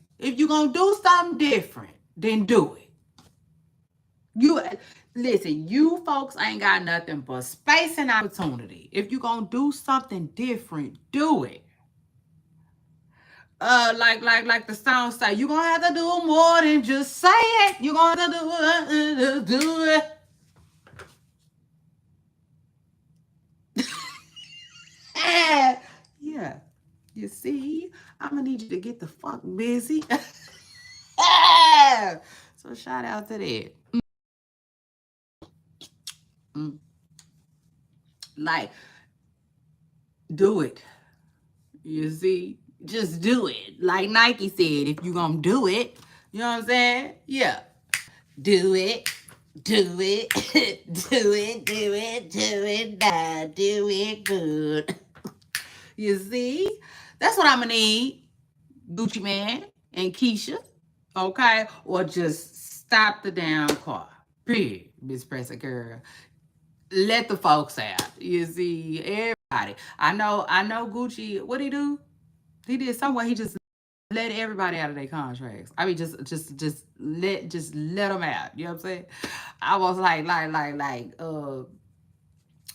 then do it. You listen, you folks ain't got nothing but space and opportunity. If you're gonna do something different, do it. Like the song say, you're gonna have to do more than just say it. You're gonna have to do it. Yeah. You see, I'm gonna need you to get the fuck busy. So shout out to that. Mm. Like, do it. You see, just do it. Like Nike said, if you gonna do it, you know what I'm saying? Yeah, do it. Do it, do it, do it, do it, now, do it good. You see, that's what I'm gonna need, Gucci Man and Keisha, okay? Or just stop the damn car. Period, Miss Pressa Girl. Let the folks out. You see, everybody. I know Gucci, what he do? He did somewhere he just let everybody out of their contracts. I mean, just let them out. You know what I'm saying? I was like,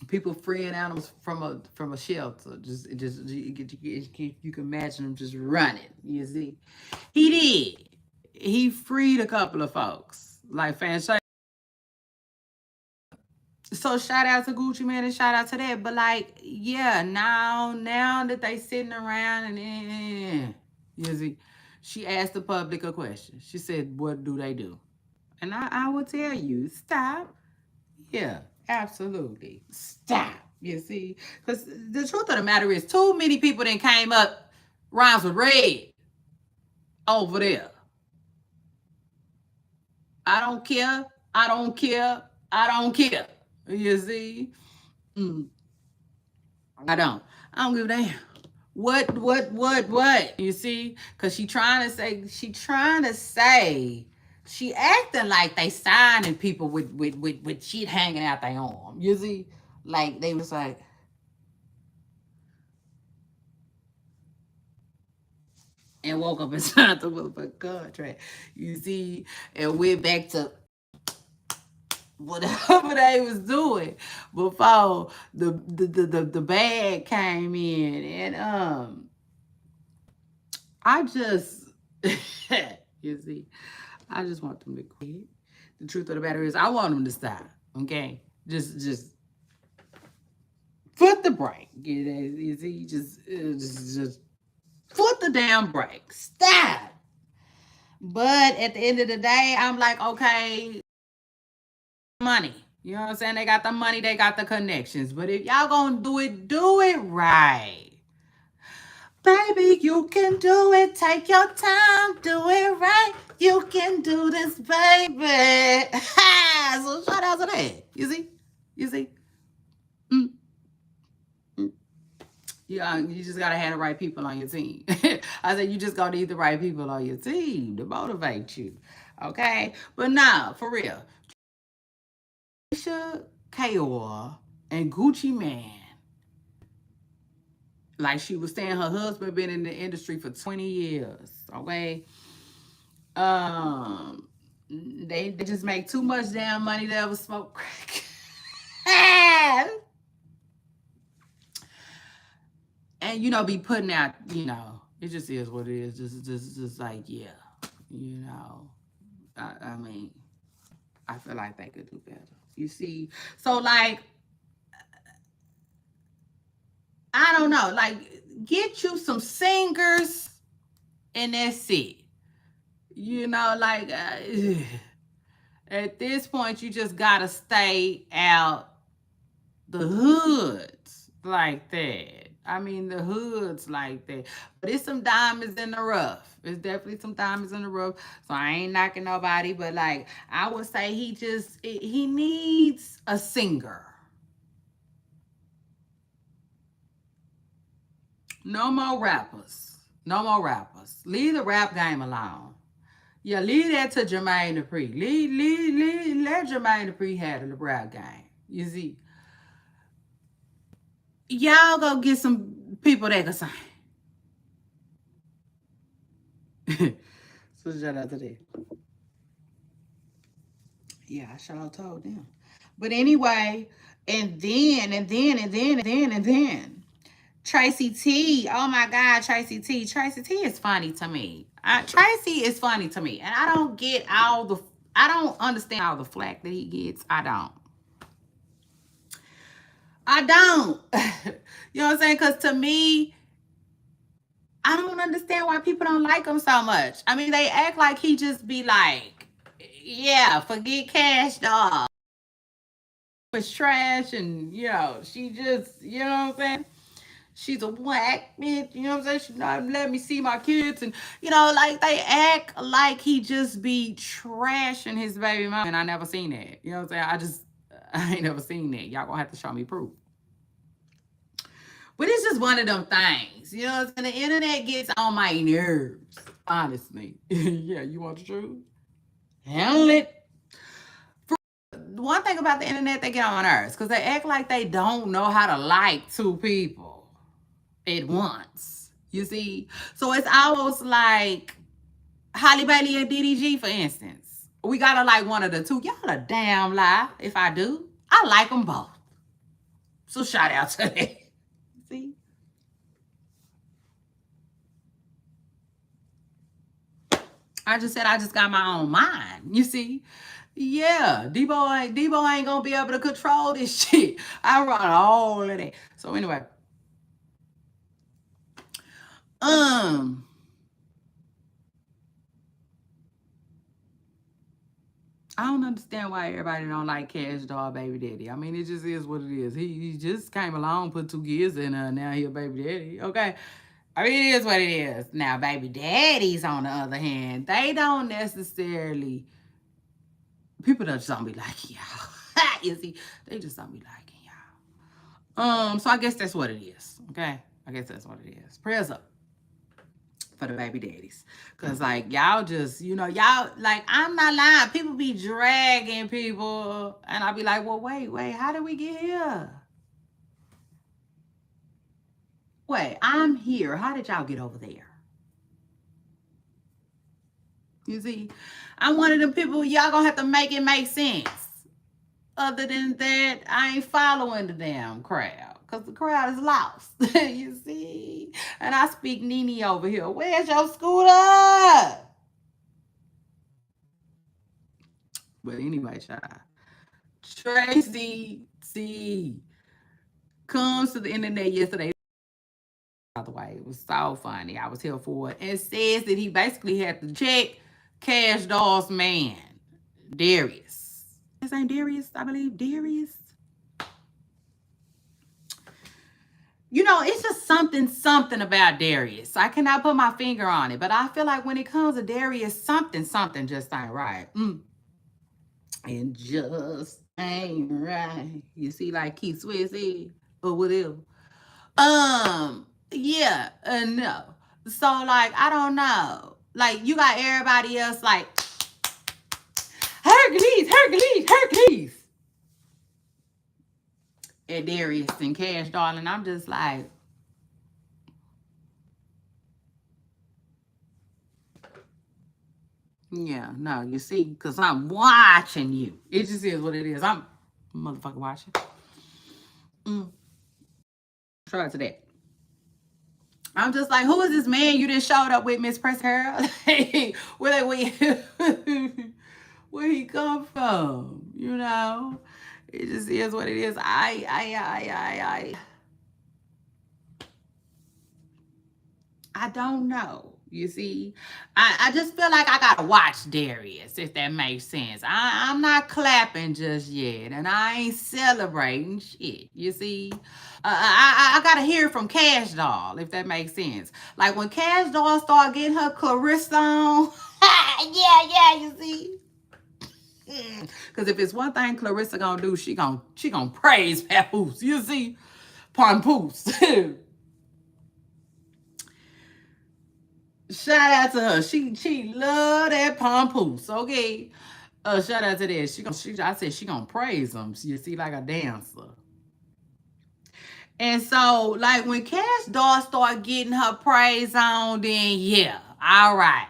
People freeing animals from a shelter. Just you can imagine them just running. You see, he did. He freed a couple of folks like Fan. So shout out to Gucci Man and shout out to that. But like, yeah, now that they sitting around and you see, she asked the public a question. She said, "What do they do?" And I will tell you, stop. Yeah, absolutely, stop. You see, because the truth of the matter is, too many people that came up rhymes with red over there. I don't care. I don't care. I don't care. You see, mm, I don't. I don't give a damn. What? You see? Cause she acting like they signing people with shit hanging out their arm. You see? Like they was like, and woke up and signed the motherfucking contract. You see? And went back to whatever they was doing before the bag came in. And I just you see, I just want them to quit. The truth of the matter is, I want them to stop. Okay, just foot the brake. You see, just foot the damn brake. Stop. But at the end of the day, I'm like, okay, money. You know what I'm saying? They got the money, they got the connections. But if y'all gonna do it right. Baby, you can do it. Take your time. Do it right. You can do this, baby. So shout out to that. You see? You see? Mm, mm. Yeah, you just gotta have the right people on your team. I said you just gotta need the right people on your team to motivate you. Okay? But nah, for real. Trisha Kayor and Gucci Man, like she was saying, her husband been in the industry for 20 years. Okay. Um, they just make too much damn money to ever smoke crack. And be putting out, it just is what it is. Just like, yeah, you know. I mean, I feel like they could do better. You see, so like, I don't know, like, get you some singers, and that's it. Like, at this point, you just gotta stay out the hoods like that. I mean, the hoods like that. But it's some diamonds in the rough. It's definitely some diamonds in the rough. So I ain't knocking nobody, but like, I would say he needs a singer. No more rappers. No more rappers. Leave the rap game alone. Yeah, leave that to Jermaine Dupri. Let Jermaine Dupri handle the rap game. You see, y'all go get some people that can sing. So shout out to that. Yeah, I should have told them. But anyway, and then, Tracy T. Oh my God, Tracy T. Tracy T is funny to me. Tracy is funny to me, and I don't understand all the flack that he gets. I don't. I don't. You know what I'm saying? Because to me, I don't understand why people don't like him so much. I mean, they act like he just be like, yeah, forget Cash Dog. It's trash, and she just, you know what I'm saying? She's a whack bitch, you know what I'm saying? She's not let me see my kids, and like they act like he just be trashing his baby mama, and I never seen that. You know what I'm saying? I ain't never seen that. Y'all gonna have to show me proof. But it's just one of them things. You know what I'm saying? The internet gets on my nerves, honestly. Yeah, you want the truth? Handle it. One thing about the internet, they get on my nerves because they act like they don't know how to like two people at once. You see? So it's almost like Holly Bailey and DDG, for instance. We gotta like one of the two. Y'all a damn lie if I do. I like them both. So shout out to that. See, I just said I just got my own mind. You see, yeah, Debo ain't gonna be able to control this shit. I run all of that. So anyway, um, I don't understand why everybody don't like Cash Doll Baby Daddy. I mean, it just is what it is. He just came along, put 2 kids in her, and now he a baby daddy. Okay. I mean, it is what it is. Now, baby daddies, on the other hand, they don't necessarily, people just don't be liking y'all. You see, they just don't be liking y'all. So I guess that's what it is. Okay. I guess that's what it is. Prayers up for the baby daddies. Cause like y'all just, y'all like I'm not lying. People be dragging people. And I'll be like, well, wait, how did we get here? Wait, I'm here. How did y'all get over there? You see? I'm one of them people, y'all gonna have to make it make sense. Other than that, I ain't following the damn crowd. Cause the crowd is lost. You see? And I speak Nene over here. Where's your scooter? But anyway, child. Tracy C comes to the internet yesterday. By the way, it was so funny. I was here for it. And says that he basically had to check Cash Doll's man, Darius. His name Darius, I believe. Darius. It's just something about Darius. I cannot put my finger on it, but I feel like when it comes to Darius, something just ain't right. And just ain't right. You see, like Keith Sweat said, or whatever. Yeah, no. So like, I don't know. Like, you got everybody else like Hercules. And Darius and Cash, darling. I'm just like, yeah, no, you see, because I'm watching you. It just is what it is. I'm motherfucking watching. Shout out to that. I'm just like, who is this man you just showed up with, Miss Press Harold? Where he come from? It just is what it is. I don't know. You see, I just feel like I gotta watch Darius, if that makes sense. I'm not clapping just yet, and I ain't celebrating shit. You see, I gotta hear from Cash Doll, if that makes sense. Like when Cash Doll start getting her Clarissa on, yeah, you see. Because if it's one thing Clarissa gonna do, she gonna praise Papoose. You see, Papoose. Shout out to her. She love that Papoose. Okay. Shout out to that. I said she gonna praise him. You see, like a dancer. And so, like when Cash Doll start getting her praise on, then yeah, all right.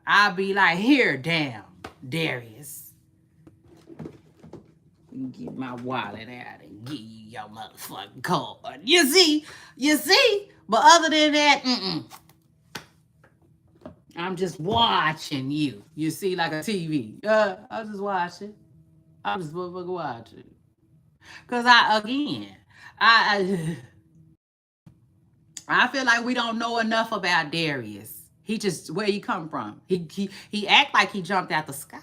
I'll be like, here, damn, Darius. Get my wallet out and give you your motherfucking card. You see? But other than that, I'm just watching you. You see, like a TV. I'm just watching. I'm just motherfucking watching. Cause I I feel like we don't know enough about Darius. He just where he come from. He act like he jumped out the sky.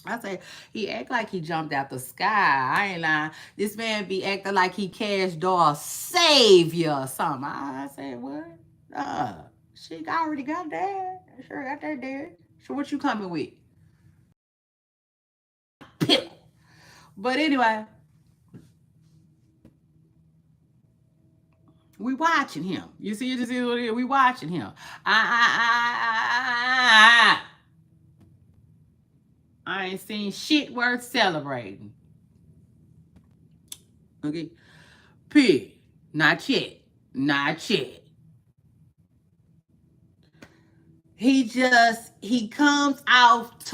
I say he act like he jumped out the sky. I ain't lying. This man be acting like he Cash Doll savior or something. I said what? She already got that. Sure got that there. So what you coming with? Pill. But anyway, we watching him. You see, it just is what it is. We watching him. I ain't seen shit worth celebrating. Okay. P. Not yet. Not yet. He comes out.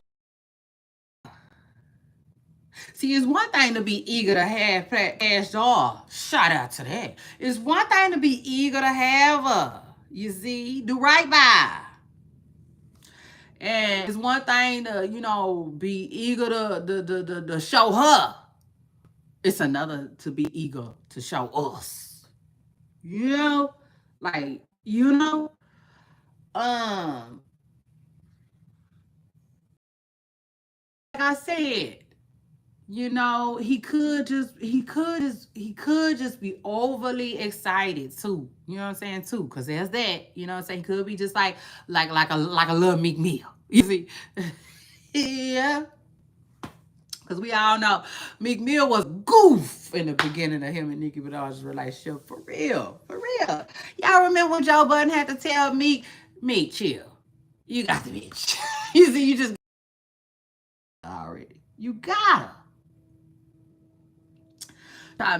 See, it's one thing to be eager to have cash doll. Shout out to that. It's one thing to be eager to have her. You see, do right by. And it's one thing to, be eager to show her. It's another to be eager to show us. You know? Like, um, like I said, he could just be overly excited too. You know what I'm saying too? Cause there's that. You know what I'm saying? He could be just like a little Meek Mill. You see? Yeah. Cause we all know Meek Mill was goof in the beginning of him and Nicki Minaj's relationship. For real. For real. Y'all remember when Joe Budden had to tell Meek, chill. You got the bitch. You see, you just already. You gotta.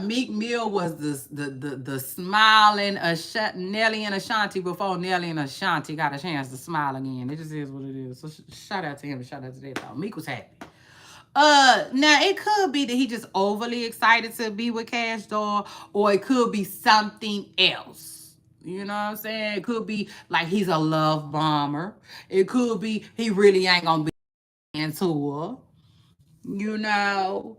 Meek Mill was the smiling Nelly and Ashanti before Nelly and Ashanti got a chance to smile again. It just is what it is. So shout out to him and shout out to that dog. Meek was happy. Now it could be that he just overly excited to be with Cash Doll, or it could be something else. You know what I'm saying? It could be like he's a love bomber. It could be he really ain't gonna be into her. You know,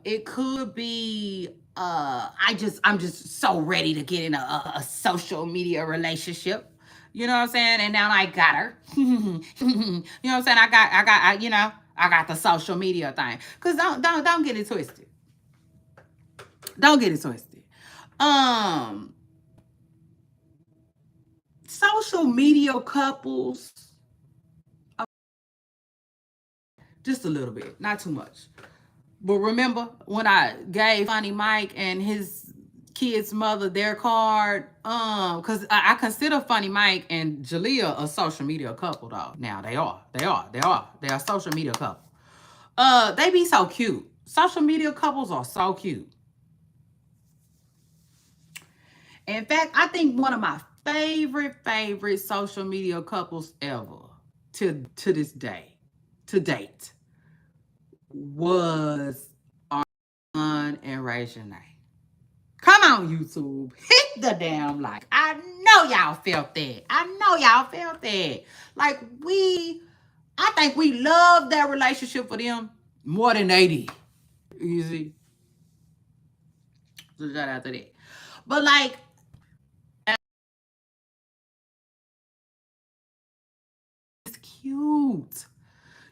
it could be I'm just so ready to get in a social media relationship. You know what I'm saying? And now I got her. You know what I'm saying? I got the social media thing. Cause don't get it twisted. Don't get it twisted. Um, Social media couples, just a little bit, not too much. But remember when I gave Funny Mike and his kid's mother their card? Because I consider Funny Mike and Jalea a social media couple, though. Now they are. They are a social media couple. They be so cute. Social media couples are so cute. In fact, I think one of my favorite social media couples ever to this day, to date, was Arn and Regine. Come on, YouTube. Hit the damn like. I know y'all felt that. I know y'all felt that. Like I think we love that relationship for them more than they did. You see? So shout out to that. But like, it's cute.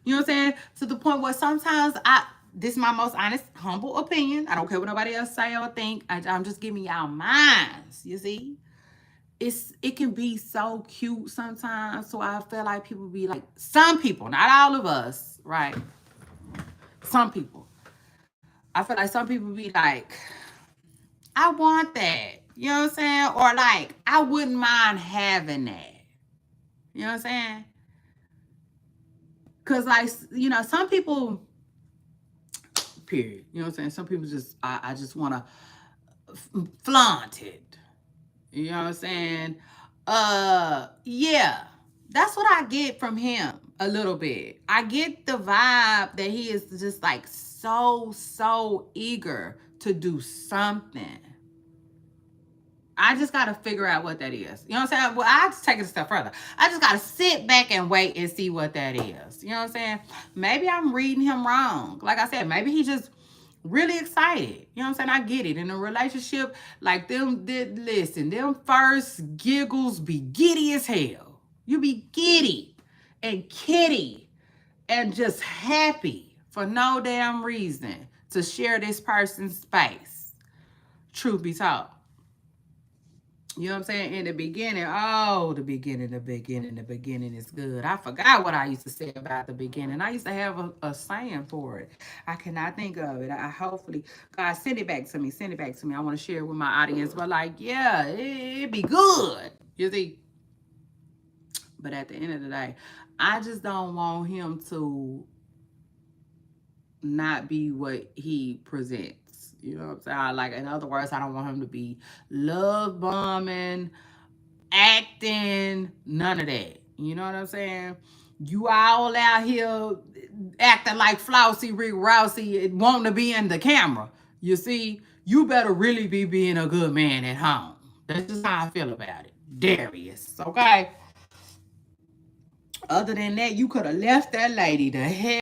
You know what I'm saying? To the point where sometimes this is my most honest, humble opinion. I don't care what nobody else say or think. I'm just giving y'all minds. You see? It can be so cute sometimes. So I feel like people be like, some people, not all of us, right? Some people. I feel like some people be like, I want that. You know what I'm saying? Or like, I wouldn't mind having that. You know what I'm saying? Cause like, some people, period. You know what I'm saying? Some people just, I just want to flaunt it. You know what I'm saying? Yeah. That's what I get from him a little bit. I get the vibe that he is just like so eager to do something. I just gotta figure out what that is. You know what I'm saying? Well, I just take it a step further. I just gotta sit back and wait and see what that is. You know what I'm saying? Maybe I'm reading him wrong. Like I said, maybe he just really excited. You know what I'm saying? I get it. In a relationship, like them first giggles be giddy as hell. You be giddy and kitty and just happy for no damn reason to share this person's space. Truth be told. You know what I'm saying? In the beginning, the beginning is good. I forgot what I used to say about the beginning. I used to have a saying for it. I cannot think of it. I hopefully, God, send it back to me. Send it back to me. I want to share it with my audience. But like, yeah, it'd be good. You see? But at the end of the day, I just don't want him to not be what he presents. You know what I'm saying? Like, in other words, I don't want him to be love bombing, acting, none of that. You know what I'm saying? You all out here acting like Flossie Rick Rousey wanting to be in the camera. You see, you better really be being a good man at home. That's just how I feel about it. Darius, okay? Other than that, you could have left that lady the hell.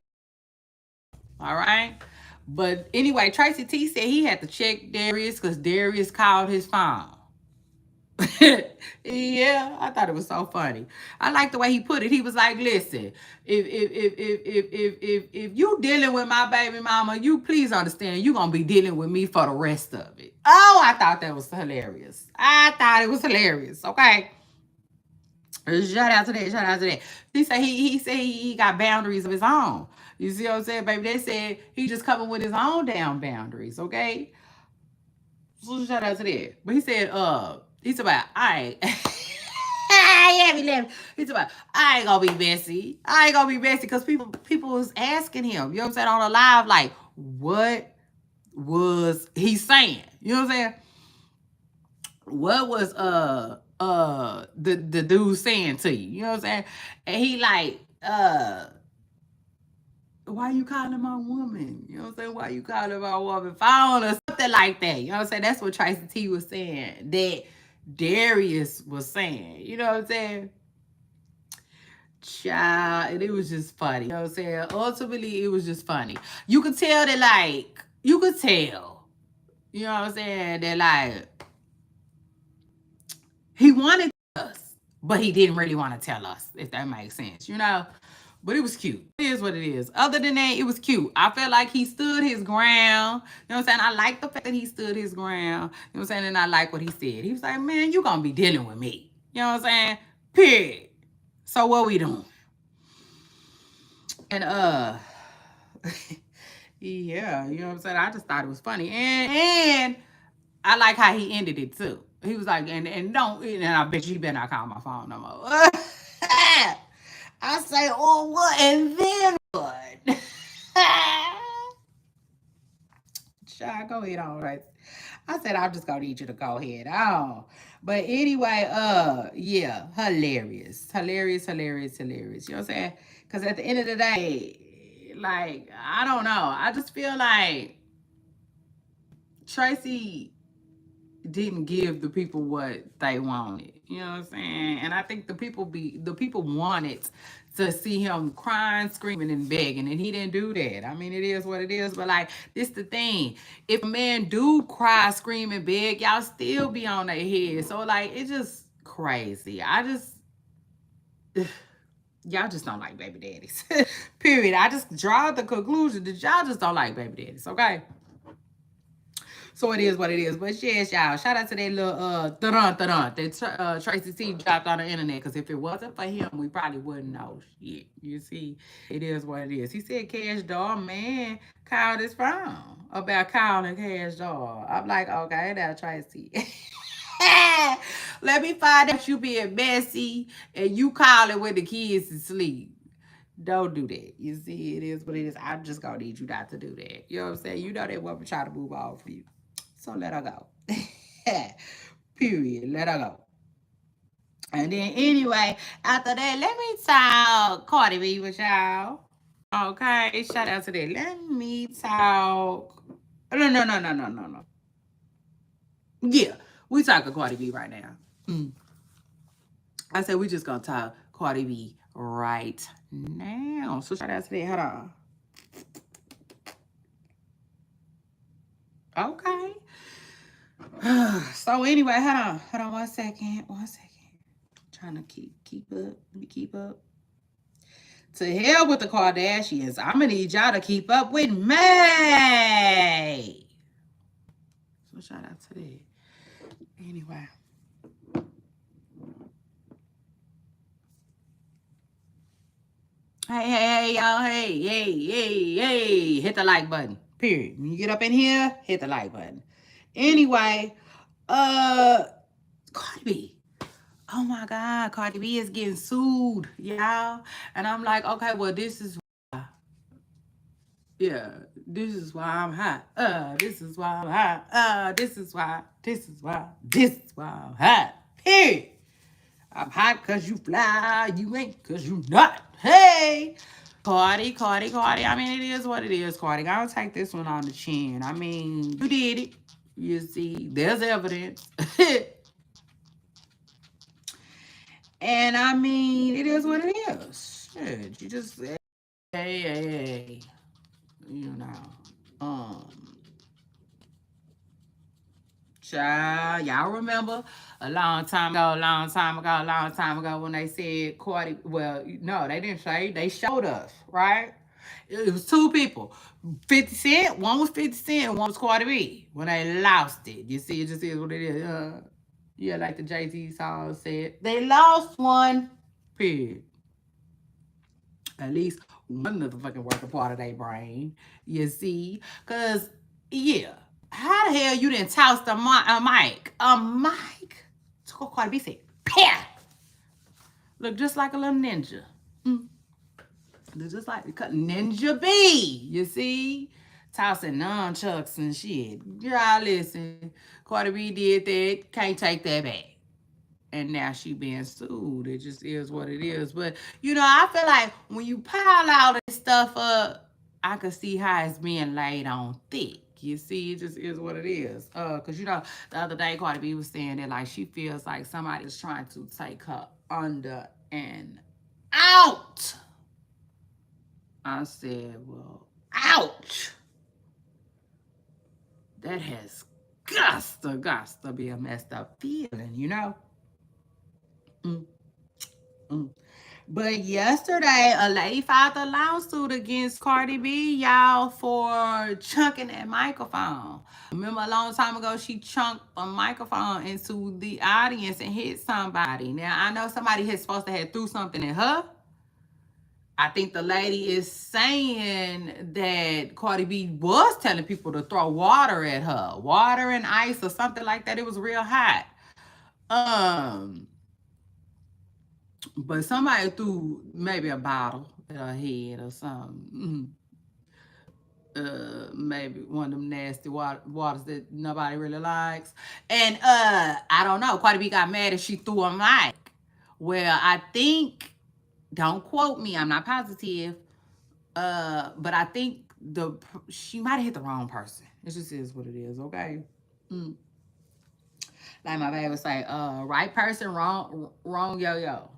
All right. But anyway, Tracy T said he had to check Darius because Darius called his phone. Yeah, I thought it was so funny. I like the way he put it. He was like, "Listen, if you dealing with my baby mama, you please understand you gonna be dealing with me for the rest of it." Oh, I thought that was hilarious. I thought it was hilarious. Okay, shout out to that. Shout out to that. He said he said he got boundaries of his own. You see what I'm saying, baby? They said he just coming with his own damn boundaries. Okay, so shout out to that. But he said about I. Yeah, he left. He's about, I ain't gonna be messy. I ain't gonna be messy because people was asking him, you know what I'm saying, on a live, like, what was he saying? You know what I'm saying? What was the dude saying to you? You know what I'm saying? And he like, why you calling my woman? You know what I'm saying? Why you calling my woman phone or something like that? You know what I'm saying? That's what Tracy T was saying. That Darius was saying. You know what I'm saying? Child, and it was just funny. You know what I'm saying? Ultimately, it was just funny. You could tell that, like, you could tell. You know what I'm saying? That, like, he wanted us, but he didn't really want to tell us, if that makes sense, you know? But it was cute. It is what it is. Other than that, it was cute. I felt like he stood his ground. You know what I'm saying? I like the fact that he stood his ground. You know what I'm saying? And I like what he said. He was like, man, you going to be dealing with me. You know what I'm saying? Period. So what we doing? And yeah, you know what I'm saying? I just thought it was funny. And I like how he ended it too. He was like, and don't, and I bet you better not call my phone no more. I say, oh, what? And then what? Child, go ahead on, right? I said, I'm just gonna need you to go ahead on. But anyway, yeah, hilarious. Hilarious, hilarious, hilarious. You know what I'm saying? Because at the end of the day, like, I don't know. I just feel like Tracy didn't give the people what they wanted. You know what I'm saying? And I think the people wanted to see him crying, screaming, and begging, and he didn't do that. I mean, it is what it is. But like, this the thing: if a man do cry, scream, and beg, y'all still be on their head. So like, it's just crazy. I just. Y'all just don't like baby daddies. Period. I just draw the conclusion that y'all just don't like baby daddies. Okay. So it is what it is. But yes, y'all, shout out to that little that Tracy T dropped on the internet. Because if it wasn't for him, we probably wouldn't know shit. You see, it is what it is. He said Cash Doll, man, called his phone about calling Cash Doll. I'm like, okay, now Tracy. Let me find out you being messy and you calling when the kids is asleep. Don't do that. You see, it is what it is. I'm just gonna need you not to do that. You know what I'm saying? You know that woman trying to move on for you. So let her go. Period. Let her go. And then anyway, after that, let me talk Cardi B with y'all. Okay, shout out to that. Let me talk. No, no, no, no, no, no, no. Yeah, we talking Cardi B right now. Mm. I said we just gonna talk Cardi B right now. So shout out to that. Hold on. Okay. So anyway, hold on 1 second, 1 second. Trying to keep up. Let me keep up. To hell with the Kardashians. I'm gonna need y'all to keep up with me. So shout out to that. Anyway. Hey, y'all. Hey. Hit the like button. Period. When you get up in here, hit the like button. Anyway, Cardi B. Oh my God, Cardi B is getting sued, y'all. And I'm like, okay, well, this is why. Yeah, this is why I'm hot. This is why I'm hot. This is why I'm hot. Period. I'm hot cause you fly, you ain't cause you not. Hey, Cardi. I mean, it is what it is, Cardi. I don't take this one on the chin. I mean, you did it. You see, there's evidence. And I mean, it is what it is. Shit, you just hey, you know. Um, Child, y'all remember a long time ago when they said Cardi, well, no, they didn't say, they showed us, right? It was two people, 50 Cent, one was 50 Cent, and one was Cardi B, when they lost it. You see, it just is what it is. Yeah, like the Jay-Z song said, they lost one, period. At least one of the fucking working part of their brain. You see? Because, yeah. How the hell you didn't toss the mic? A mic? So Cardi B said, Pah! Look just like a little ninja. Mm. Look just like Ninja B. You see? Tossing nunchucks and shit. Y'all listen. Cardi B did that. Can't take that back. And now she being sued. It just is what it is. But I feel like when you pile all this stuff up, I could see how it's being laid on thick. You see, it just is what it is. Cause the other day Cardi B was saying that like she feels like somebody is trying to take her under and out. I said, well, ouch. That has got to be a messed up feeling. Mm, mm. But yesterday, a lady filed a lawsuit against Cardi B, y'all, for chunking that microphone. Remember a long time ago, she chunked a microphone into the audience and hit somebody. Now, I know somebody had supposed to have threw something at her. I think the lady is saying that Cardi B was telling people to throw water at her, water and ice or something like that. It was real hot. Um, But somebody threw maybe a bottle at her head or something. Maybe one of them nasty waters that nobody really likes. And I don't know. Cardi B got mad and she threw a mic. Well, I think, don't quote me, I'm not positive. But I think she might have hit the wrong person. It just is what it is, okay? Mm. Like my baby would say, right person, wrong yo.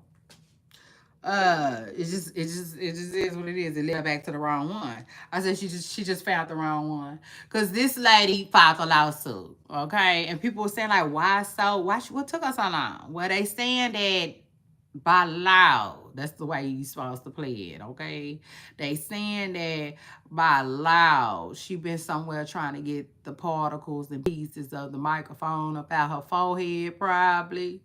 It just is what it is. It led back to the wrong one. I said she just found the wrong one. Cause this lady filed a lawsuit, okay? And people were saying like, why so? What took us so long? Well, they saying that by law, that's the way you supposed to play it, okay? They saying that by law, she been somewhere trying to get the particles and pieces of the microphone up out her forehead, probably.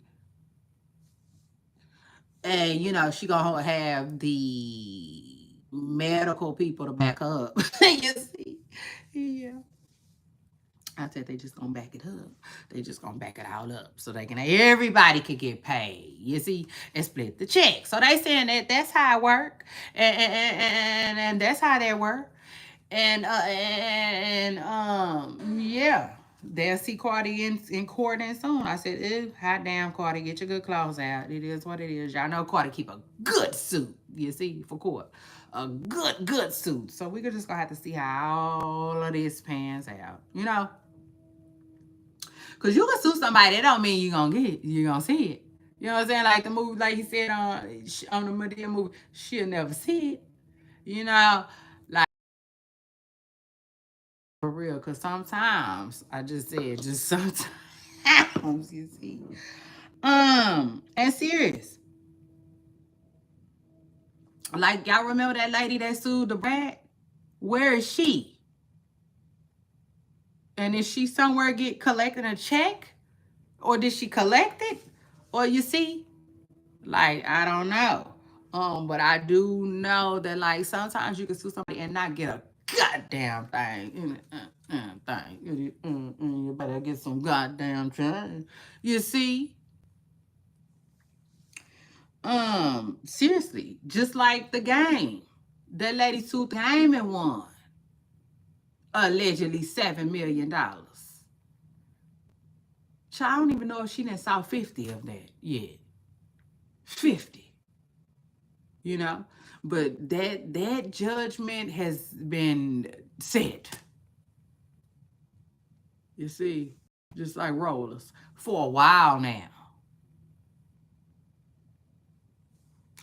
And she gonna have the medical people to back up. You see, yeah. I said they just gonna back it up. They just gonna back it all up so everybody could get paid. You see, and split the check. So they saying that's how it work, and that's how they work. And yeah, they'll see Cardi in court and soon. I said, hot damn, Cardi, get your good clothes out. It is what it is. Y'all know Cardi keep a good suit, you see, for court. A good suit. So we're just gonna have to see how all of this pans out. Cause you can sue somebody, that don't mean you gonna see it. You know what I'm saying? Like the movie, like he said on the Medea movie, she'll never see it. You know, like for real. Cause sometimes I just said, just sometimes you see. And serious. Like y'all remember that lady that sued the brat? Where is she? And is she somewhere get collecting a check? Or did she collect it? Or you see? Like, I don't know. But I do know that like sometimes you can sue somebody and not get a goddamn thing. You better get some goddamn thing. You see? Seriously, just like the game. That lady sued the game and won. Allegedly $7 million. Child, I don't even know if she didn't saw 50 of that yet. 50, you know. But that judgment has been set, you see, just like rollers for a while now.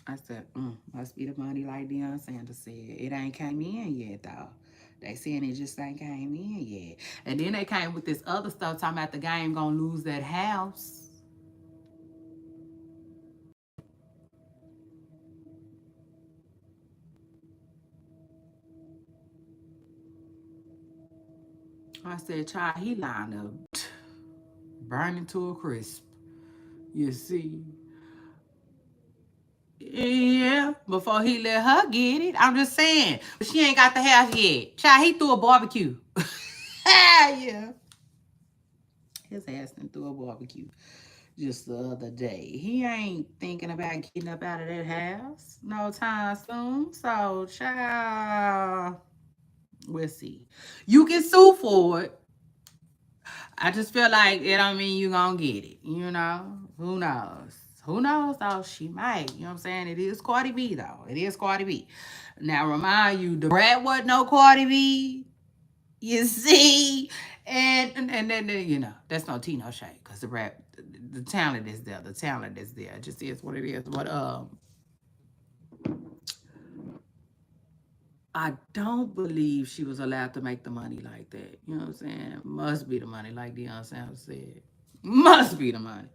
I said, must be the money, like Deion Sanders said. It ain't came in yet, though. They saying it just ain't came in yet. And then they came with this other stuff talking about the game gonna lose that house. I said, child, he lined up burning to a crisp. You see, yeah, before he let her get it. I'm just saying. But she ain't got the house yet. Child, he threw a barbecue. Yeah. His ass done threw a barbecue just the other day. He ain't thinking about getting up out of that house no time soon. So, child, we'll see. You can sue for it. I just feel like it don't mean you gonna get it. You know? Who knows? Who knows though? She might. You know what I'm saying? It is Cardi B though. It is Cardi B. Now remind you, the brat wasn't no Cardi B. You see? And then you know, that's no tea, no shade. Cause the talent is there. The talent is there. It just is what it is. But I don't believe she was allowed to make the money like that. You know what I'm saying? Must be the money, like Deion Sanders said. Must be the money.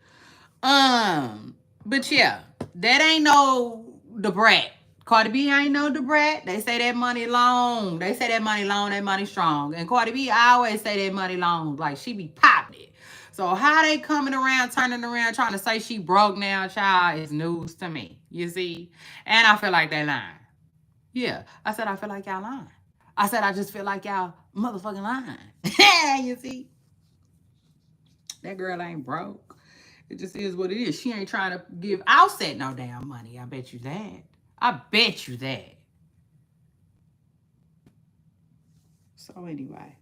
But yeah, that ain't no the brat. Cardi B ain't no the brat. They say that money long. They say that money long, that money strong. And Cardi B, I always say that money long. Like she be popping it. So how they coming around, turning around, trying to say she broke now, child, is news to me. You see? And I feel like they lying. Yeah. I said I feel like y'all lying. I said I just feel like y'all motherfucking lying. You see? That girl ain't broke. It just is what it is. She ain't trying to give Offset no damn money. I bet you that. I bet you that. So anyway,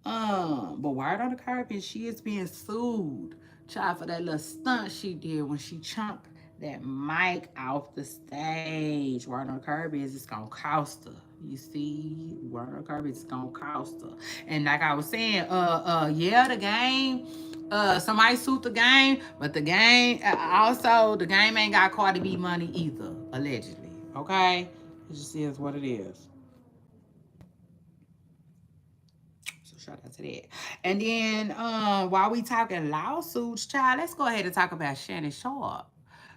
but word on the carpet, she is being sued, child, for that little stunt she did when she chunked that mic off the stage. Word on the carpet is it's gonna cost her. You see, word on the carpet is gonna cost her. And like I was saying, yeah, the game. Somebody sued the game, but the game also the game ain't got Cardi B money either, allegedly. Okay, it just is what it is. So shout out to that. And then while we talking lawsuits, child, let's go ahead and talk about Shannon Sharpe.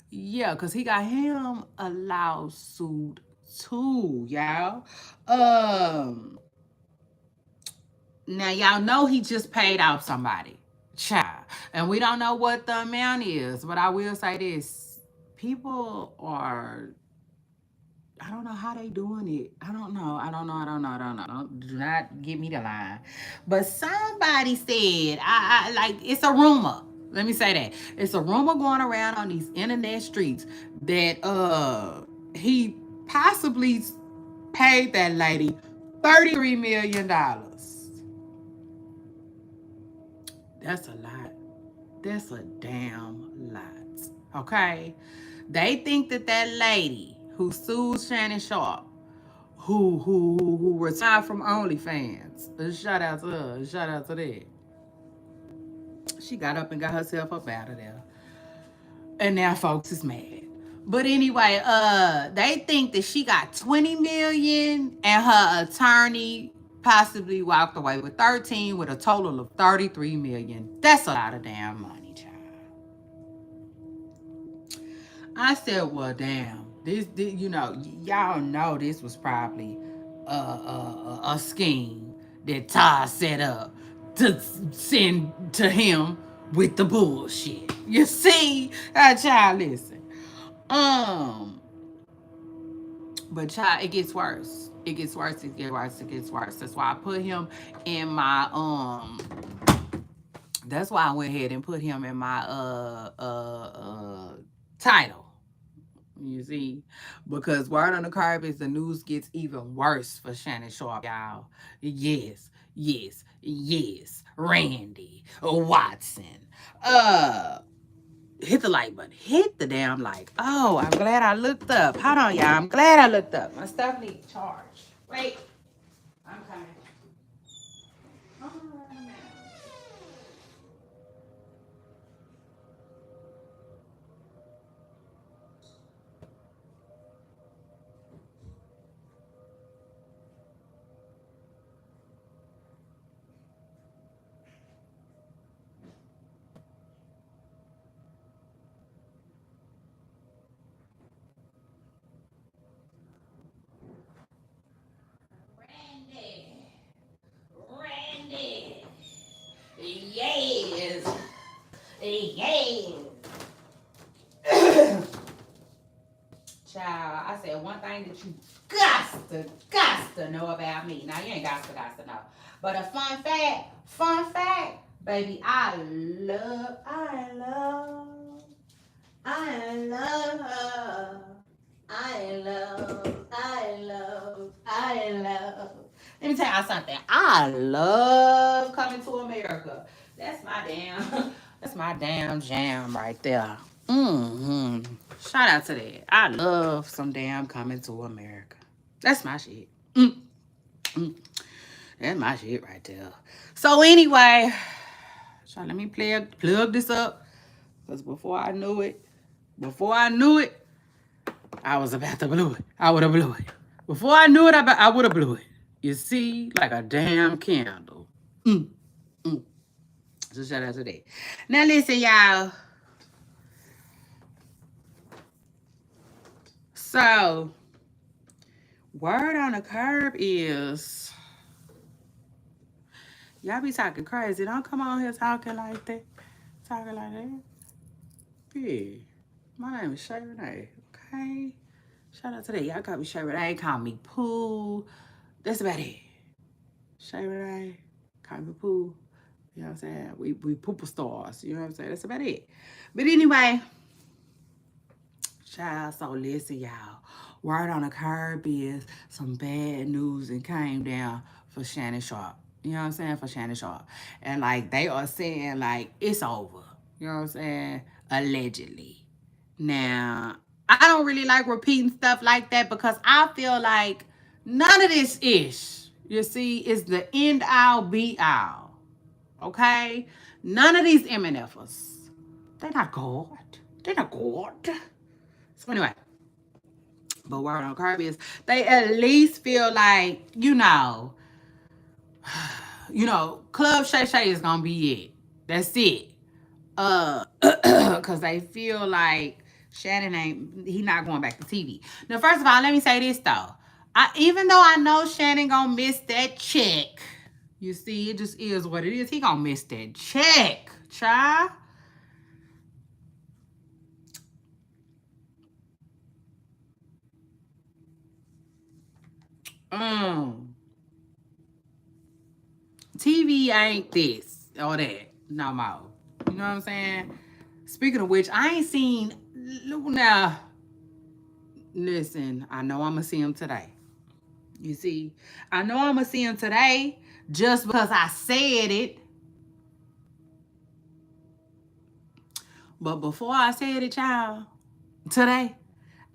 Yeah, because he got him a lawsuit too, y'all. Um Now y'all know he just paid off somebody. Child. And we don't know what the amount is, but I will say this. People are I don't know how they doing it. I don't know. I don't know. I don't know. I don't know. Don't, do not give me the line. But somebody said, I like it's a rumor. Let me say that. It's a rumor going around on these internet streets that he possibly paid that lady $33 million. That's a lot. That's a damn lot. Okay? They think that that lady who sued Shannon Sharpe, who retired from OnlyFans, shout out to her, shout out to that. She got up and got herself up out of there. And now folks is mad. But anyway, they think that she got 20 million and her attorney possibly walked away with 13 with a total of 33 million. That's a lot of damn money, child. I said, well, damn. This you know, y'all know this was probably a scheme that Todd set up to send to him with the bullshit. You see? Child, listen. Um, but child, it gets worse. It gets worse. It gets worse. It gets worse. That's why I put him in my That's why I went ahead and put him in my title. You see, because word on the carpet, the news gets even worse for Shannon Sharpe, y'all. Yes, yes. Randy Watson. Uh, hit the like button. Hit the damn like. Oh, I'm glad I looked up. Hold on, y'all. I'm glad I looked up. My stuff needs charge. Wait. I'm coming. Oh, man. Randy. Randy. Yes. Yes. Child, I said one thing that you got to know about me. Now you ain't got to know. But a fun fact, baby, I love, I love, I love. Let me tell y'all something. I love coming to America. That's my damn, that's my damn jam right there. Mm-hmm. Shout out to that. I love some damn coming to America. That's my shit. Mm. That's my shit right there. So anyway, so let me plug this up. Because before I knew it, I was about to blow it. I would have blew it. Before I knew it, I would have blew it. You see, like a damn candle. Mm, mm. So shout out to that. Now listen, y'all. So, word on the curb is y'all be talking crazy. Don't come on here talking like that. Talking like that. Yeah. My name is Shay Renee. Okay. Shout out to that. Y'all call me Shay Renee. Call me Pooh. That's about it. Shay Renee. Call me Pooh. You know what I'm saying? We pooper stars. You know what I'm saying? That's about it. But anyway, child, so listen, y'all. Word on the curb is some bad news and came down for Shannon Sharpe. You know what I'm saying? For Shannon Sharpe. And like they are saying like it's over. You know what I'm saying? Allegedly. Now, I don't really like repeating stuff like that because I feel like none of this ish, you see, is the end all be all. Okay? None of these MNFers. They're not God. They're not God. So anyway, but word on curb is they at least feel like, Club Shay Shay is gonna be it. That's it. Cause they feel like Shannon he not going back to TV. Now, first of all, let me say this though. Even though I know Shannon gonna miss that check, you see, it just is what it is. He gonna miss that check, child. Um, TV ain't this or that no more. You know what I'm saying? Speaking of which, I ain't seen now. Listen, I know I'm gonna see him today. You see, I know I'm gonna see him today just because I said it. But before I said it, child, today,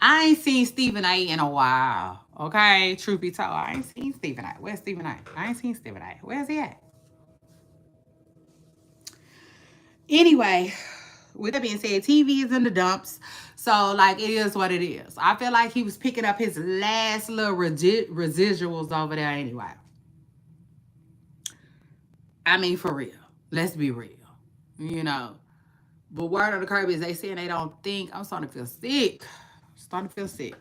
I ain't seen Stephen A in a while. Okay, truth be told, I ain't seen Stephen A. Where's Stephen A? I ain't seen Stephen A. Where's he at? Anyway, with that being said, TV is in the dumps. So, like, it is what it is. I feel like he was picking up his last little residuals over there anyway. I mean, for real. Let's be real. You know. But word on the curb is they saying they don't think. I'm starting to feel sick. Starting to feel sick.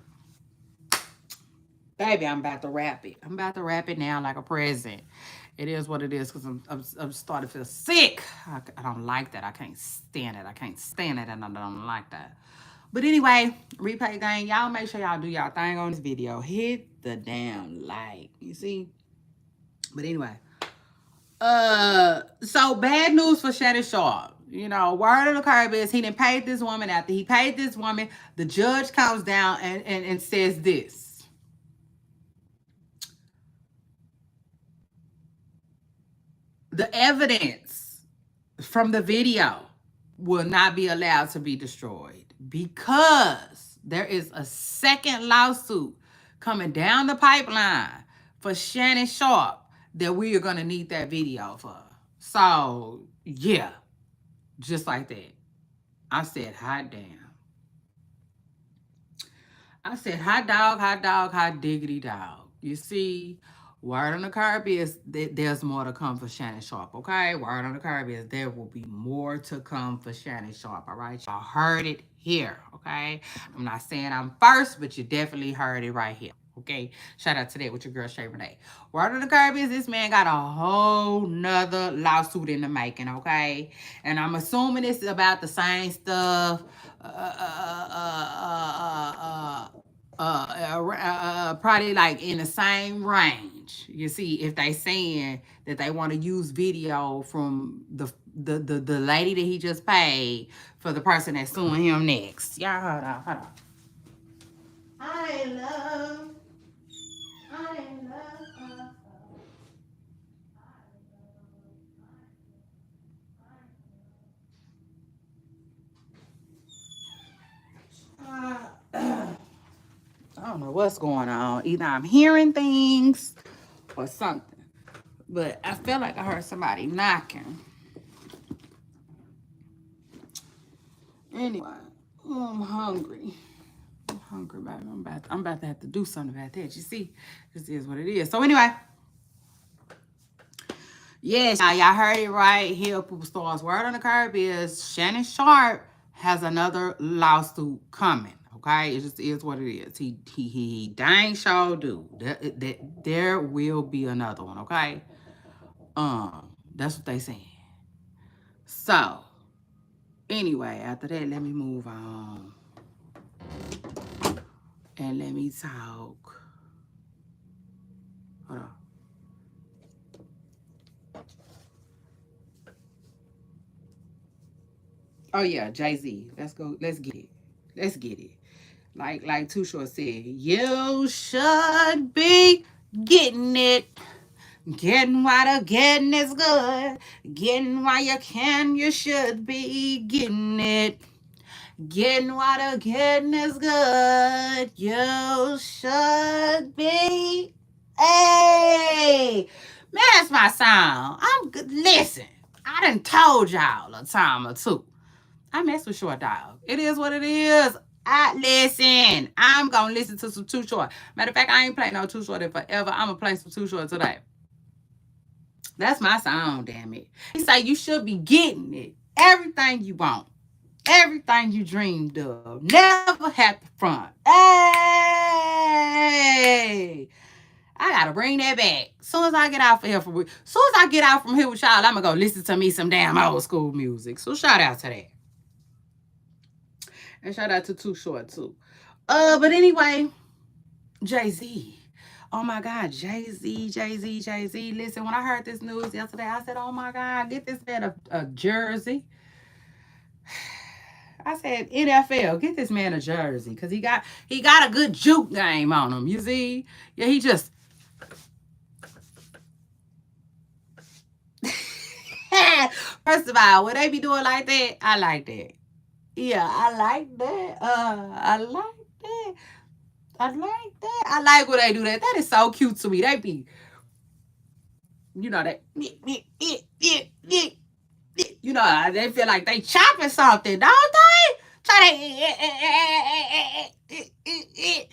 Baby, I'm about to wrap it. I'm about to wrap it now like a present. It is what it is because I'm starting to feel sick. I don't like that. I can't stand it. I can't stand it, and I don't like that. But anyway, replay gang, y'all make sure y'all do y'all thing on this video. Hit the damn like. You see? But anyway, so bad news for Shannon Sharpe. You know, word on the curb is he didn't pay this woman. After he paid this woman, the judge comes down and says this. The evidence from the video will not be allowed to be destroyed because there is a second lawsuit coming down the pipeline for Shannon Sharpe that we are going to need that video for. So, yeah, just like that. I said, hot damn. I said, hot diggity dog. You see, word on the curb is that there's more to come for Shannon Sharpe, okay? Word on the curb is there will be more to come for Shannon Sharpe, all right? Y'all heard it here, okay? I'm not saying I'm first, but you definitely heard it right here. Okay, shout out to that with your girl Shay Renee. Word on the curb is this man got a whole nother lawsuit in the making, okay? And I'm assuming it's about the same stuff. Probably like in the same range. You see, if they saying that they want to use video from the lady that he just paid for the person that's suing him next. Y'all hold on, hold on. I love, I love. I don't know what's going on. Either I'm hearing things or something. But I feel like I heard somebody knocking. Anyway, I'm hungry. I'm hungry, baby. I'm about to have to do something about that. You see, this is what it is. So anyway, yes, y'all heard it right here, Poopa Stars. Word on the curb is Shannon Sharpe has another lawsuit coming. Okay, it just is what it is. He dang sure do. There will be another one. Okay, that's what they saying. So anyway, after that, let me move on and let me talk. Hold on. Oh yeah, Jay-Z. Let's go. Let's get it. Let's get it. Like Too Short said, you should be getting it. Getting while the getting is good. Getting while you can, you should be getting it. Getting while the getting is good. You should be. Hey, man, that's my song. I'm good. Listen, I done told y'all a time or two. I mess with Short Dog. It is what it is. I listen. I'm gonna listen to some Too Short. Matter of fact, I ain't playing no Too Short in forever. I'm gonna play some Too Short today. That's my song, damn it. He say you should be getting it. Everything you want. Everything you dreamed of. Never had the front. Hey! I gotta bring that back. Soon as I get out from here soon as I get out from here with y'all, I'm gonna go listen to me some damn old school music. So shout out to that. And shout out to Too Short too. But anyway, Jay-Z. Oh my God, Jay-Z. Listen, when I heard this news yesterday, I said, oh my God, get this man a jersey. I said, NFL, get this man a jersey. Because he got a good juke game on him. You see? Yeah, he just first of all, would they be doing like that? I like that. Yeah, I like that. I like that. I like that. I like when they do that. That is so cute to me. They be, you know, that, you know, they feel like they chopping something, don't they? Try to.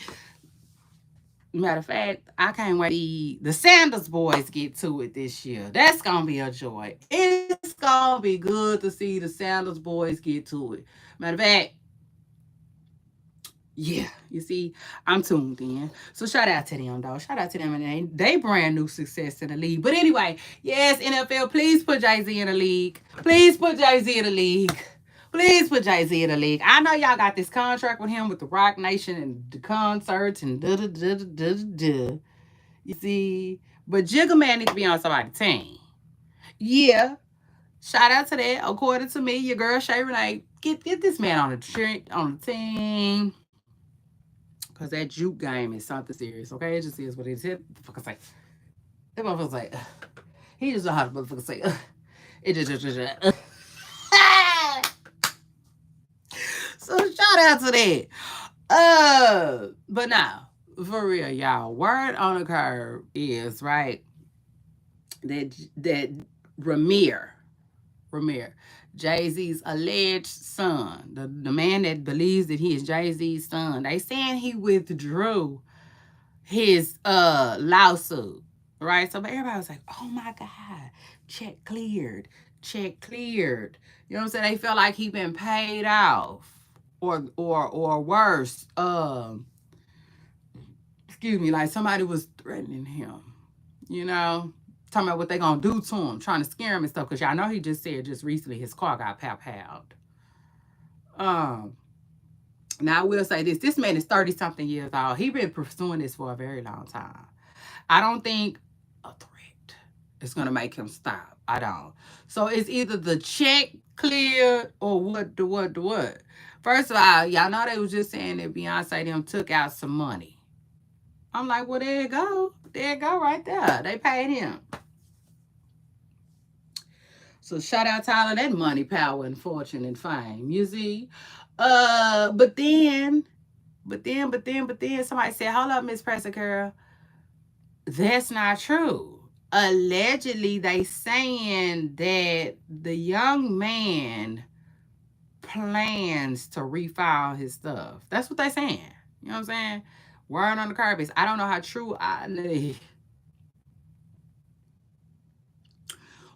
Matter of fact, I can't wait to the Sanders boys get to it this year. That's gonna be a joy. It's gonna be good to see the Sanders boys get to it. Matter of fact, yeah, you see, I'm tuned in. So shout out to them, though. Shout out to them, and they brand new success in the league. But anyway, yes, NFL, please put Jay-Z in the league. Please put Jay-Z in the league. Please put Jay-Z in the league. I know y'all got this contract with him with the Rock Nation and the concerts and da-da-da-da-da-da. You see? But Jigga Man needs to be on somebody's team. Yeah. Shout out to that. According to me, your girl Shay Renee, get this man on the team. Because that juke game is something serious, okay? It just is what it is. It motherfucker say. That motherfucker say. He just know how to motherfucker say. It just. So shout out to that. But now, for real, y'all, word on the curb is right that Ramir, Ramir, Jay Z's alleged son, the man that believes that he is Jay Z's son, they saying he withdrew his lawsuit, right? So, but everybody was like, "Oh my God, check cleared, check cleared." You know what I'm saying? They felt like he been paid off, or worse, excuse me, like somebody was threatening him. You know, talking about what they gonna do to him, trying to scare him and stuff. Cause y'all know he just said just recently his car got pow-powed. Um, Now I will say this: this man is 30 something years old. He been pursuing this for a very long time. I don't think a threat is gonna make him stop. I don't. So it's either the check cleared or what. First of all, y'all know they was just saying that Beyonce them took out some money. I'm like, well, there you go. There you go right there. They paid him. So shout out to all of that money, power, and fortune and fame. You see? But then somebody said, hold up, Miss Presser Girl. That's not true. Allegedly, they saying that the young man plans to refile his stuff. That's what they saying. You know what I'm saying? Word on the curb is I don't know how true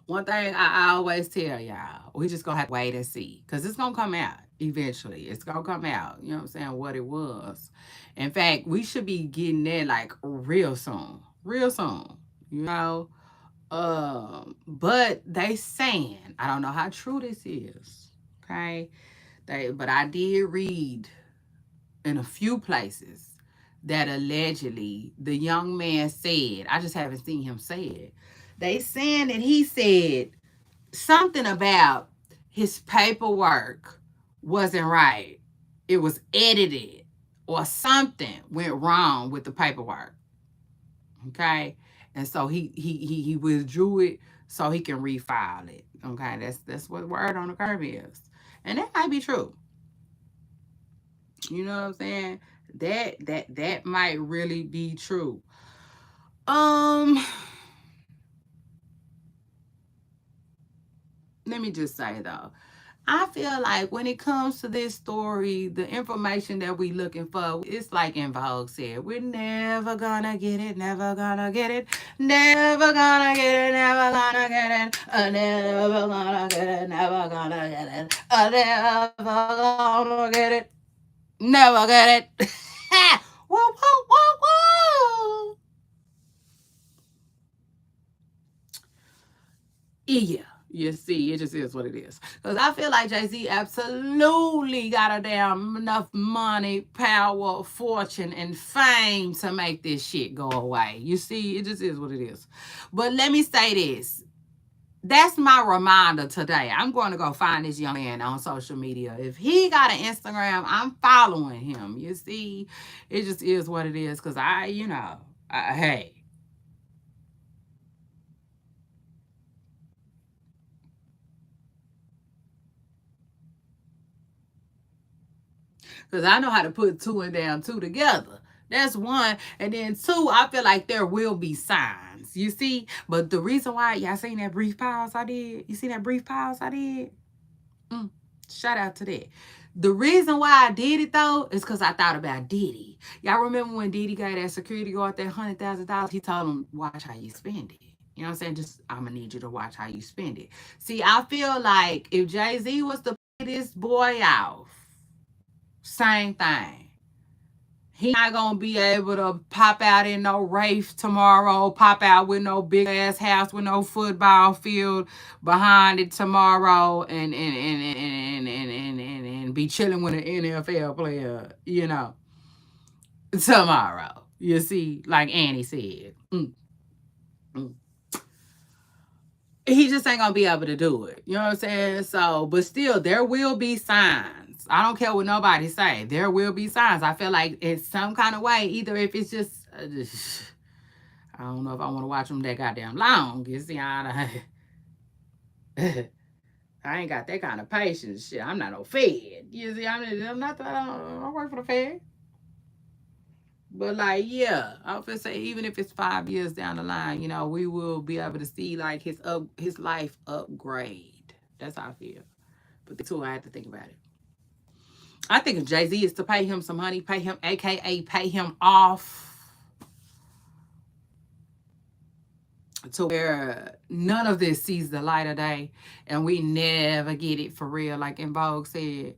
one thing I always tell y'all, we just gonna have to wait and see. Cause it's gonna come out eventually. It's gonna come out. You know what I'm saying? What it was. In fact, we should be getting there like real soon. Real soon. You know? But they saying, I don't know how true this is. Okay. But I did read in a few places that allegedly the young man said, I just haven't seen him say it. They saying that he said something about his paperwork wasn't right. It was edited or something went wrong with the paperwork. Okay. And so he withdrew it so he can refile it. Okay. That's what word on the curve is. And that might be true. You know what I'm saying? That might really be true. Um, Let me just say though, I feel like when it comes to this story, the information that we looking for, it's like In Vogue said, we're never gonna get it, never gonna get it, never gonna get it, never gonna get it, never gonna get it, never gonna get it, never gonna get it, never get it. Whoa, whoa, whoa, whoa. Yeah. You see, it just is what it is. Because I feel like Jay-Z absolutely got a damn enough money, power, fortune, and fame to make this shit go away. You see, it just is what it is. But let me say this. That's my reminder today. I'm going to go find this young man on social media. If he got an Instagram, I'm following him. You see, it just is what it is. Because hey, because I know how to put two and down two together. That's one. And then two, I feel like there will be signs. You see? But the reason why, y'all seen that brief pause I did? You see that brief pause I did? Shout out to that. The reason why I did it though is because I thought about Diddy. Y'all remember when Diddy got that security guard that $100,000? He told him, watch how you spend it. You know what I'm saying? Just, I'm going to need you to watch how you spend it. See, I feel like if Jay-Z was to pay this boy off, same thing. He not gonna be able to pop out in no Rafe tomorrow, pop out with no big ass house with no football field behind it tomorrow and be chilling with an NFL player, tomorrow. You see, like Annie said. Mm. He just ain't gonna be able to do it. You know what I'm saying? So, but still, there will be signs. I don't care what nobody say. There will be signs. I feel like it's some kind of way. Either if it's just, I don't know if I want to watch them that goddamn long. You see, I ain't got that kind of patience. Shit, I'm not no Fed. You see, I'm not. I don't work for the Fed. But like, yeah, I would say even if it's 5 years down the line, we will be able to see like his life upgrade. That's how I feel. But too, I had to think about it. I think if Jay Z is to pay him some money, pay him, aka pay him off, to where none of this sees the light of day, and we never get it for real, like In Vogue said.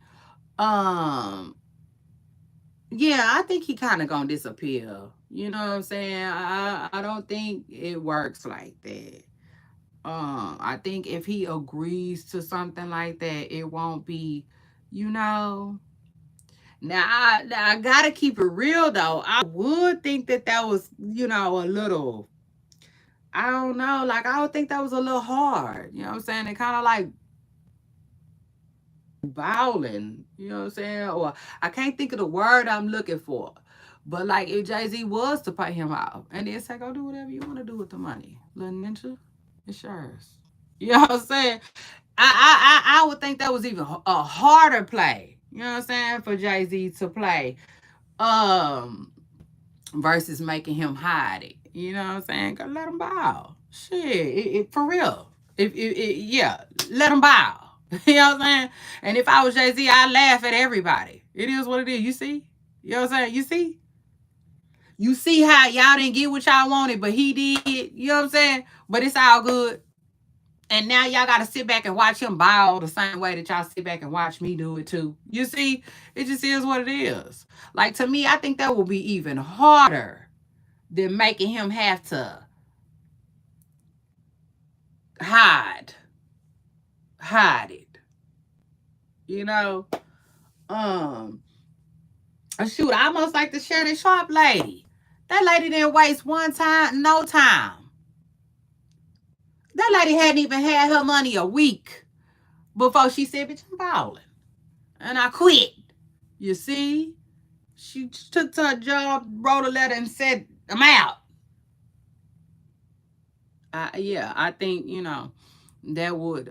Um, yeah, I think he kind of gonna disappear. You know what I'm saying? I don't think it works like that. I think if he agrees to something like that, it won't be, you know. Now I gotta keep it real though. I would think that was, a little. I don't know. Like I would think that was a little hard. You know what I'm saying? It kind of like bowling. You know what I'm saying? Or I can't think of the word I'm looking for. But like if Jay Z was to pay him out, and then say, go do whatever you want to do with the money, little ninja, it's yours. You know what I'm saying? I would think that was even a harder play. You know what I'm saying? For Jay Z to play, um, versus making him hide it. You know what I'm saying? Gotta let him bow. Shit, for real. Yeah, let him bow. You know what I'm saying? And if I was Jay Z, I'd laugh at everybody. It is what it is. You see? You know what I'm saying? You see? You see how y'all didn't get what y'all wanted, but he did. You know what I'm saying? But it's all good. And now y'all got to sit back and watch him bow the same way that y'all sit back and watch me do it too. You see? It just is what it is. Like to me, I think that will be even harder than making him have to hide, hide it. You know? Um, Shoot, I almost like the Shannon Sharpe lady. That lady didn't waste one time, no time. That lady hadn't even had her money a week before she said, bitch, I'm balling. And I quit. You see? She took to her job, wrote a letter, and said, I'm out. Yeah, I think, that would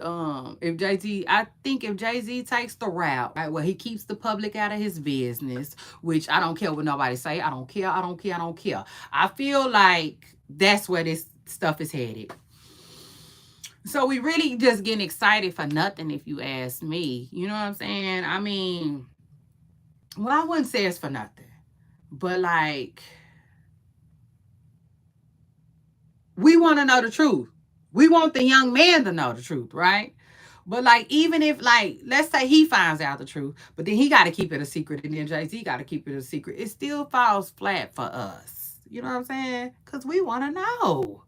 if Jay-Z, I think if Jay-Z takes the route, right, where he keeps the public out of his business, which I don't care what nobody say. I don't care, I don't care, I don't care. I feel like that's where this stuff is headed. So we really just getting excited for nothing, if you ask me. You know what I'm saying? I mean, well, I wouldn't say it's for nothing. But like, we want to know the truth. We want the young man to know the truth, right? But like, even if like, let's say he finds out the truth, but then he got to keep it a secret, and then Jay Z got to keep it a secret. It still falls flat for us. You know what I'm saying? Because we want to know.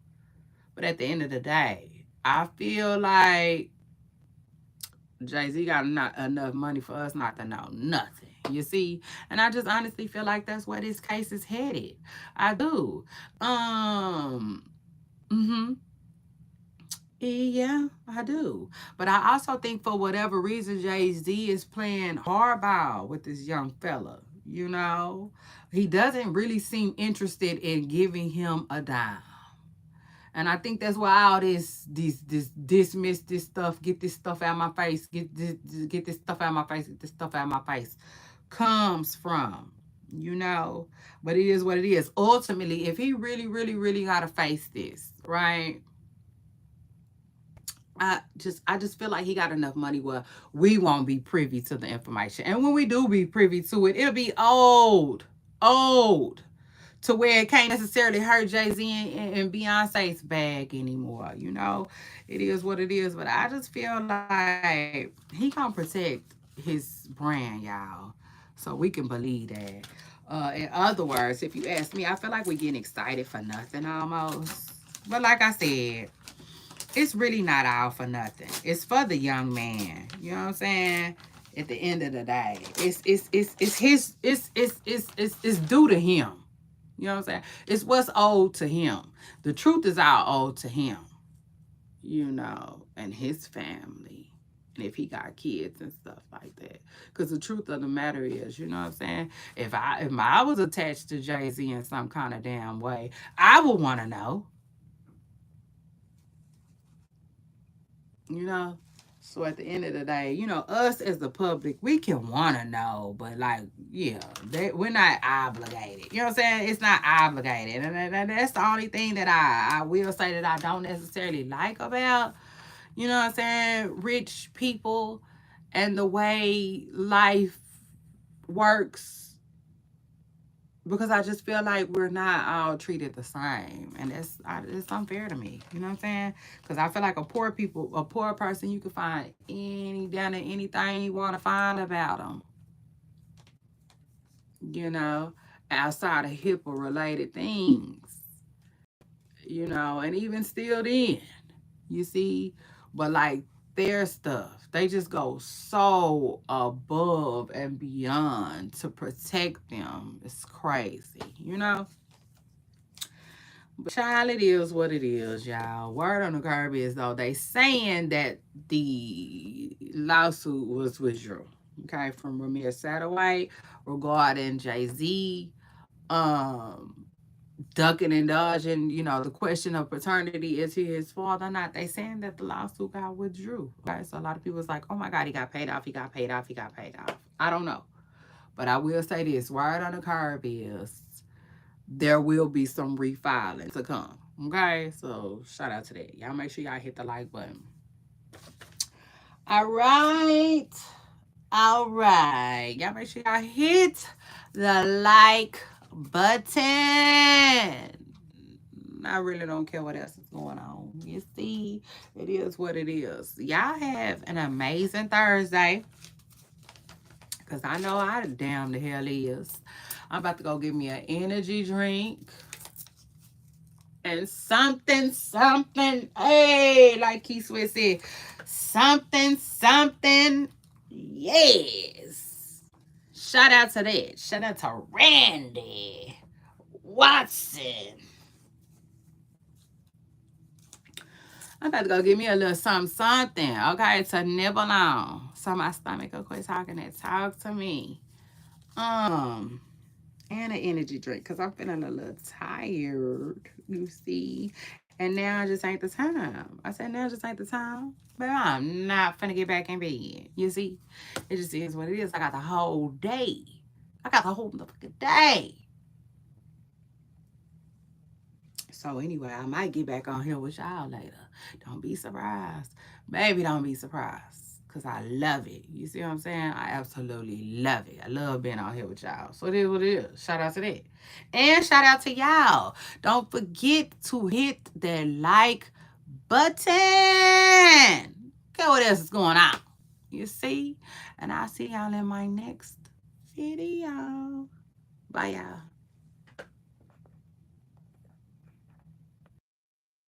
But at the end of the day, I feel like Jay Z got not enough money for us not to know nothing. You see, and I just honestly feel like that's where this case is headed. I do. Mm-hmm. Yeah, I do. But I also think for whatever reason, Jay Z is playing hardball with this young fella. You know, he doesn't really seem interested in giving him a dime. And I think that's why all this dismiss this stuff, get this stuff out of my face, get this stuff out of my face, get this stuff out of my face, comes from. You know, but it is what it is. Ultimately, if he really, really, really gotta face this, right? I just feel like he got enough money where we won't be privy to the information. And when we do be privy to it, it'll be old to where it can't necessarily hurt Jay-Z and Beyonce's bag anymore. You know, it is what it is. But I just feel like he gonna protect his brand, y'all. So we can believe that. In other words, if you ask me, I feel like we're getting excited for nothing almost. But like I said, it's really not all for nothing. It's for the young man. You know what I'm saying? At the end of the day, it's his it's due to him. You know what I'm saying? It's what's owed to him. The truth is all owed to him. You know, and his family. And if he got kids and stuff like that. Because the truth of the matter is, you know what I'm saying? If I was attached to Jay-Z in some kind of damn way, I would want to know. You know? So at the end of the day, us as the public, we can want to know, but like, yeah, we're not obligated. You know what I'm saying? It's not obligated, and that's the only thing that I will say that I don't necessarily like about, what I'm saying, rich people and the way life works, because I just feel like we're not all treated the same, and it's unfair to me. You know what I'm saying? Because I feel like a poor person, you can find anything you want to find about them. You know, outside of HIPAA related things. And even still then, you see, but like their stuff, they just go so above and beyond to protect them. It's crazy. But child, it is what it is, y'all. Word on the curb is though they saying that the lawsuit was withdrawn, okay, from Ramir Satterwhite regarding Jay-Z um ducking and dodging, the question of paternity, is he his father or not? They saying that the lawsuit got withdrew. Okay, so a lot of people was like, oh my God, he got paid off, he got paid off, he got paid off. I don't know. But I will say this, word on the curb is there will be some refiling to come. Okay, so shout out to that. Y'all make sure y'all hit the like button. All right. All right. Y'all make sure y'all hit the like button. I really don't care what else is going on. You see, it is what it is. Y'all have an amazing Thursday. Because I know how the damn the hell is. I'm about to go get me an energy drink. And something, hey, like Keith Sweat said, something, yes. Shout out to that. Shout out to Randy Watson. I'm about to go get me a little something, okay, to nibble on. So my stomach will quit talking and talk to me. And an energy drink because I'm feeling a little tired, you see. And now just ain't the time. I said, now just ain't the time. But I'm not finna get back in bed. You see? It just is what it is. I got the whole day. I got the whole motherfucking day. So anyway, I might get back on here with y'all later. Don't be surprised. Baby, don't be surprised. Because I love it. You see what I'm saying? I absolutely love it. I love being out here with y'all. So it is what it is. Shout out to that. And shout out to y'all. Don't forget to hit that like button. Okay, what else is going on? You see? And I'll see y'all in my next video. Bye, y'all.